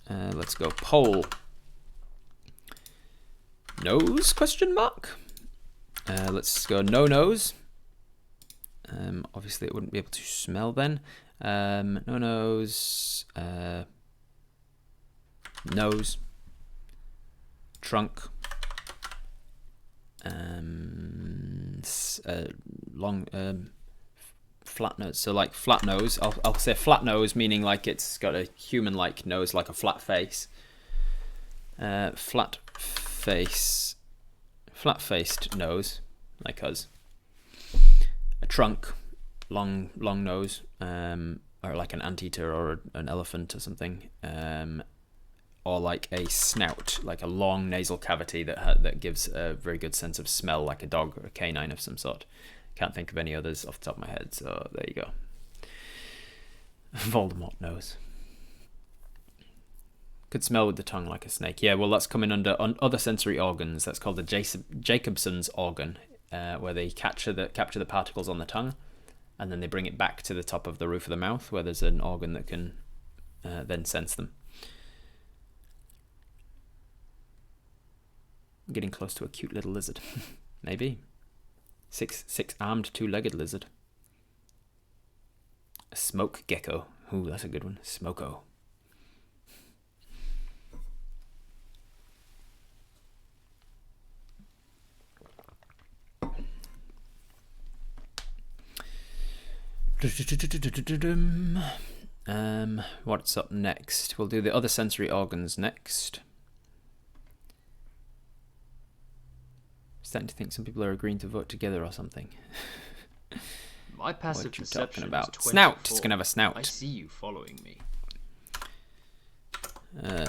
Let's go pole. Nose? Question mark. Let's go no nose. Obviously, it wouldn't be able to smell then. No nose. Nose. Trunk. Long. Flat nose. So like flat nose. I'll say flat nose, meaning like it's got a human-like nose, like a flat face. Flat face. Flat-faced nose, like us. A trunk, long nose, or like an anteater or an elephant or something, or like a snout, like a long nasal cavity that gives a very good sense of smell, like a dog or a canine of some sort. Can't think of any others off the top of my head, so there you go. Voldemort nose. Could smell with the tongue like a snake. Yeah, well, that's coming under other sensory organs. That's called the Jacobson's organ, where they capture the particles on the tongue, and then they bring it back to the top of the roof of the mouth, where there's an organ that can then sense them. I'm getting close to a cute little lizard. Maybe. Six-armed, two-legged lizard. A smoke gecko. Ooh, that's a good one. Smoko. What's up next? We'll do the other sensory organs next. Starting to think some people are agreeing to vote together or something. My passive what are you perception talking about? is 24. Snout. It's gonna have a snout. I see you following me.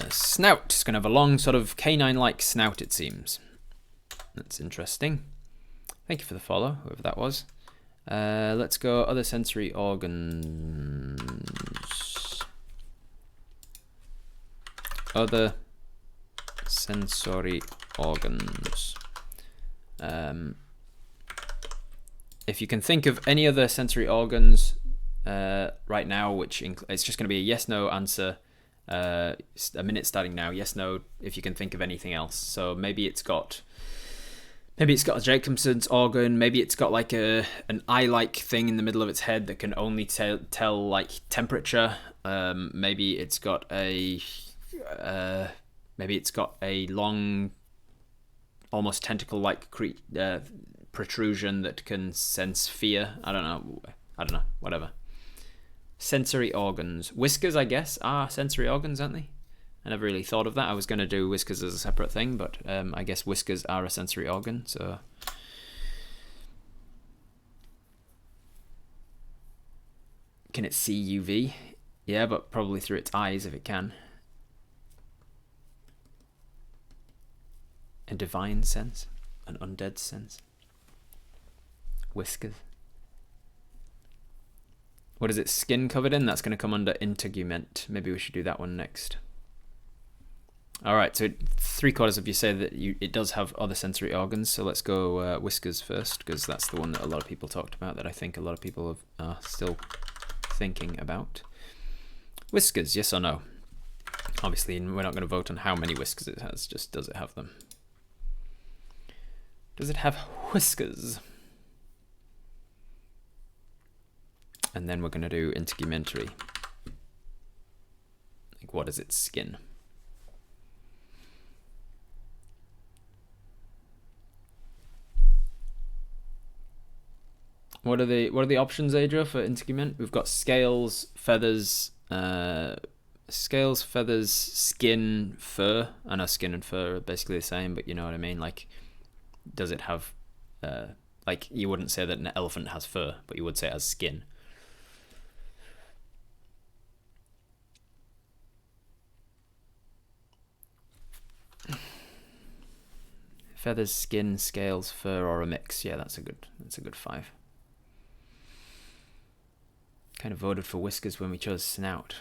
Snout. It's gonna have a long sort of canine-like snout, it seems. That's interesting. Thank you for the follow, whoever that was. Let's go other sensory organs. Other sensory organs. If you can think of any other sensory organs right now, which it's just going to be a yes/no answer. A minute starting now. Yes, no. If you can think of anything else. So maybe it's got a Jacobson's organ. Maybe it's got like an eye-like thing in the middle of its head that can only tell like temperature. Maybe it's got a long, almost tentacle-like protrusion that can sense fear. I don't know. Whatever. Sensory organs. Whiskers, I guess, are sensory organs, aren't they? I never really thought of that. I was going to do Whiskers as a separate thing, but I guess Whiskers are a sensory organ, so... Can it see UV? Yeah, but probably through its eyes if it can. A divine sense? An undead sense? Whiskers. What is its skin covered in? That's going to come under integument. Maybe we should do that one next. Alright, so 3/4 of you say that it does have other sensory organs, so let's go Whiskers first, because that's the one that a lot of people talked about, that I think a lot of people are still thinking about. Whiskers, yes or no? Obviously, we're not going to vote on how many whiskers it has, just does it have them? Does it have whiskers? And then we're going to do integumentary. Like, what is its skin? What are the options, Adria, for integument? We've got scales, feathers, skin, fur. I know skin and fur are basically the same, but you know what I mean. Like, does it have? Like, you wouldn't say that an elephant has fur, but you would say it has skin. Feathers, skin, scales, fur, or a mix. Yeah, that's a good 5. Kind of voted for Whiskers when we chose snout.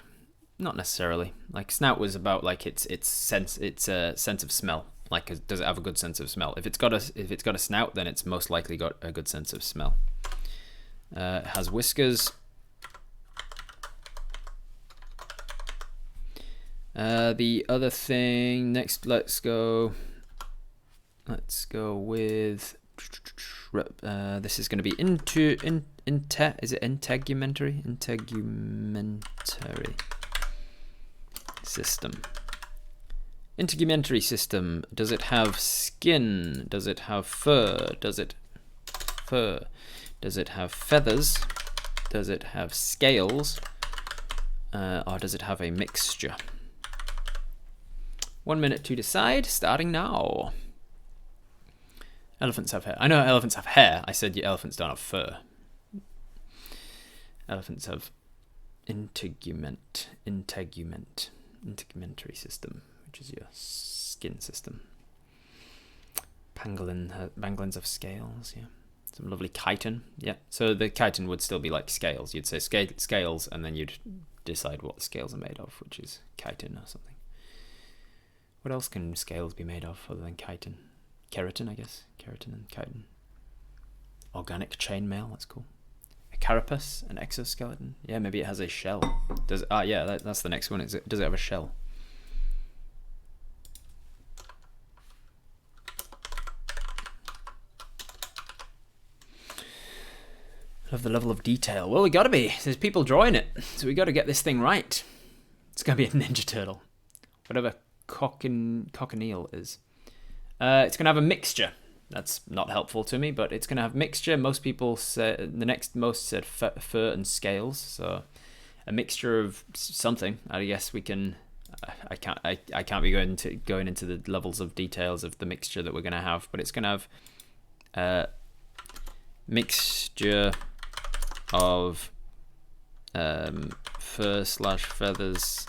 Not necessarily. Like, snout was about like its sense of smell. Like, does it have a good sense of smell? If it's got a snout, then it's most likely got a good sense of smell. It has whiskers. The other thing next, let's go with this is going to be is it integumentary system. Integumentary system. Does it have skin? Does it have fur? Does it have feathers? Does it have scales? Or does it have a mixture? 1 minute to decide, starting now. Elephants have hair. I know elephants have hair. I said elephants don't have fur. Elephants have integumentary system, which is your skin system. Pangolins have scales, yeah. Some lovely chitin, yeah. So the chitin would still be like scales. You'd say scales, and then you'd decide what the scales are made of, which is chitin or something. What else can scales be made of other than chitin? Keratin, I guess. Keratin and chitin. Organic chainmail, that's cool. A carapace, an exoskeleton. Yeah, maybe it has a shell. Does yeah, that's the next one. Does it have a shell? Love the level of detail. Well, we gotta be. There's people drawing it, so we gotta get this thing right. It's gonna be a Ninja Turtle. Whatever cochineal is. It's going to have a mixture. That's not helpful to me, but it's going to have mixture. Most people said, the next most said fur and scales, so a mixture of something. I guess we can. I can't be going into the levels of details of the mixture that we're going to have, but it's going to have mixture of fur / feathers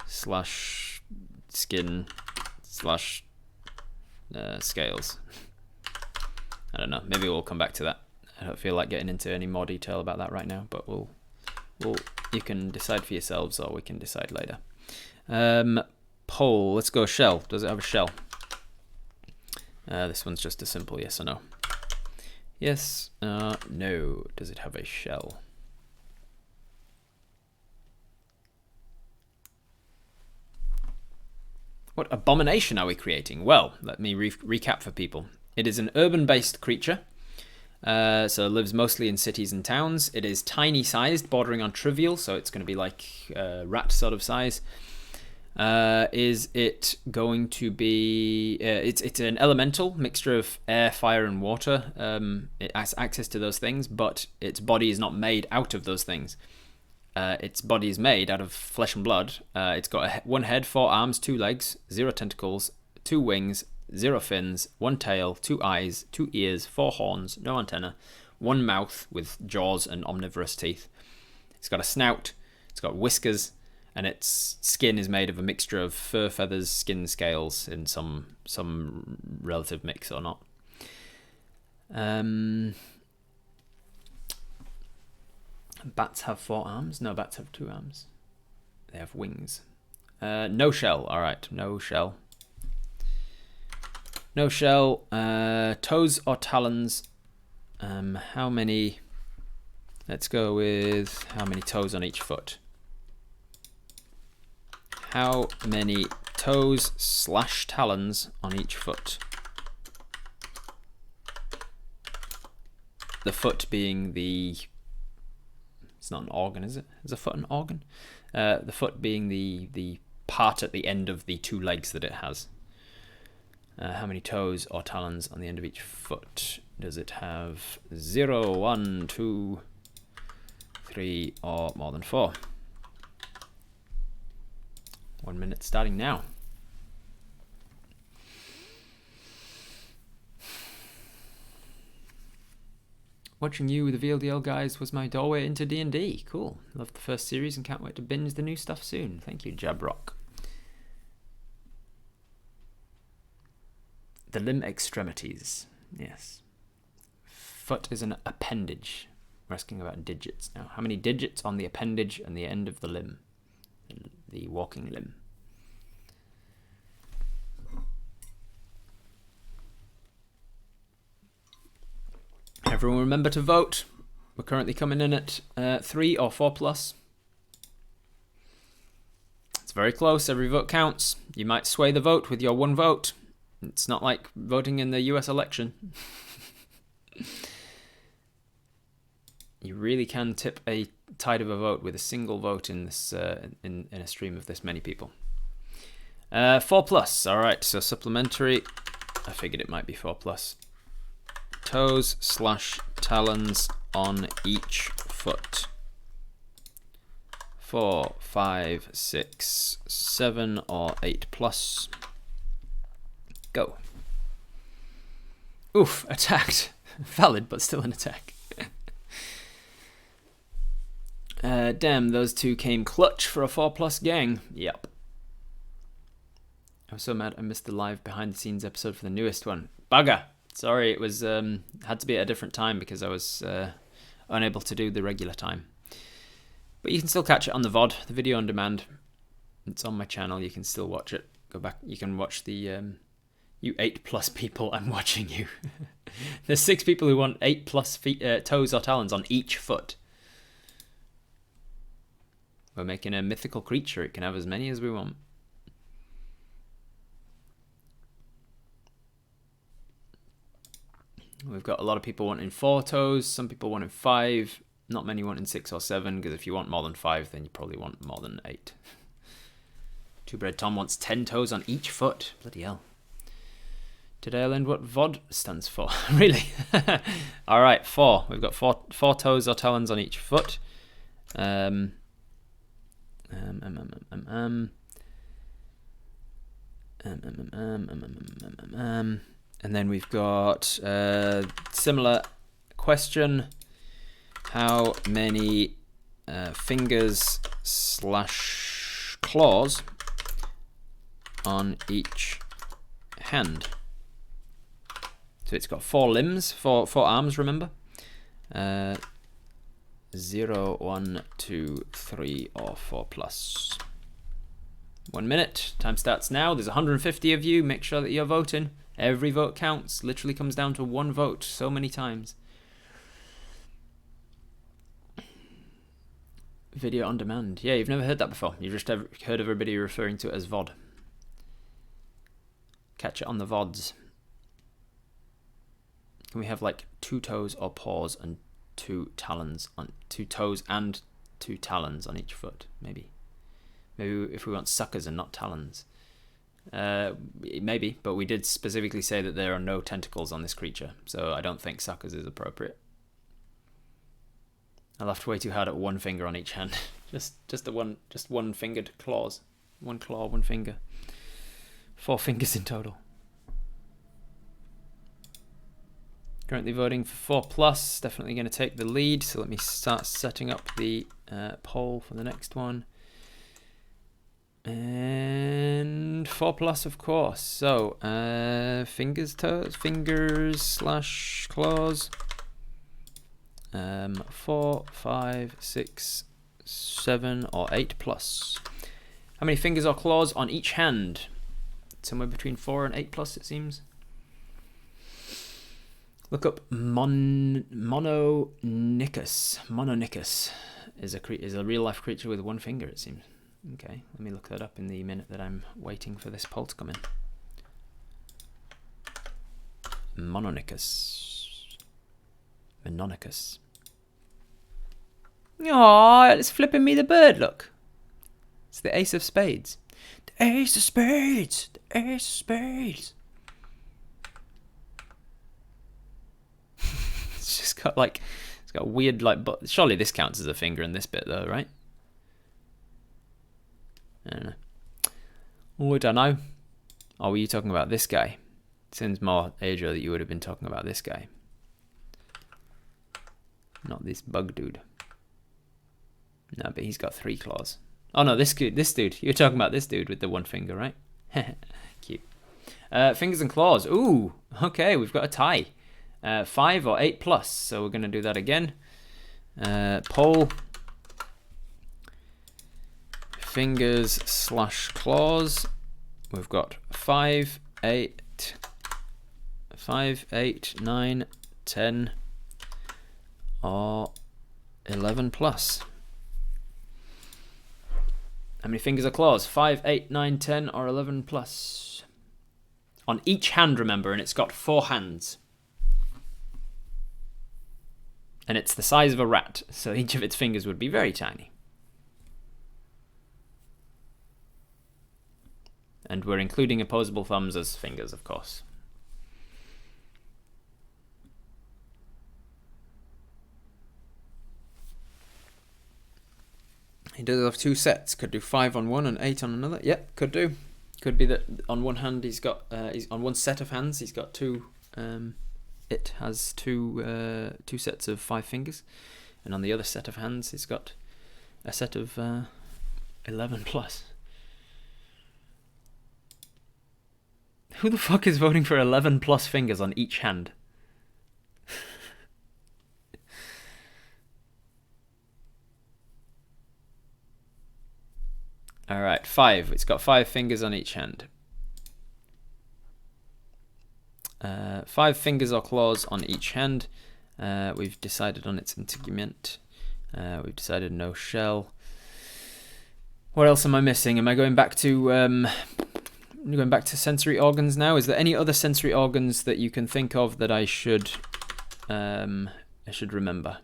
/ skin / scales. I don't know. Maybe we'll come back to that. I don't feel like getting into any more detail about that right now, but we'll you can decide for yourselves, or we can decide later. Poll. Let's go shell. Does it have a shell? This one's just a simple yes or no. Yes. No. Does it have a shell? What abomination are we creating? Well, let me recap for people. It is an urban-based creature, so it lives mostly in cities and towns. It is tiny-sized, bordering on trivial, so it's going to be like rat sort of size. Is it going to be... it's an elemental, mixture of air, fire, and water. It has access to those things, but its body is not made out of those things. its body is made out of flesh and blood. It's got 1 head, 4 arms, 2 legs, 0 tentacles, 2 wings, 0 fins, 1 tail, 2 eyes, 2 ears, 4 horns, no antenna, 1 mouth with jaws and omnivorous teeth. It's got a snout, it's got whiskers, and its skin is made of a mixture of fur, feathers, skin, scales in some relative mix or not. Bats have 4 arms. No, bats have 2 arms. They have wings. No shell. All right, no shell. No shell. Toes or talons. How many? Let's go with how many toes on each foot. How many toes / talons on each foot? The foot being the... It's not an organ, is it? Is a foot an organ? The foot being the part at the end of the 2 legs that it has. How many toes or talons on the end of each foot? Does it have 0, 1, 2, 3, or more than 4? 1 minute starting now. Watching you with the VLDL guys was my doorway into D&D. Cool. Loved the first series and can't wait to binge the new stuff soon. Thank you, Jabrock. The limb extremities. Yes. Foot is an appendage. We're asking about digits now. How many digits on the appendage and the end of the limb? The walking limb. Everyone remember to vote. We're currently coming in at 3 or 4 plus. It's very close. Every vote counts. You might sway the vote with your 1 vote. It's not like voting in the US election. You really can tip a tide of a vote with a single vote in this in a stream of this many people. 4 plus. All right. So supplementary. I figured it might be 4 plus. Toes / talons on each foot. 4, 5, 6, 7, or 8 plus. Go. Oof, attacked. Valid, but still an attack. Damn, those 2 came clutch for a 4 plus gang. Yep. I was so mad I missed the live behind the scenes episode for the newest one. Bugger! Sorry, it was had to be at a different time because I was unable to do the regular time. But you can still catch it on the VOD, the video on demand. It's on my channel. You can still watch it. Go back. You can watch the you 8 plus people. I'm watching you. There's 6 people who want 8 plus feet, toes or talons on each foot. We're making a mythical creature. It can have as many as we want. We've got a lot of people wanting 4 toes, some people wanting 5, not many wanting 6 or 7, because if you want more than 5, then you probably want more than 8. Two Bread Tom wants 10 toes on each foot. Bloody hell. Did I learn what VOD stands for? Really? Alright, 4. We've got 4 toes or talons on each foot. And then we've got similar question. How many fingers / claws on each hand? So it's got 4 limbs, 4 arms, remember? 0, 1, 2, 3, or 4 plus. 1 minute. Time starts now. There's 150 of you. Make sure that you're voting. Every vote counts. Literally comes down to 1 vote so many times. Video on demand. Yeah, you've never heard that before. You've just heard everybody referring to it as VOD. Catch it on the VODs. Can we have like 2 toes or paws and 2 talons on 2 toes and 2 talons on each foot? Maybe if we want suckers and not talons. Maybe, but we did specifically say that there are no tentacles on this creature, so I don't think suckers is appropriate. I laughed way too hard at 1 finger on each hand. Just one fingered claws. One claw, one finger. 4 fingers in total. Currently voting for 4+. Definitely going to take the lead. So let me start setting up the poll for the next one. And 4+, of course. So fingers, toes, fingers / claws. 4, 5, 6, 7, or 8+. How many fingers or claws on each hand? Somewhere between 4 and 8+, it seems. Look up Mononicus. Mononicus is a real life creature with 1 finger, it seems. Okay, let me look that up in the minute that I'm waiting for this poll to come in. Mononicus. Mononicus. Aw, it's flipping me the bird, look. It's the Ace of Spades. The Ace of Spades! The Ace of Spades! It's just got like, it's got weird like, but surely this counts as a finger in this bit though, right? I don't know. Oh, I don't know. Or were you talking about this guy? It seems more, Adria, that you would have been talking about this guy. Not this bug dude. No, but he's got 3 claws. Oh no, this dude. You're talking about this dude with the 1 finger, right? Cute. Fingers and claws. Ooh, okay, we've got a tie. 5 or 8+. So we're going to do that again. Poll. Fingers / claws. We've got 5, 8, 9, 10, or 11+. How many fingers or claws? 5, 8, 9, 10, or 11+. On each hand, remember, and it's got 4 hands. And it's the size of a rat, so each of its fingers would be very tiny. And we're including opposable thumbs as fingers, of course. He does have 2 sets. Could do 5 on one and 8 on another. Yep, could do. Could be that on one hand he's got he's on one set of hands he's got 2. It has 2 sets of 5 fingers, and on the other set of hands it's got a set of 11+. Who the fuck is voting for 11+ fingers on each hand? Alright, 5. It's got 5 fingers on each hand. 5 fingers or claws on each hand. We've decided on its integument. We've decided no shell. What else am I missing? Am I going back to sensory organs now? Is there any other sensory organs that you can think of that I should remember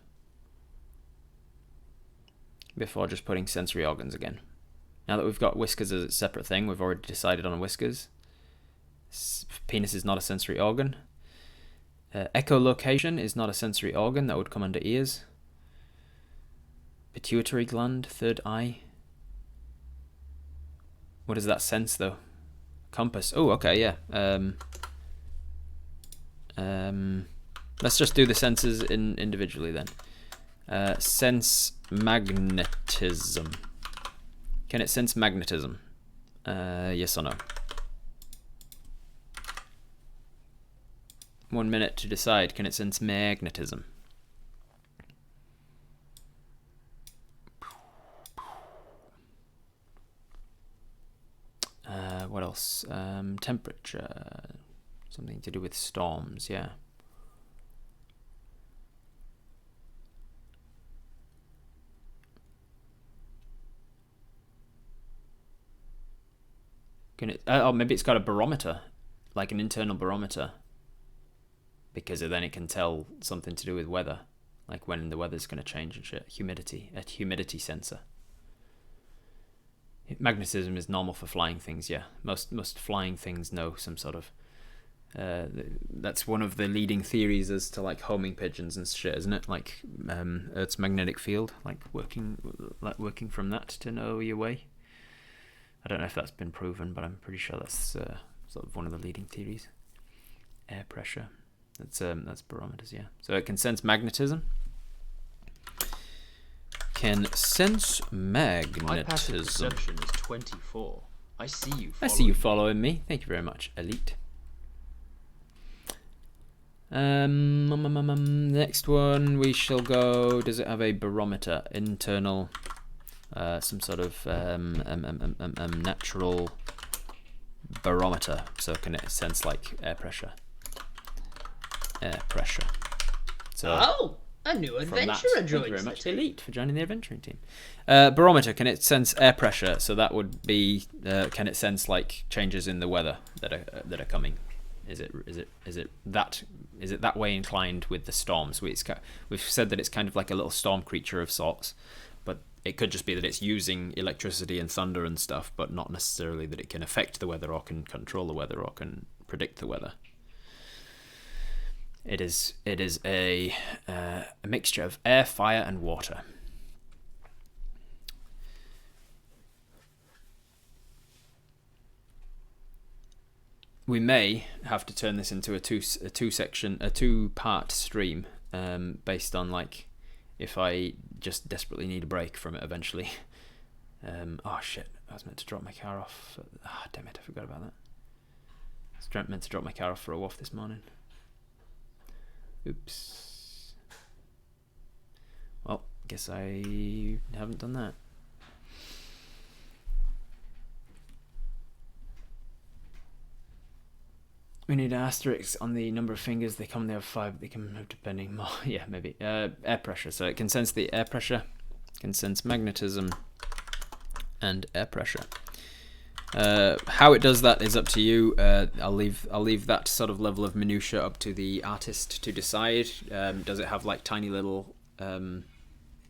before just putting sensory organs again? Now that we've got Whiskers as a separate thing, we've already decided on Whiskers. Penis is not a sensory organ. Echolocation is not a sensory organ. That would come under ears. Pituitary gland, 3rd eye. What does that sense, though? Compass. Oh, okay, yeah. Let's just do the senses individually then. Sense magnetism. Can it sense magnetism? Yes or no? 1 minute to decide. Can it sense magnetism? What else? Temperature. Something to do with storms, yeah. Can it? Oh, maybe it's got a barometer, like an internal barometer, because then it can tell something to do with weather, like when the weather's going to change and shit. Humidity, a humidity sensor. Magnetism is normal for flying things, yeah. Most flying things know some sort of. That's one of the leading theories as to like homing pigeons and shit, isn't it? Like Earth's magnetic field, like working like working from that to know your way. I don't know if that's been proven, but I'm pretty sure that's sort of one of the leading theories. Air pressure. That's barometers, yeah. So it can sense magnetism. Can sense magnetism. My passive perception is 24. I see you. I see you following me. Thank you very much, Elite. Next one we shall go. Does it have a barometer? Internal, some sort of natural barometer. So can it sense like air pressure? Air pressure. So a new adventurer Thank you very joins much, the team. Elite, for joining the adventuring team. Barometer, can it sense air pressure? So that would be, can it sense like changes in the weather that are coming? Is it that way inclined with the storms? We've said that it's kind of like a little storm creature of sorts, but it could just be that it's using electricity and thunder and stuff, but not necessarily that it can affect the weather or can control the weather or can predict the weather. It is a mixture of air, fire, and water. We may have to turn this into a two-part stream, based on like if I just desperately need a break from it eventually. Oh shit! I was meant to drop my car off. Ah, damn it! I forgot about that. I was meant to drop my car off for a waft this morning. Oops. Well, guess I haven't done that. We need an asterisk on the number of fingers. They have 5. They can move depending more. Yeah, maybe. Air pressure. So it can sense the air pressure, can sense magnetism, and air pressure. How it does that is up to you. I'll leave that sort of level of minutia up to the artist to decide. Does it have like tiny little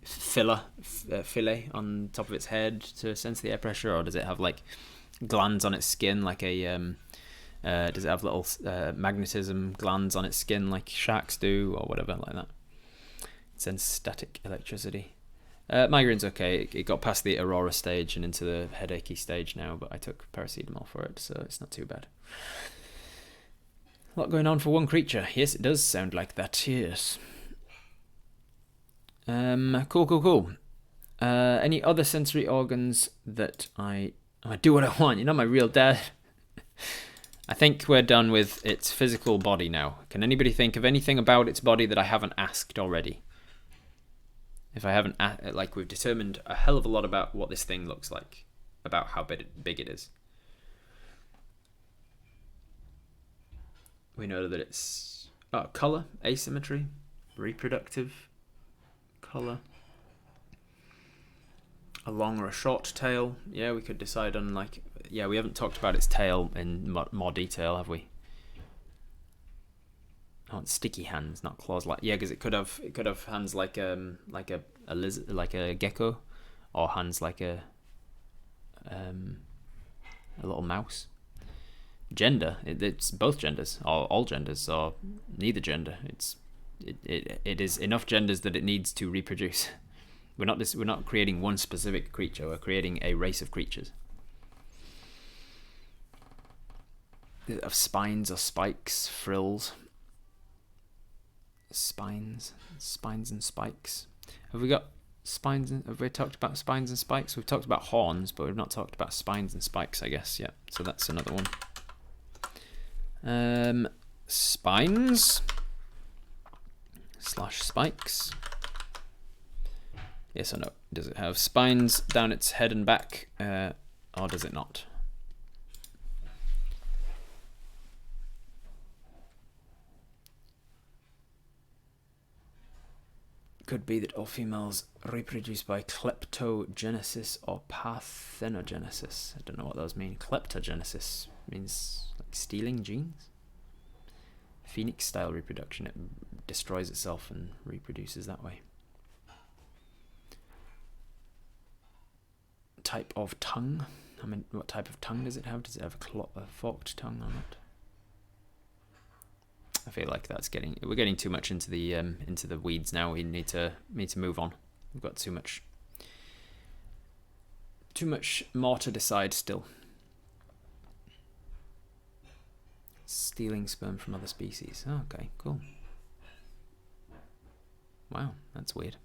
fillet on top of its head to sense the air pressure, or does it have like glands on its skin like a does it have little magnetism glands on its skin like sharks do, or whatever like that? It sends static electricity. Migraine's okay. It got past the aurora stage and into the headachy stage now, but I took paracetamol for it, so it's not too bad. A lot going on for one creature. Yes, it does sound like that, yes. Cool. Any other sensory organs that I do what I want? You're not my real dad. I think we're done with its physical body now. Can anybody think of anything about its body that I haven't asked already? If I haven't, like, we've determined a hell of a lot about what this thing looks like, about how big it is. We know that it's color, asymmetry, reproductive, color, a long or a short tail. Yeah, we could decide on like. Yeah, we haven't talked about its tail in more detail, have we? Oh, it's sticky hands, not claws. Like because it could have hands like a lizard, like a gecko, or hands like a little mouse. Gender, it's both genders, or all genders, or neither gender. It is enough genders that it needs to reproduce. We're not creating one specific creature. We're creating a race of creatures. Of spines or spikes, frills. Spines and spikes. Have we got spines? Have we talked about spines and spikes? We've talked about horns, but we've not talked about spines and spikes, I guess. Yeah, so that's another one. Spines / spikes. Yes or no? Does it have spines down its head and back, or does it not? Could be that all females reproduce by kleptogenesis or parthenogenesis. I don't know what those mean. Kleptogenesis means like stealing genes. Phoenix style reproduction. It destroys itself and reproduces that way. Type of tongue. I mean, what type of tongue does it have? Does it have a forked tongue or not? I feel like we're getting too much into the weeds now. We need to move on. We've got too much Too much more to decide still. Stealing sperm from other species. Oh, okay, cool. Wow, that's weird.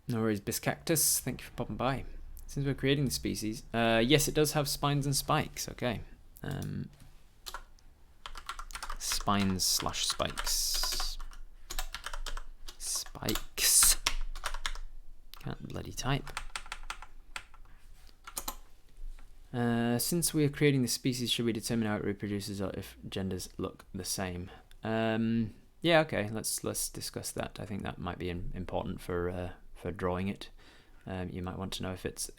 No worries, Biscactus. Thank you for popping by. Since we're creating the species, yes, it does have spines and spikes. Okay, spines / spikes. Spikes. Can't bloody type. Since we are creating the species, should we determine how it reproduces or if genders look the same? Yeah, okay. Let's discuss that. I think that might be important for drawing it. You might want to know if it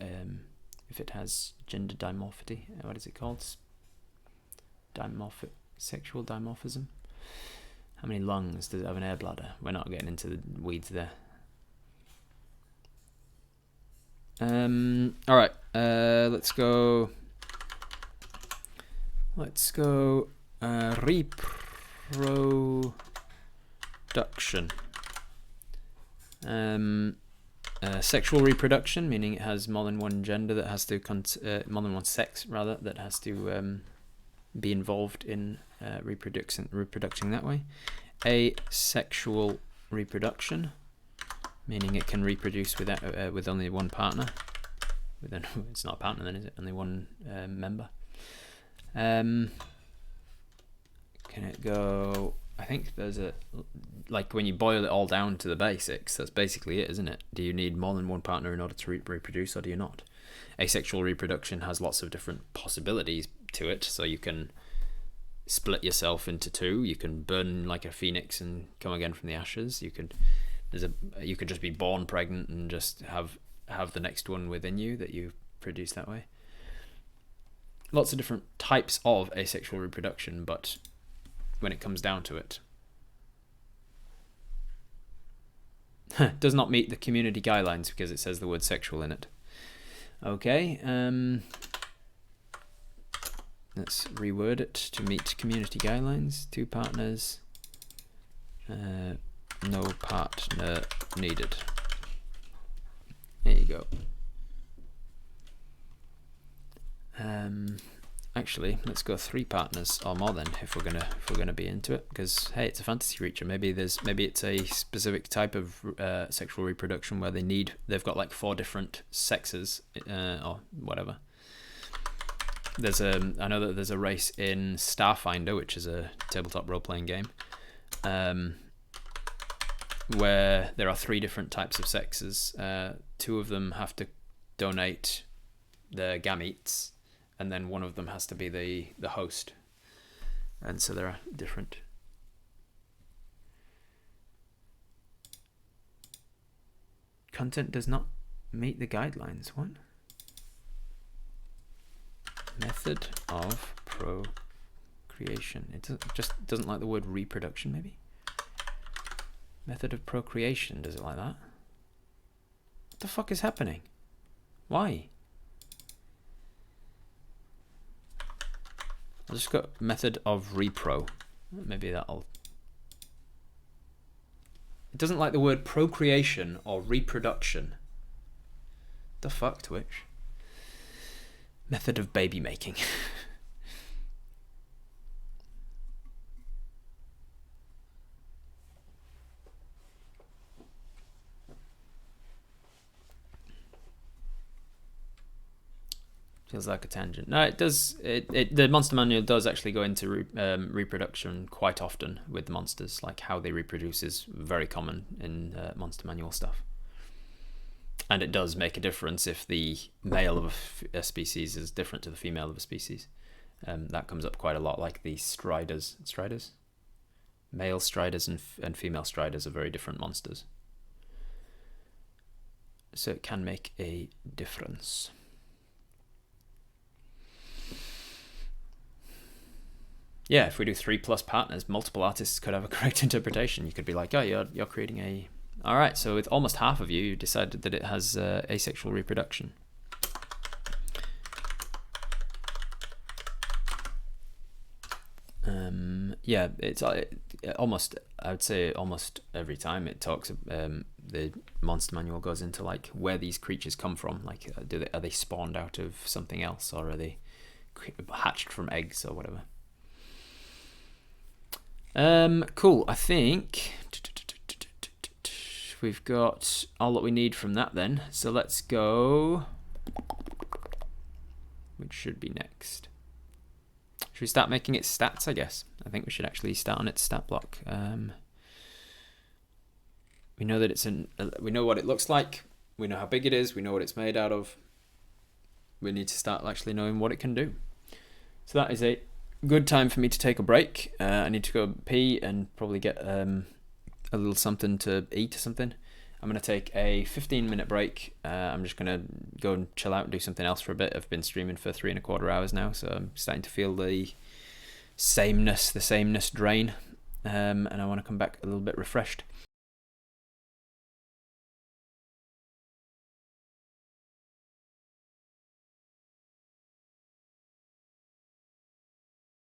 has gender dimorphity. What is it called? Sexual dimorphism. How many lungs does it have an air bladder? We're not getting into the weeds there. All right. Let's go. Reproduction. Sexual reproduction, meaning it has more than one gender that has to more than one sex rather that has to be involved in reproducing that way. Asexual reproduction, meaning it can reproduce with only one partner. It's not a partner then, is it? Only one member. Can it go? I think there's like when you boil it all down to the basics, that's basically it, isn't it? Do you need more than one partner in order to reproduce, or do you not? Asexual reproduction has lots of different possibilities to it, so you can split yourself into two. You can burn like a phoenix and come again from the ashes. You could just be born pregnant and just have the next one within you that you produce that way. Lots of different types of asexual reproduction, but when it comes down to it, does not meet the community guidelines because it says the word sexual in it. Okay, let's reword it to meet community guidelines. 2 partners, no partner needed. There you go. Actually, let's go 3 partners or more then, if we're gonna be into it, because hey, it's a fantasy creature. Maybe it's a specific type of sexual reproduction where they've got like 4 different sexes or whatever. I know that there's a race in Starfinder, which is a tabletop role-playing game, where there are 3 different types of sexes. 2 of them have to donate their gametes, and then one of them has to be the host. And so there are different. Content does not meet the guidelines. What? Method of procreation. It just doesn't like the word reproduction, maybe? Method of procreation, does it like that? What the fuck is happening? Why? I'll just go method of repro. Maybe that'll... It doesn't like the word procreation or reproduction. The fuck, Twitch? Method of baby making. Feels like a tangent. No, it does. The monster manual does actually go into reproduction quite often with monsters. Like how they reproduce is very common in monster manual stuff. And it does make a difference if the male of a species is different to the female of a species. That comes up quite a lot, like the Striders. Striders? Male Striders and female Striders are very different monsters. So it can make a difference. Yeah, if we do 3+ partners, multiple artists could have a correct interpretation. You could be like, oh, you're creating a... All right, so with almost half of you decided that it has asexual reproduction. Yeah, it's almost, I would say almost every time it talks, the monster manual goes into like where these creatures come from. Like, are they spawned out of something else, or are they hatched from eggs or whatever? Cool. I think we've got all that we need from that then. So let's go. Which should be next? Should we start making its stats? I guess. I think we should actually start on its stat block. We know that we know what it looks like. We know how big it is. We know what it's made out of. We need to start actually knowing what it can do. So that is a good time for me to take a break. I need to go pee and probably get a little something to eat or something. I'm going to take a 15-minute break. I'm just going to go and chill out and do something else for a bit. I've been streaming for 3.25 hours now, so I'm starting to feel the sameness drain. And I want to come back a little bit refreshed.